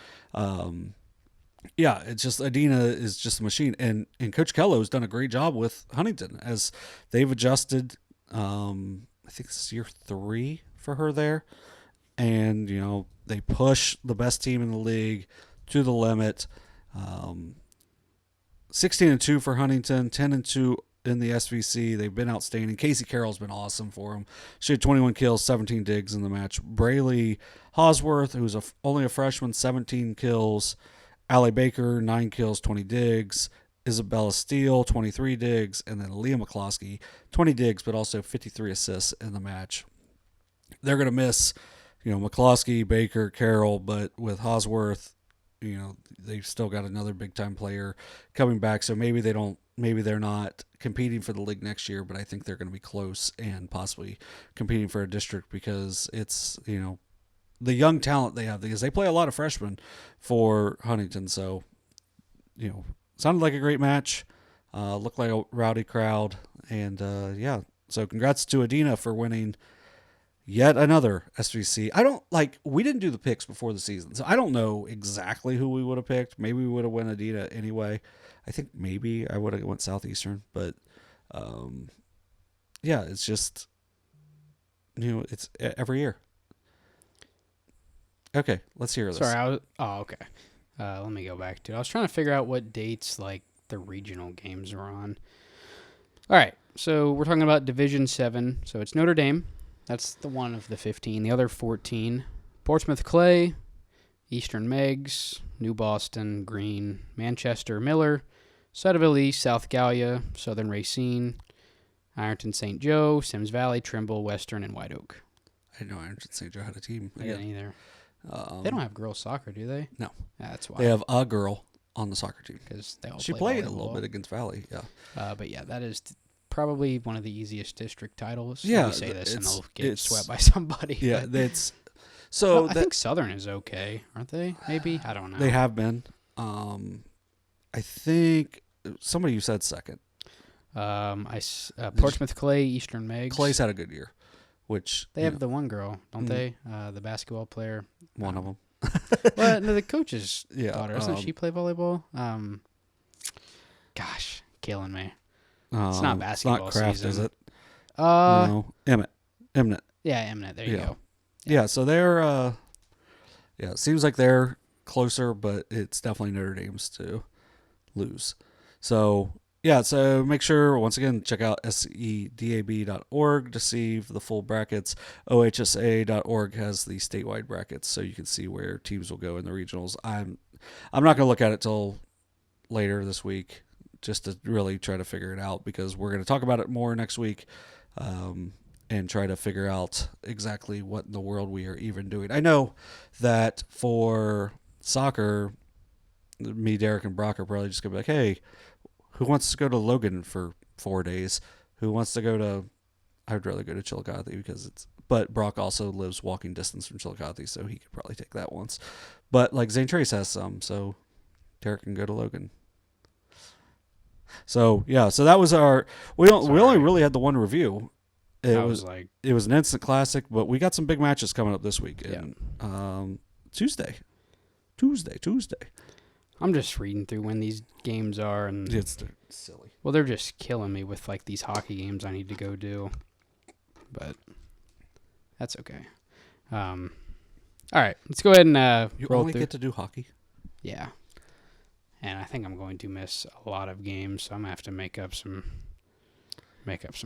it's just Adena is just a machine. And Coach Kello's done a great job with Huntington as they've adjusted, I think this is year 3 for her there. And, they push the best team in the league to the limit. 16-2 for Huntington, 10-2 in the SVC. They've been outstanding. Casey Carroll's been awesome for them. She had 21 kills, 17 digs in the match. Braylee Hosworth, who's only a freshman, 17 kills. Allie Baker, 9 kills, 20 digs. Isabella Steele, 23 digs. And then Leah McCloskey, 20 digs, but also 53 assists in the match. They're going to miss, McCloskey, Baker, Carroll, but with Hosworth, they've still got another big time player coming back. So maybe they're not competing for the league next year, but I think they're going to be close and possibly competing for a district because it's, the young talent they have, because they play a lot of freshmen for Huntington. So, sounded like a great match, looked like a rowdy crowd. And, so congrats to Adena for winning yet another SVC. We didn't do the picks before the season, so I don't know exactly who we would have picked. Maybe we would have won Adena anyway. I think maybe I would have went Southeastern, but it's just, it's every year. Okay, let's hear this. Sorry, okay. Let me go back to it. I was trying to figure out what dates like the regional games are on. All right, so we're talking about Division 7. So it's Notre Dame. That's the one of the 15. The other 14, Portsmouth Clay, Eastern Megs, New Boston, Green, Manchester, Miller, Sutterville East, South Gallia, Southern Racine, Ironton St. Joe, Sims Valley, Trimble, Western, and White Oak. I didn't know Ironton St. Joe had a team. I didn't either. They don't have girls soccer, do they? No. Yeah, that's why. They have a girl on the soccer team. Because they all She play played volleyball. a little bit against Valley, yeah. But yeah, that is probably one of the easiest district titles. Yeah, You say this and they'll get it's- swept by somebody. Yeah, but- that's so. Well, I think Southern is okay, aren't they? Maybe, I don't know. They have been. I think somebody you said second. Portsmouth Clay, Eastern Megs. Clay's had a good year, which They have the one girl, don't Mhm. they? The basketball player. one of them. Well, no, the coach's Yeah, daughter. Doesn't she play volleyball? Gosh, killing me. It's not basketball It's not Kraft, season. is it? Uh, No, Emmet. Yeah, Eminent. There you Yeah. go. Yeah, so they're. It seems like they're closer, but it's definitely Notre Dame's to lose. So so make sure, once again, check out sedab.org to see the full brackets. OHSA.org has the statewide brackets, so you can see where teams will go in the regionals. I'm not going to look at it till later this week, just to really try to figure it out, because we're going to talk about it more next week and try to figure out exactly what in the world we are even doing. I know that for soccer, me, Derek, and Brock are probably just going to be like, hey, who wants to go to Logan for 4 days? Who wants to go to... I would rather go to Chillicothe because it's... But Brock also lives walking distance from Chillicothe, so he could probably take that once. But, like, Zane Trace has some, so Derek can go to Logan. So yeah, so that was our. We only really had the one review. It was an instant classic, but we got some big matches coming up this week. And, Tuesday. I'm just reading through when these games are, and it's silly. Well, they're just killing me with like these hockey games I need to go do, but that's okay. All right, let's go ahead and you roll only through. get to do hockey. Yeah, and I think I'm going to miss a lot of games, so I'm gonna have to make up some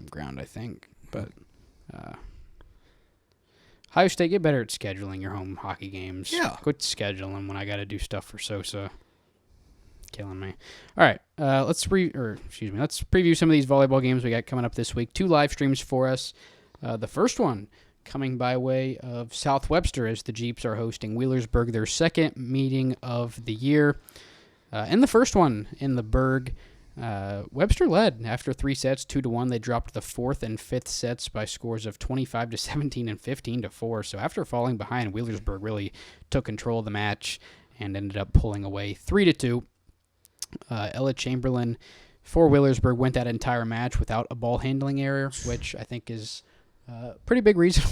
ground, I think. But Ohio State, get better at scheduling your home hockey games. Yeah. Quit scheduling when I got to do stuff for SOSA. Killing me. All right, let's preview some of these volleyball games we got coming up this week. 2 live streams for us. The first one coming by way of South Webster as the Jeeps are hosting Wheelersburg, their second meeting of the year. In the first one in the Berg, Webster led after 3 sets, 2-1. They dropped the 4th and 5th sets by scores of 25-17 and 15-4. So after falling behind, Wheelersburg really took control of the match and ended up pulling away 3-2. Ella Chamberlain for Wheelersburg went that entire match without a ball handling error, which I think is a pretty big reason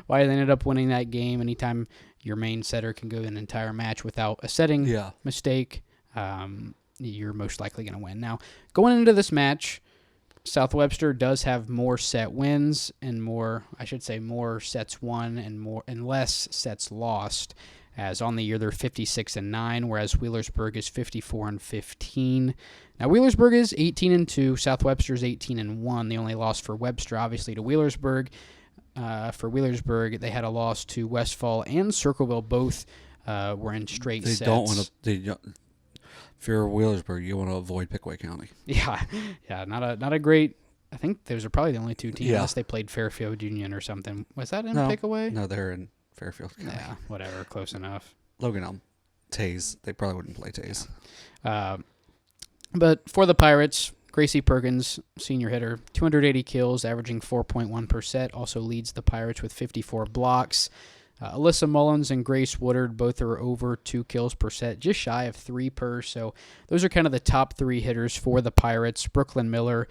why they ended up winning that game. Anytime your main setter can go an entire match without a setting mistake, you're most likely going to win. Now, going into this match, South Webster does have more set wins and more sets won and less sets lost. As on the year, they're 56-9, whereas Wheelersburg is 54-15. Now, Wheelersburg is 18-2. South Webster is 18-1. The only loss for Webster, obviously, to Wheelersburg. For Wheelersburg, they had a loss to Westfall and Circleville. Both were in straight sets. If you're Wheelersburg, you want to avoid Pickaway County. Yeah, not a great. I think those are probably the only 2 teams, unless they played Fairfield Union or something. Was that in Pickaway? No, they're in Fairfield County. Yeah, whatever, close enough. Logan Elm, Taze. They probably wouldn't play Taze. Yeah. But for the Pirates, Gracie Perkins, senior hitter, 280 kills, averaging 4.1%, also leads the Pirates with 54 blocks. Alyssa Mullins and Grace Woodard both are over 2 kills per set, just shy of 3 per. So those are kind of the top 3 hitters for the Pirates. Brooklyn Miller,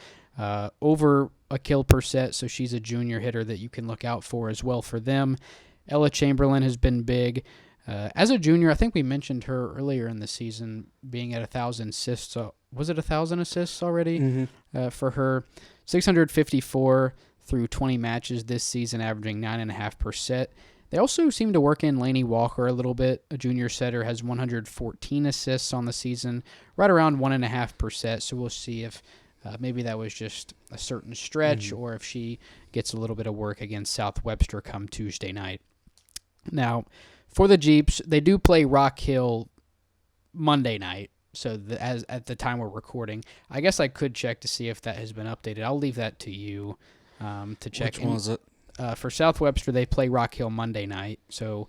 over a kill per set, so she's a junior hitter that you can look out for as well for them. Ella Chamberlain has been big. As a junior, I think we mentioned her earlier in the season being at 1,000 assists. Was it 1,000 assists already? Mm-hmm. For her? 654 through 20 matches this season, averaging 9.5 per set. They also seem to work in Lainey Walker a little bit. A junior setter has 114 assists on the season, right around 1.5 per set. So we'll see if maybe that was just a certain stretch or if she gets a little bit of work against South Webster come Tuesday night. Now, for the Jeeps, they do play Rock Hill Monday night. So as at the time we're recording, I guess I could check to see if that has been updated. I'll leave that to you to check. Which one was it? For South Webster, they play Rock Hill Monday night. So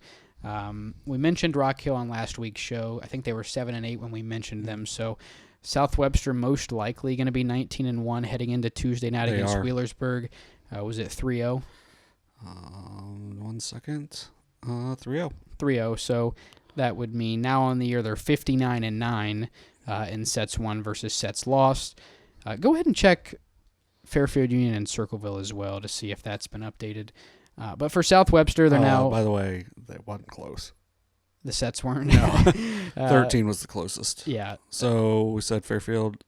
we mentioned Rock Hill on last week's show. I think they were 7-8 when we mentioned them. So South Webster most likely going to be 19-1 heading into Tuesday night against Wheelersburg. Was it 3-0? 1 second. 3-0. 3-0. So that would mean now on the year they're 59-9 in sets won versus sets lost. Go ahead and check Fairfield Union and Circleville as well to see if that's been updated. But for South Webster, they're now... By the way, they wasn't close. The sets weren't? No. 13 was the closest. Yeah. So we said Fairfield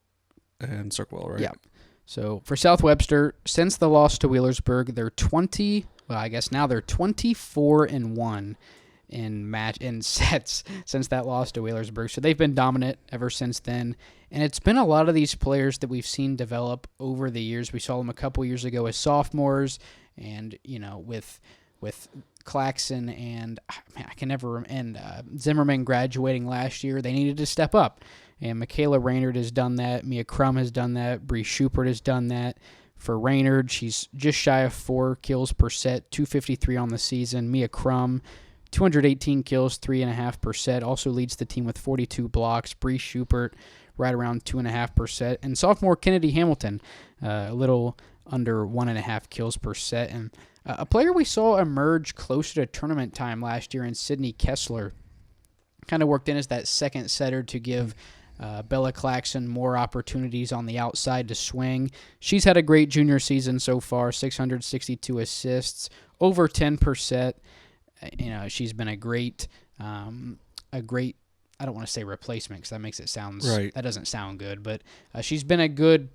and Circleville, right? Yeah. So for South Webster, since the loss to Wheelersburg, they're 20... Well, I guess now they're 24-1 in sets since that loss to Wheelersburg. So they've been dominant ever since then. And it's been a lot of these players that we've seen develop over the years. We saw them a couple years ago as sophomores, and with Claxon and Zimmerman graduating last year, they needed to step up. And Michaela Raynard has done that. Mia Crum has done that. Bree Schubert has done that. For Raynard, she's just shy of 4 kills per set, 253 on the season. Mia Crum, 218 kills, 3.5 per set. Also leads the team with 42 blocks. Bree Schubert, right around 2.5 per set. And sophomore Kennedy Hamilton, a little under 1.5 kills per set. And a player we saw emerge closer to tournament time last year in Sydney Kessler kind of worked in as that second setter to give Bella Claxon, more opportunities on the outside to swing. She's had a great junior season so far, 662 assists, over 10%. She's been a great, I don't want to say replacement because that makes it sound, right. That doesn't sound good, but she's been a good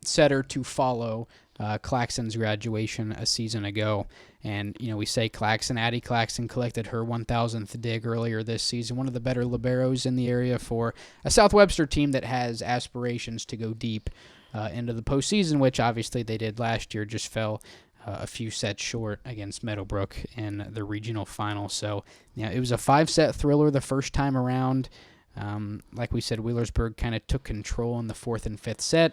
setter to follow Claxon's graduation a season ago. And, we say Claxon, Addie Claxon collected her 1,000th dig earlier this season, one of the better liberos in the area for a South Webster team that has aspirations to go deep into the postseason, which obviously they did last year, just fell a few sets short against Meadowbrook in the regional final. So, it was a 5-set thriller the first time around. Like we said, Wheelersburg kind of took control in the 4th and 5th set.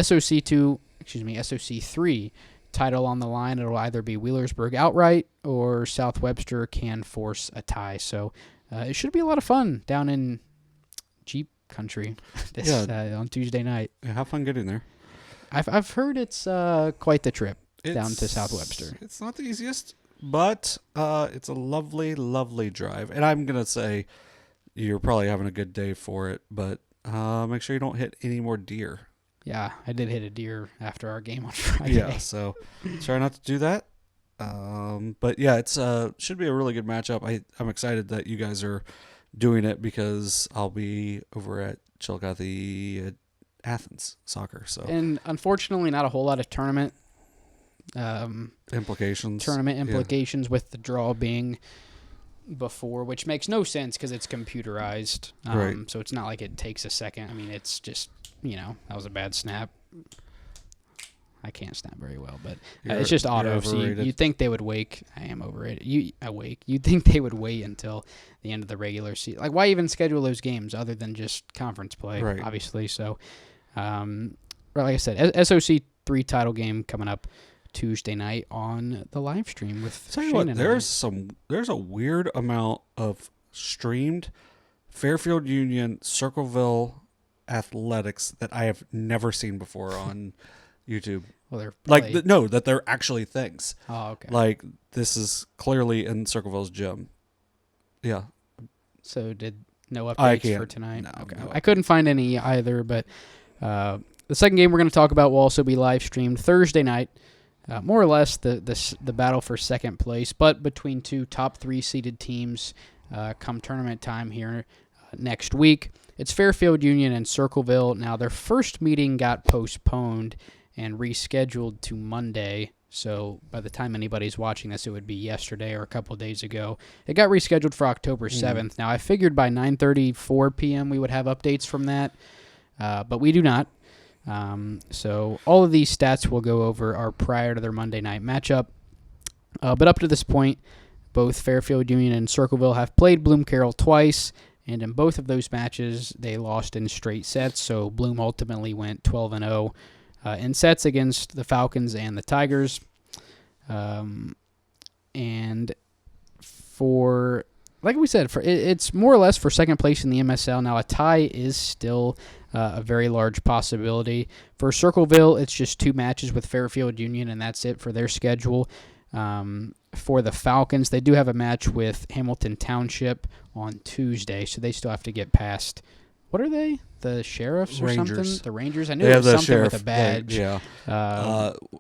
SOC 3 title on the line. It'll either be Wheelersburg outright or South Webster can force a tie. So it should be a lot of fun down in Jeep country on Tuesday night. Yeah, have fun getting there. I've heard it's quite the trip down to South Webster. It's not the easiest, but it's a lovely, lovely drive. And I'm going to say you're probably having a good day for it, but make sure you don't hit any more deer. Yeah, I did hit a deer after our game on Friday. Yeah, so try not to do that. But yeah, it's should be a really good matchup. I'm excited that you guys are doing it because I'll be over at Chillicothe at Athens soccer. So and unfortunately, not a whole lot of tournament implications with the draw being before, which makes no sense because it's computerized. Right. So it's not like it takes a second. I mean, it's just. That was a bad snap. I can't snap very well, but it's just auto. So you'd think they would wait. I am overrated. You'd think they would wait until the end of the regular season. Like, why even schedule those games other than just conference play, right. Obviously. So, like I said, SOC 3 title game coming up Tuesday night on the live stream with Tell you Shane what, there's a weird amount of streamed Fairfield Union, Circleville athletics that I have never seen before on YouTube. Well, they're probably... that they're actually things. Oh, okay. Like, this is clearly in Circleville's gym. Yeah. So no updates for tonight? No, okay. no. I couldn't find any either, but the second game we're going to talk about will also be live streamed Thursday night. More or less the battle for second place, but between two top 3 seeded teams come tournament time here next week. It's Fairfield Union and Circleville. Now, their first meeting got postponed and rescheduled to Monday. So by the time anybody's watching this, it would be yesterday or a couple of days ago. It got rescheduled for October 7th. Now, I figured by 9:34 p.m. we would have updates from that, but we do not. So all of these stats we'll go over are prior to their Monday night matchup. But up to this point, both Fairfield Union and Circleville have played Bloom Carroll twice. And in both of those matches, they lost in straight sets. So Bloom ultimately went 12-0 in sets against the Falcons and the Tigers. And for, like we said, it's more or less for second place in the MSL. Now, a tie is still a very large possibility. For Circleville, it's just 2 matches with Fairfield Union, and that's it for their schedule. For the Falcons, they do have a match with Hamilton Township on Tuesday, so they still have to get past. What are they? The Sheriffs or Rangers. something? The Rangers? I knew it was something sheriff, with a badge.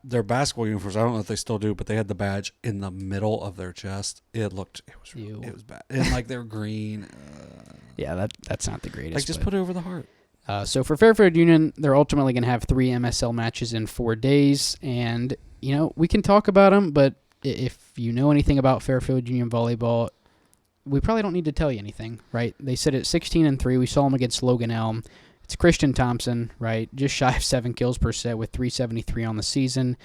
Their basketball uniforms, I don't know if they still do, but they had the badge in the middle of their chest. It was bad. And like they're green. Yeah, that's not the greatest. Like just put it over the heart. So for Fairfield Union, they're ultimately going to have 3 MSL matches in 4 days, and we can talk about them, but if you know anything about Fairfield Union volleyball, we probably don't need to tell you anything, right? They sit at 16-3. We saw them against Logan Elm. It's Christian Thompson, right? Just shy of 7 kills per set with 373 on the season.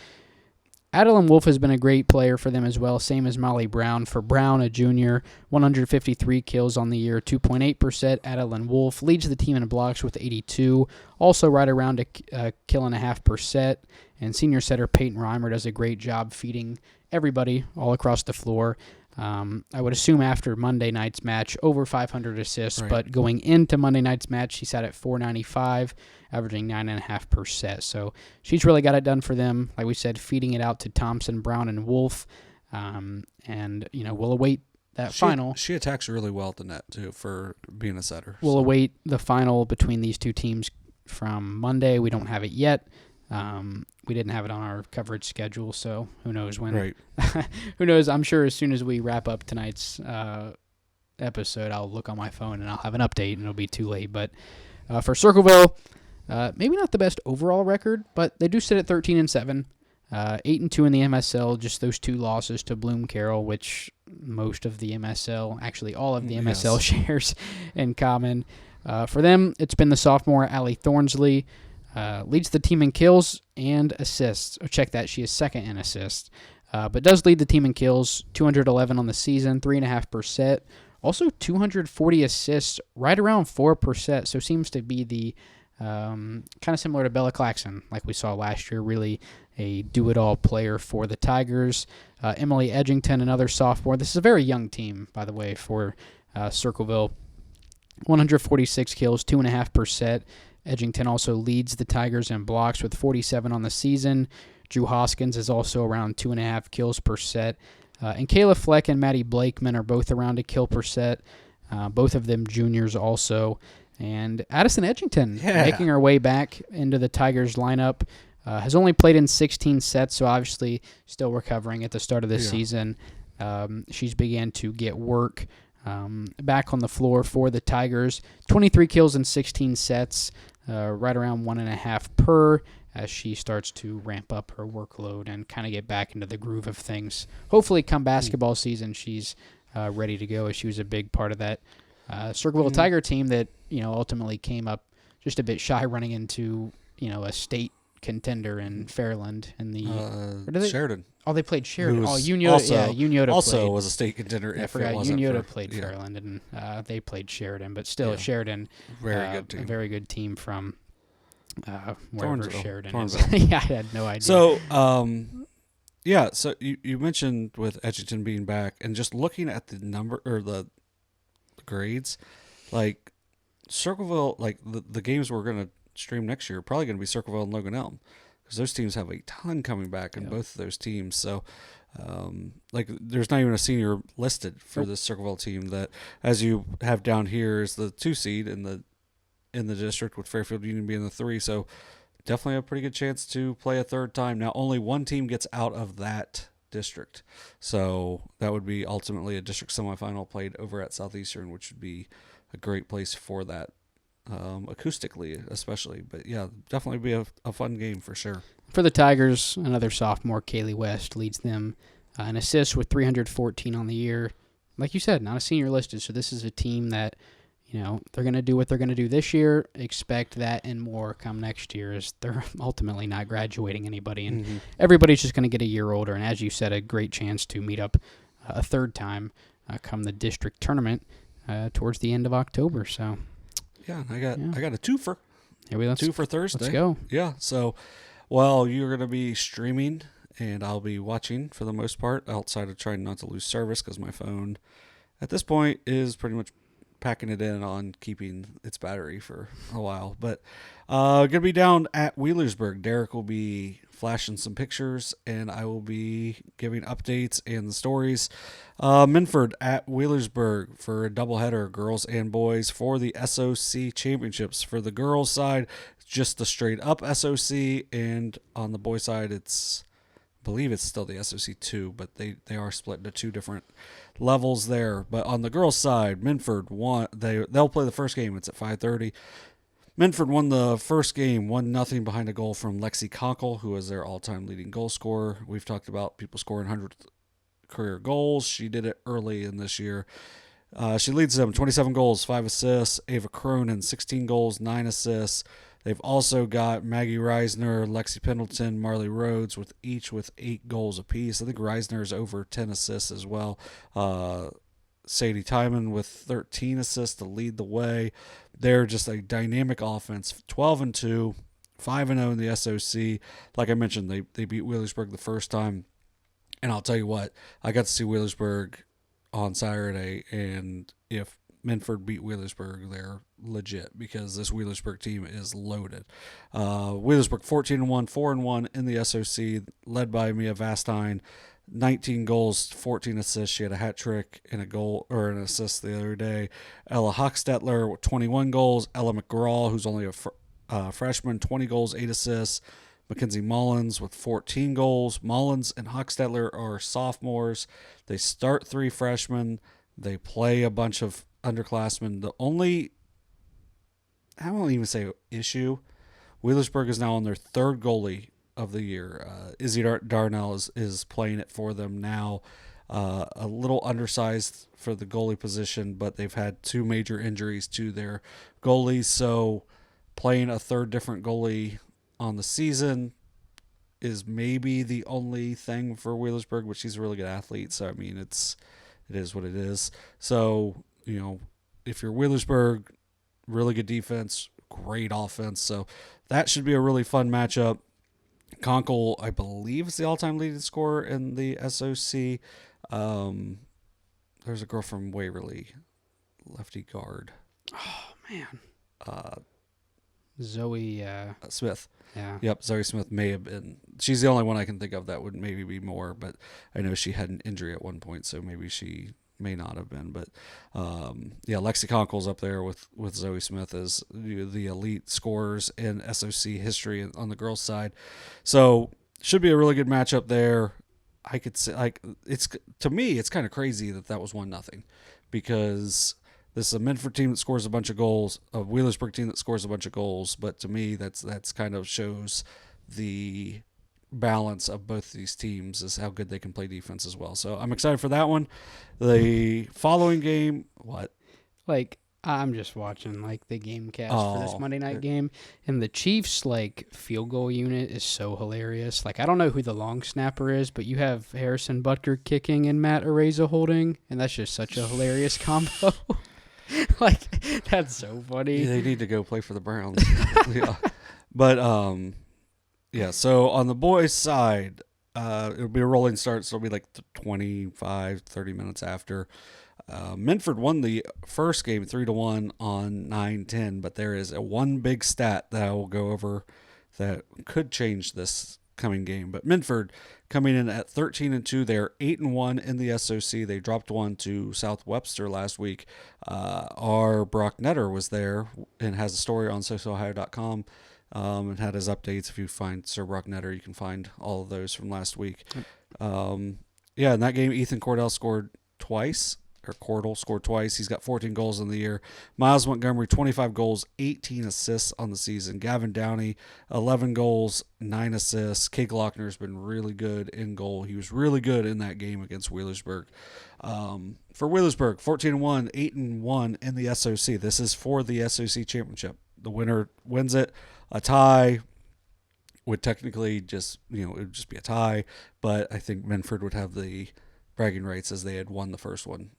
Adeline Wolf has been a great player for them as well, same as Molly Brown. For Brown, a junior, 153 kills on the year, 2.8%. Adeline Wolf leads the team in blocks with 82, also right around a kill and a half per set. And senior setter Peyton Reimer does a great job feeding everybody all across the floor. I would assume after Monday night's match, over 500 assists, right. But going into Monday night's match, she sat at 495, averaging 9.5%. So she's really got it done for them. Like we said, feeding it out to Thompson, Brown, and Wolf. And we'll await final. She attacks really well at the net, too, for being a setter. We'll await the final between these two teams from Monday. We don't have it yet. We didn't have it on our coverage schedule, so who knows when. Right. Who knows? I'm sure as soon as we wrap up tonight's episode, I'll look on my phone and I'll have an update, and it'll be too late. But for Circleville, maybe not the best overall record, but they do sit at 13-7. 8-2 in the MSL, just those 2 losses to Bloom Carroll, which most of the MSL, actually all of the MSL shares in common. For them, it's been the sophomore Allie Thornsley, leads the team in kills and assists. Oh, check that, she is second in assists, but does lead the team in kills, 211 on the season, 3.5%. Also 240 assists, right around 4%, so seems to be the kind of similar to Bella Claxon, like we saw last year, really a do-it-all player for the Tigers. Emily Edgington, another sophomore. This is a very young team, by the way, for Circleville. 146 kills, 2.5%. Edgington also leads the Tigers in blocks with 47 on the season. Drew Hoskins is also around 2.5 kills per set. And Kayla Fleck and Maddie Blakeman are both around a kill per set. Both of them juniors also. And Addison Edgington making her way back into the Tigers lineup. Has only played in 16 sets, so obviously still recovering at the start of this season. She's began to get work back on the floor for the Tigers. 23 kills in 16 sets, right around 1.5 per, as she starts to ramp up her workload and kind of get back into the groove of things. Hopefully come basketball season, she's ready to go, as she was a big part of that Circleville Tiger team that ultimately came up just a bit shy, running into a state contender in Fairland in the Sheridan. Oh, they played Sheridan. Unioto. Unioto also played. Was a state contender. I forgot Unioto played Fairland, and they played Sheridan, but still Sheridan, very good team. A very good team from wherever Sheridan is. Torrensville. Yeah, I had no idea. So, so you mentioned with Edgington being back, and just looking at the number or the grades, like Circleville, like the games we're going to stream next year are probably going to be Circleville and Logan Elm, because those teams have a ton coming back in both of those teams. So, there's not even a senior listed for this Circleville team that, as you have down here, is the 2 seed in the district, with Fairfield Union being the 3. So, definitely a pretty good chance to play a third time. Now, only one team gets out of that district, so that would be ultimately a district semifinal played over at Southeastern, which would be a great place for that. Acoustically especially, but definitely be a fun game for sure. For the Tigers, another sophomore, Kaylee West, leads them in assists with 314 on the year. Like you said, not a senior listed, so this is a team that they're going to do what they're going to do this year. Expect that and more come next year, as they're ultimately not graduating anybody, and everybody's just going to get a year older, and as you said, a great chance to meet up a third time come the district tournament towards the end of October. So yeah, I got a twofer. Two for Thursday. Let's go. Yeah, so you're going to be streaming, and I'll be watching for the most part, outside of trying not to lose service, because my phone at this point is pretty much packing it in on keeping its battery for a while. But going to be down at Wheelersburg. Derek will be flashing some pictures, and I will be giving updates and the stories. Minford at Wheelersburg for a doubleheader, girls and boys, for the SOC championships. For the girls side, just the straight up SOC, and on the boys side, I believe it's still the SOC 2, but they are split into 2 different levels there. But on the girls side, Minford won. They'll play the first game. It's at 5:30. Minford won the first game 1-0 behind a goal from Lexi Conkle, who is their all-time leading goal scorer. We've talked about people scoring 100 career goals. She did it early in this year. She leads them 27 goals, 5 assists. Ava Cronin, 16 goals, 9 assists. They've also got Maggie Reisner, Lexi Pendleton, Marley Rhodes, with 8 goals apiece. I think Reisner is over 10 assists as well. Sadie Timon with 13 assists to lead the way. They're just a dynamic offense. 12-2, 5-0 in the SOC. Like I mentioned, they beat Wheelersburg the first time. And I'll tell you what, I got to see Wheelersburg on Saturday, and if Minford beat Wheelersburg, they're legit, because this Wheelersburg team is loaded. Wheelersburg 14-1, 4-1 in the SOC, led by Mia Vastine. 19 goals, 14 assists. She had a hat trick and a goal or an assist the other day. Ella Hochstetler with 21 goals. Ella McGraw, who's only a freshman, 20 goals, 8 assists. Mackenzie Mullins with 14 goals. Mullins and Hochstetler are sophomores. They start 3 freshmen. They play a bunch of underclassmen. The only, I won't even say issue, Wheelersburg is now on their 3rd goalie of the year. Izzy Darnell is playing it for them now. A little undersized for the goalie position, but they've had 2 major injuries to their goalies. So playing a 3rd different goalie on the season is maybe the only thing for Wheelersburg, but she's a really good athlete. So, I mean, it is what it is. So, if you're Wheelersburg, really good defense, great offense. So that should be a really fun matchup. Conkle, I believe, is the all-time leading scorer in the SOC. There's a girl from Waverly, lefty guard. Oh, man. Zoe Smith. Yeah. Yep, Zoe Smith may have been. She's the only one I can think of that would maybe be more, but I know she had an injury at one point, so maybe she may not have been. But, Lexi Conkle's up there with Zoe Smith as the elite scorers in SOC history on the girls' side. So, should be a really good matchup there. I could say, to me, it's kind of crazy that was 1-0 because this is a Minford team that scores a bunch of goals, a Wheelersburg team that scores a bunch of goals. But to me, that's kind of shows the balance of both these teams is how good they can play defense as well. So I'm excited for that one. The following game, what? I'm just watching the game cast for this Monday night game, and the Chiefs field goal unit is so hilarious. I don't know who the long snapper is, but you have Harrison Butker kicking and Matt Areza holding, and that's just such a hilarious combo. That's so funny. Yeah, they need to go play for the Browns. Yeah. But so on the boys' side, it'll be a rolling start, so it'll be 25, 30 minutes after. Minford won the first game 3-1 on 9-10, but there is one big stat that I will go over that could change this coming game. But Minford coming in at 13-2, they're 8-1 in the SOC. They dropped one to South Webster last week. Our Brock Netter was there and has a story on SOSAohio.com. And had his updates. If you find Sir Brock Netter, you can find all of those from last week. In that game, Ethan Cordell scored twice. He's got 14 goals in the year. Miles Montgomery, 25 goals, 18 assists on the season. Gavin Downey, 11 goals, 9 assists. Kate Glockner's been really good in goal. He was really good in that game against Wheelersburg. For Wheelersburg, 14-1, 8-1 in the SOC. This is for the SOC championship. The winner wins it. A tie would technically it would just be a tie, but I think Minford would have the bragging rights as they had won the first one,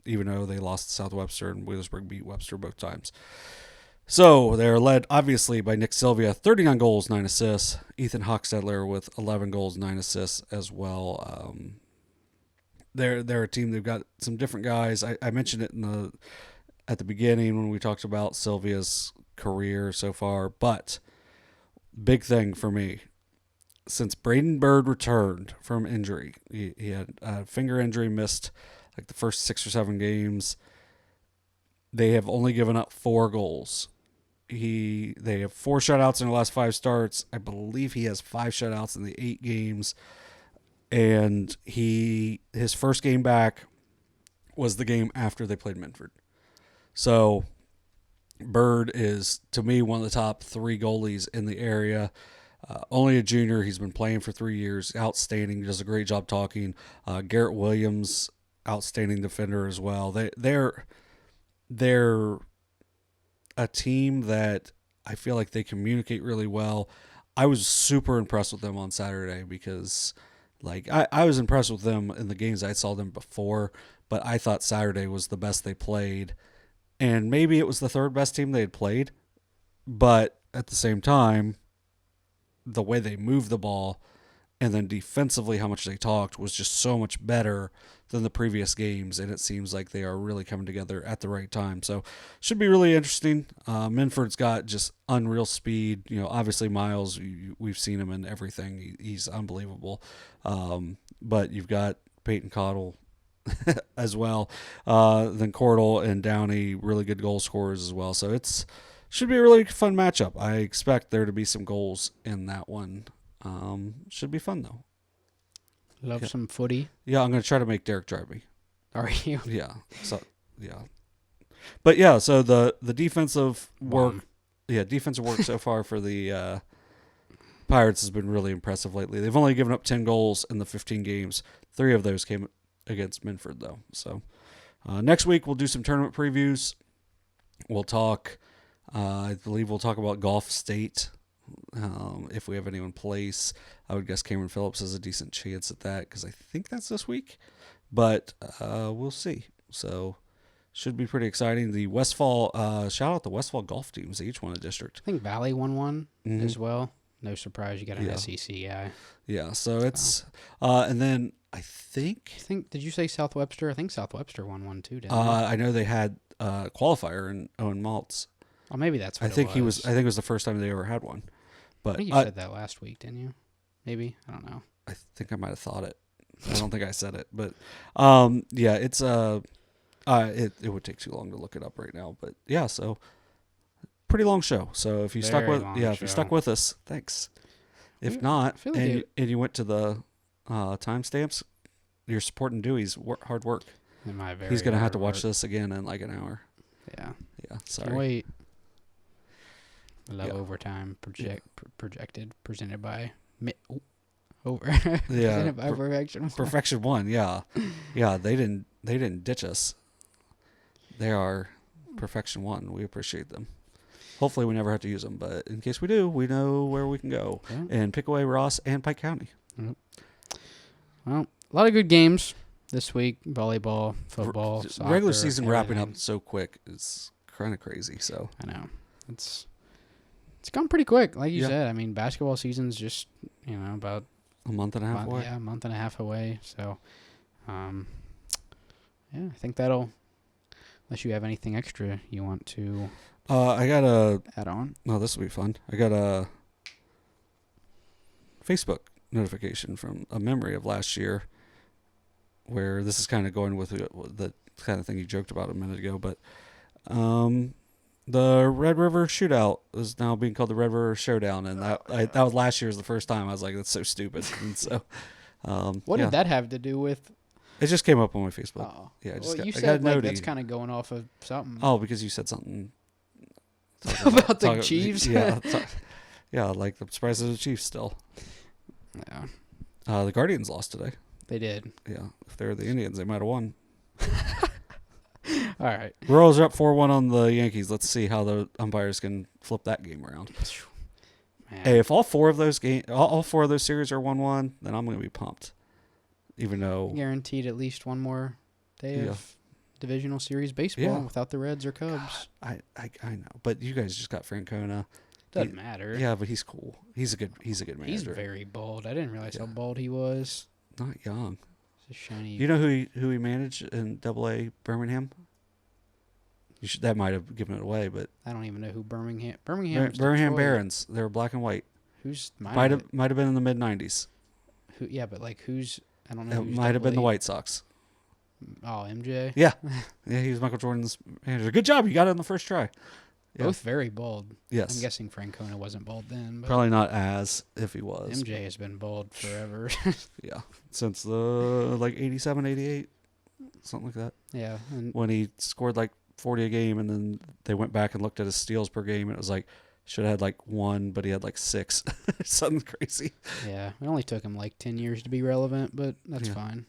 even though they lost to South Webster and Wheelersburg beat Webster both times. So they're led, obviously, by Nick Sylvia, 39 goals, 9 assists. Ethan Hochstetler with 11 goals, 9 assists as well. They're a team. They've got some different guys. I mentioned it at the beginning when we talked about Sylvia's career so far, but big thing for me, since Braden Bird returned from injury, he had a finger injury, missed the first 6 or 7 games. They have only given up 4 goals. They have 4 shutouts in the last 5 starts. I believe he has 5 shutouts in the 8 games, and his first game back was the game after they played Minford. So Bird is, to me, one of the top 3 goalies in the area. Only a junior. He's been playing for 3 years. Outstanding. Does a great job talking. Garrett Williams, outstanding defender as well. They're a team that I feel like they communicate really well. I was super impressed with them on Saturday because I was impressed with them in the games I saw them before, but I thought Saturday was the best they played. And maybe it was the 3rd best team they had played, but at the same time, the way they moved the ball and then defensively, how much they talked was just so much better than the previous games, and it seems like they are really coming together at the right time. So should be really interesting. Minford's got just unreal speed. Obviously Miles, we've seen him in everything. He's unbelievable. But you've got Peyton Cottle as well. Then Cordell and Downey, really good goal scorers as well. So should be a really fun matchup. I expect there to be some goals in that one. Should be fun though. Love some footy. Yeah, I'm going to try to make Derek drive me. Are you? Yeah. So, yeah. But yeah, so the defensive work, defensive work so far for the Pirates has been really impressive lately. They've only given up 10 goals in the 15 games. 3 of those came against Minford, though. So next week we'll do some tournament previews. We'll talk, I believe we'll talk about Golf State. If we have anyone place, I would guess Cameron Phillips has a decent chance at that because I think that's this week. But we'll see. So should be pretty exciting. The Westfall, shout out the Westfall golf teams. They each won a district. I think Valley won one as well. No surprise, you got an SEC guy. Yeah, so it's and then I think did you say South Webster? I think South Webster won one too, didn't they? I know they had a qualifier in Owen Maltz. Oh, maybe that's what I think it was. I think it was the first time they ever had one. But I think you said that last week, didn't you? Maybe, I don't know. I think I might have thought it. I don't think I said it, but yeah, it's it would take too long to look it up right now, but yeah, so pretty long show. So if you stuck with us, thanks. If not, and you went to the timestamps, you're supporting Dewey's hard work. He's gonna have to watch this again in like an hour. Yeah. Sorry. Can't wait. I love overtime presented by presented by Perfection. Perfection One, yeah. They didn't ditch us. They are Perfection One. We appreciate them. Hopefully we never have to use them, but in case we do, we know where we can go and pick away Ross and Pike County. Yep. Well, a lot of good games this week. Volleyball, football, soccer, regular season everything. wrapping up so quick is kind of crazy. So I know it's gone pretty quick, like you said. I mean, basketball season's just about a month and a half away. Yeah, a month and a half away. So, I think that'll. Unless you have anything extra you want to. I got a add on. No, this will be fun. I got a Facebook notification from a memory of last year, where this is kind of going with the kind of thing you joked about a minute ago, but the Red River Shootout is now being called the Red River Showdown, and that was last year was the first time. I was like, that's so stupid. And so, what did that have to do with? It just came up on my Facebook. Oh, yeah, you said like that's kind of going off of something. Oh, because you said something about the Chiefs. Yeah, like I'm surprised there's a Chiefs still. Yeah. The Guardians lost today. They did. Yeah, if they're the Indians, they might have won. All right. Royals are up 4-1 on the Yankees. Let's see how the umpires can flip that game around. Man. Hey, if all four of those series are 1-1, then I'm going to be pumped. Even though guaranteed at least one more day of divisional series baseball without the Reds or Cubs. God, I know, but you guys just got Francona. Doesn't matter. Yeah, but he's cool. He's a good manager. He's very bald. I didn't realize how bald he was. Not young. It's a shiny. You know who he managed in AA Birmingham? That might have given it away, but I don't even know who Birmingham. Birmingham Barons. They were black and white. Who's might have been in the mid '90s. Yeah, but like who's? I don't know. It might have been the White Sox. Oh, MJ. Yeah, he was Michael Jordan's manager. Good job, you got it on the first try. Yeah. Both very bald. Yes. I'm guessing Francona wasn't bald then. But probably not as if he was. MJ has been bald forever. Yeah, since the 87, 88, something like that. Yeah, and when he scored like 40 a game, and then they went back and looked at his steals per game, and it was like should have had like 1, but he had like 6. Something crazy. Yeah, it only took him like 10 years to be relevant, but that's fine.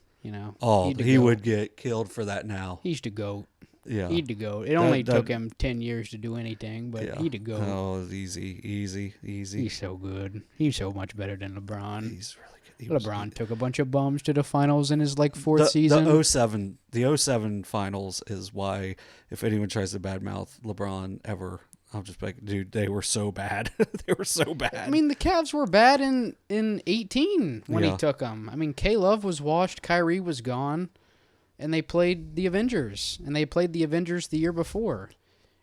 Oh, he would get killed for that now. He's the GOAT. Yeah. He's the GOAT. It only took him 10 years to do anything, but he's the GOAT. Oh, it was easy. He's so good. He's so much better than LeBron. He's really good. LeBron took a bunch of bums to the finals in his fourth season. The 07 finals is why if anyone tries to badmouth LeBron ever, I'm just like, dude, they were so bad. They were so bad. I mean, the Cavs were bad in 18 when he took them. I mean, K-Love was washed, Kyrie was gone, and they played the Avengers. And they played the Avengers the year before.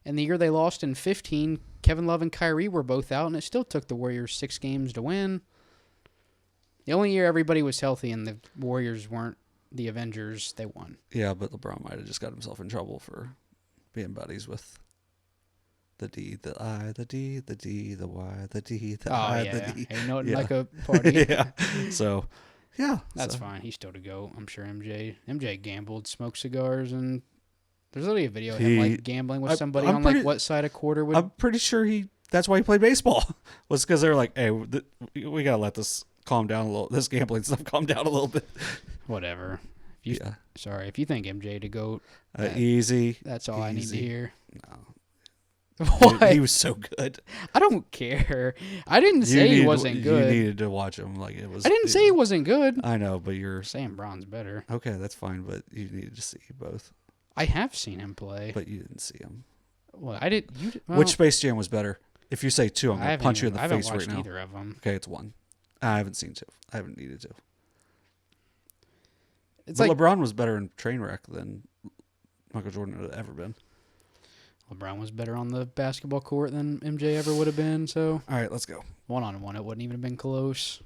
And the year they lost in 15, Kevin Love and Kyrie were both out, and it still took the Warriors 6 games to win. The only year everybody was healthy and the Warriors weren't the Avengers, they won. Yeah, but LeBron might have just got himself in trouble for being buddies with the D, the I, the D, the D, the Y, the D, the I, the D. Ain't nothing like a party. Yeah. So, yeah. That's fine. He's still to go. I'm sure MJ gambled, smoked cigars, and there's literally a video of him like gambling with somebody on like what side a quarter would. I'm pretty sure that's why he played baseball. Was because they were like, hey, we got to let this calm down a little. This gambling stuff calm down a little bit. Whatever. Sorry, if you think MJ to go easy. That's all I need to hear. No. What? He was so good. I don't care. I didn't say he wasn't good. You needed to watch him. Like it was. I didn't say he wasn't good. I know, but you're saying Braun's better. Okay, that's fine, but you needed to see both. I have seen him play, but you didn't see him. Well, I did. Which Space Jam was better? If you say 2, I'm gonna punch you in the face right now. I haven't watched either of them. Okay, it's 1. I haven't seen 2. I haven't needed to. But like LeBron was better in Trainwreck than Michael Jordan would have ever been. LeBron was better on the basketball court than MJ ever would have been. So, all right, let's go. 1-on-1, it wouldn't even have been close.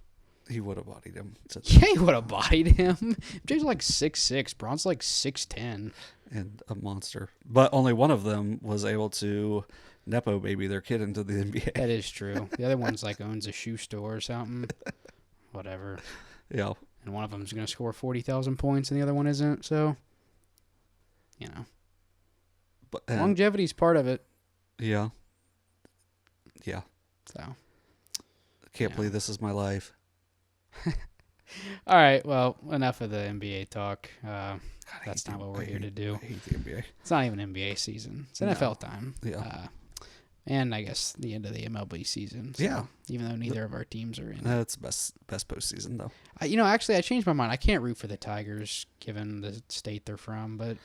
He would have bodied him. Yeah, he would have bodied him. MJ's like 6'6". Bron's like 6'10". And a monster. But only one of them was able to Nepo baby their kid into the NBA. That is true. The other one's like owns a shoe store or something. Whatever. Yeah. And one of them's going to score 40,000 points and the other one isn't. So, you know. But longevity's part of it. Yeah. Yeah. So. I can't believe this is my life. All right. Well, enough of the NBA talk. That's not what we're here to do. I hate the NBA. It's not even NBA season. It's NFL time. Yeah. And I guess the end of the MLB season. So, yeah. Even though neither of our teams are in. That's best postseason, though. Actually, I changed my mind. I can't root for the Tigers, given the state they're from, but...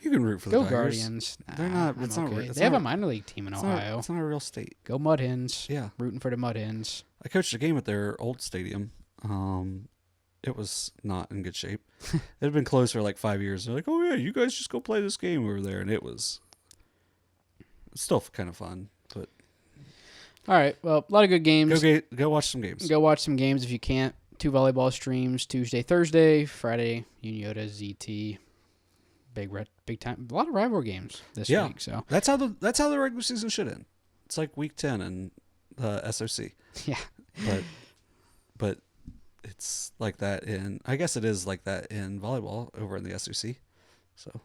You can root for the Tigers. Go Guardians. They're not... It's okay. not they have a minor league team in Ohio. It's not a real state. Go Mud Hens. Yeah. Rooting for the Mud Hens. I coached a game at their old stadium. It was not in good shape. It had been closed for like 5 years. They're like, oh, yeah, you guys just go play this game over there. And it was still kind of fun. But all right. Well, a lot of good games. Go watch some games. Go watch some games if you can't. 2 volleyball streams, Tuesday, Thursday, Friday, Unioto, ZT. Big time. A lot of rival games this week. So that's how the regular season should end. It's like week 10 in SOC. Yeah. But it's like that I guess it is like that in volleyball over in the SOC. So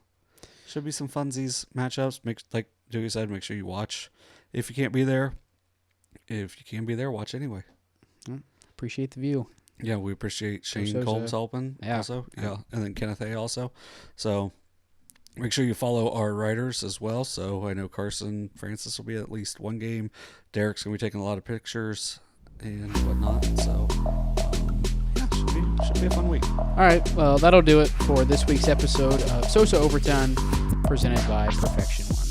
should be some funsies matchups. Like Dewey said, make sure you watch. If you can't be there, watch anyway. Appreciate the view. Yeah, we appreciate Shane Combs helping also. Yeah, and then Kenneth A. also. So make sure you follow our writers as well. So I know Carson Francis will be at least one game. Derek's going to be taking a lot of pictures and whatnot. So should be a fun week. All right, well, that'll do it for this week's episode of SOSA Overtime, presented by Perfection One.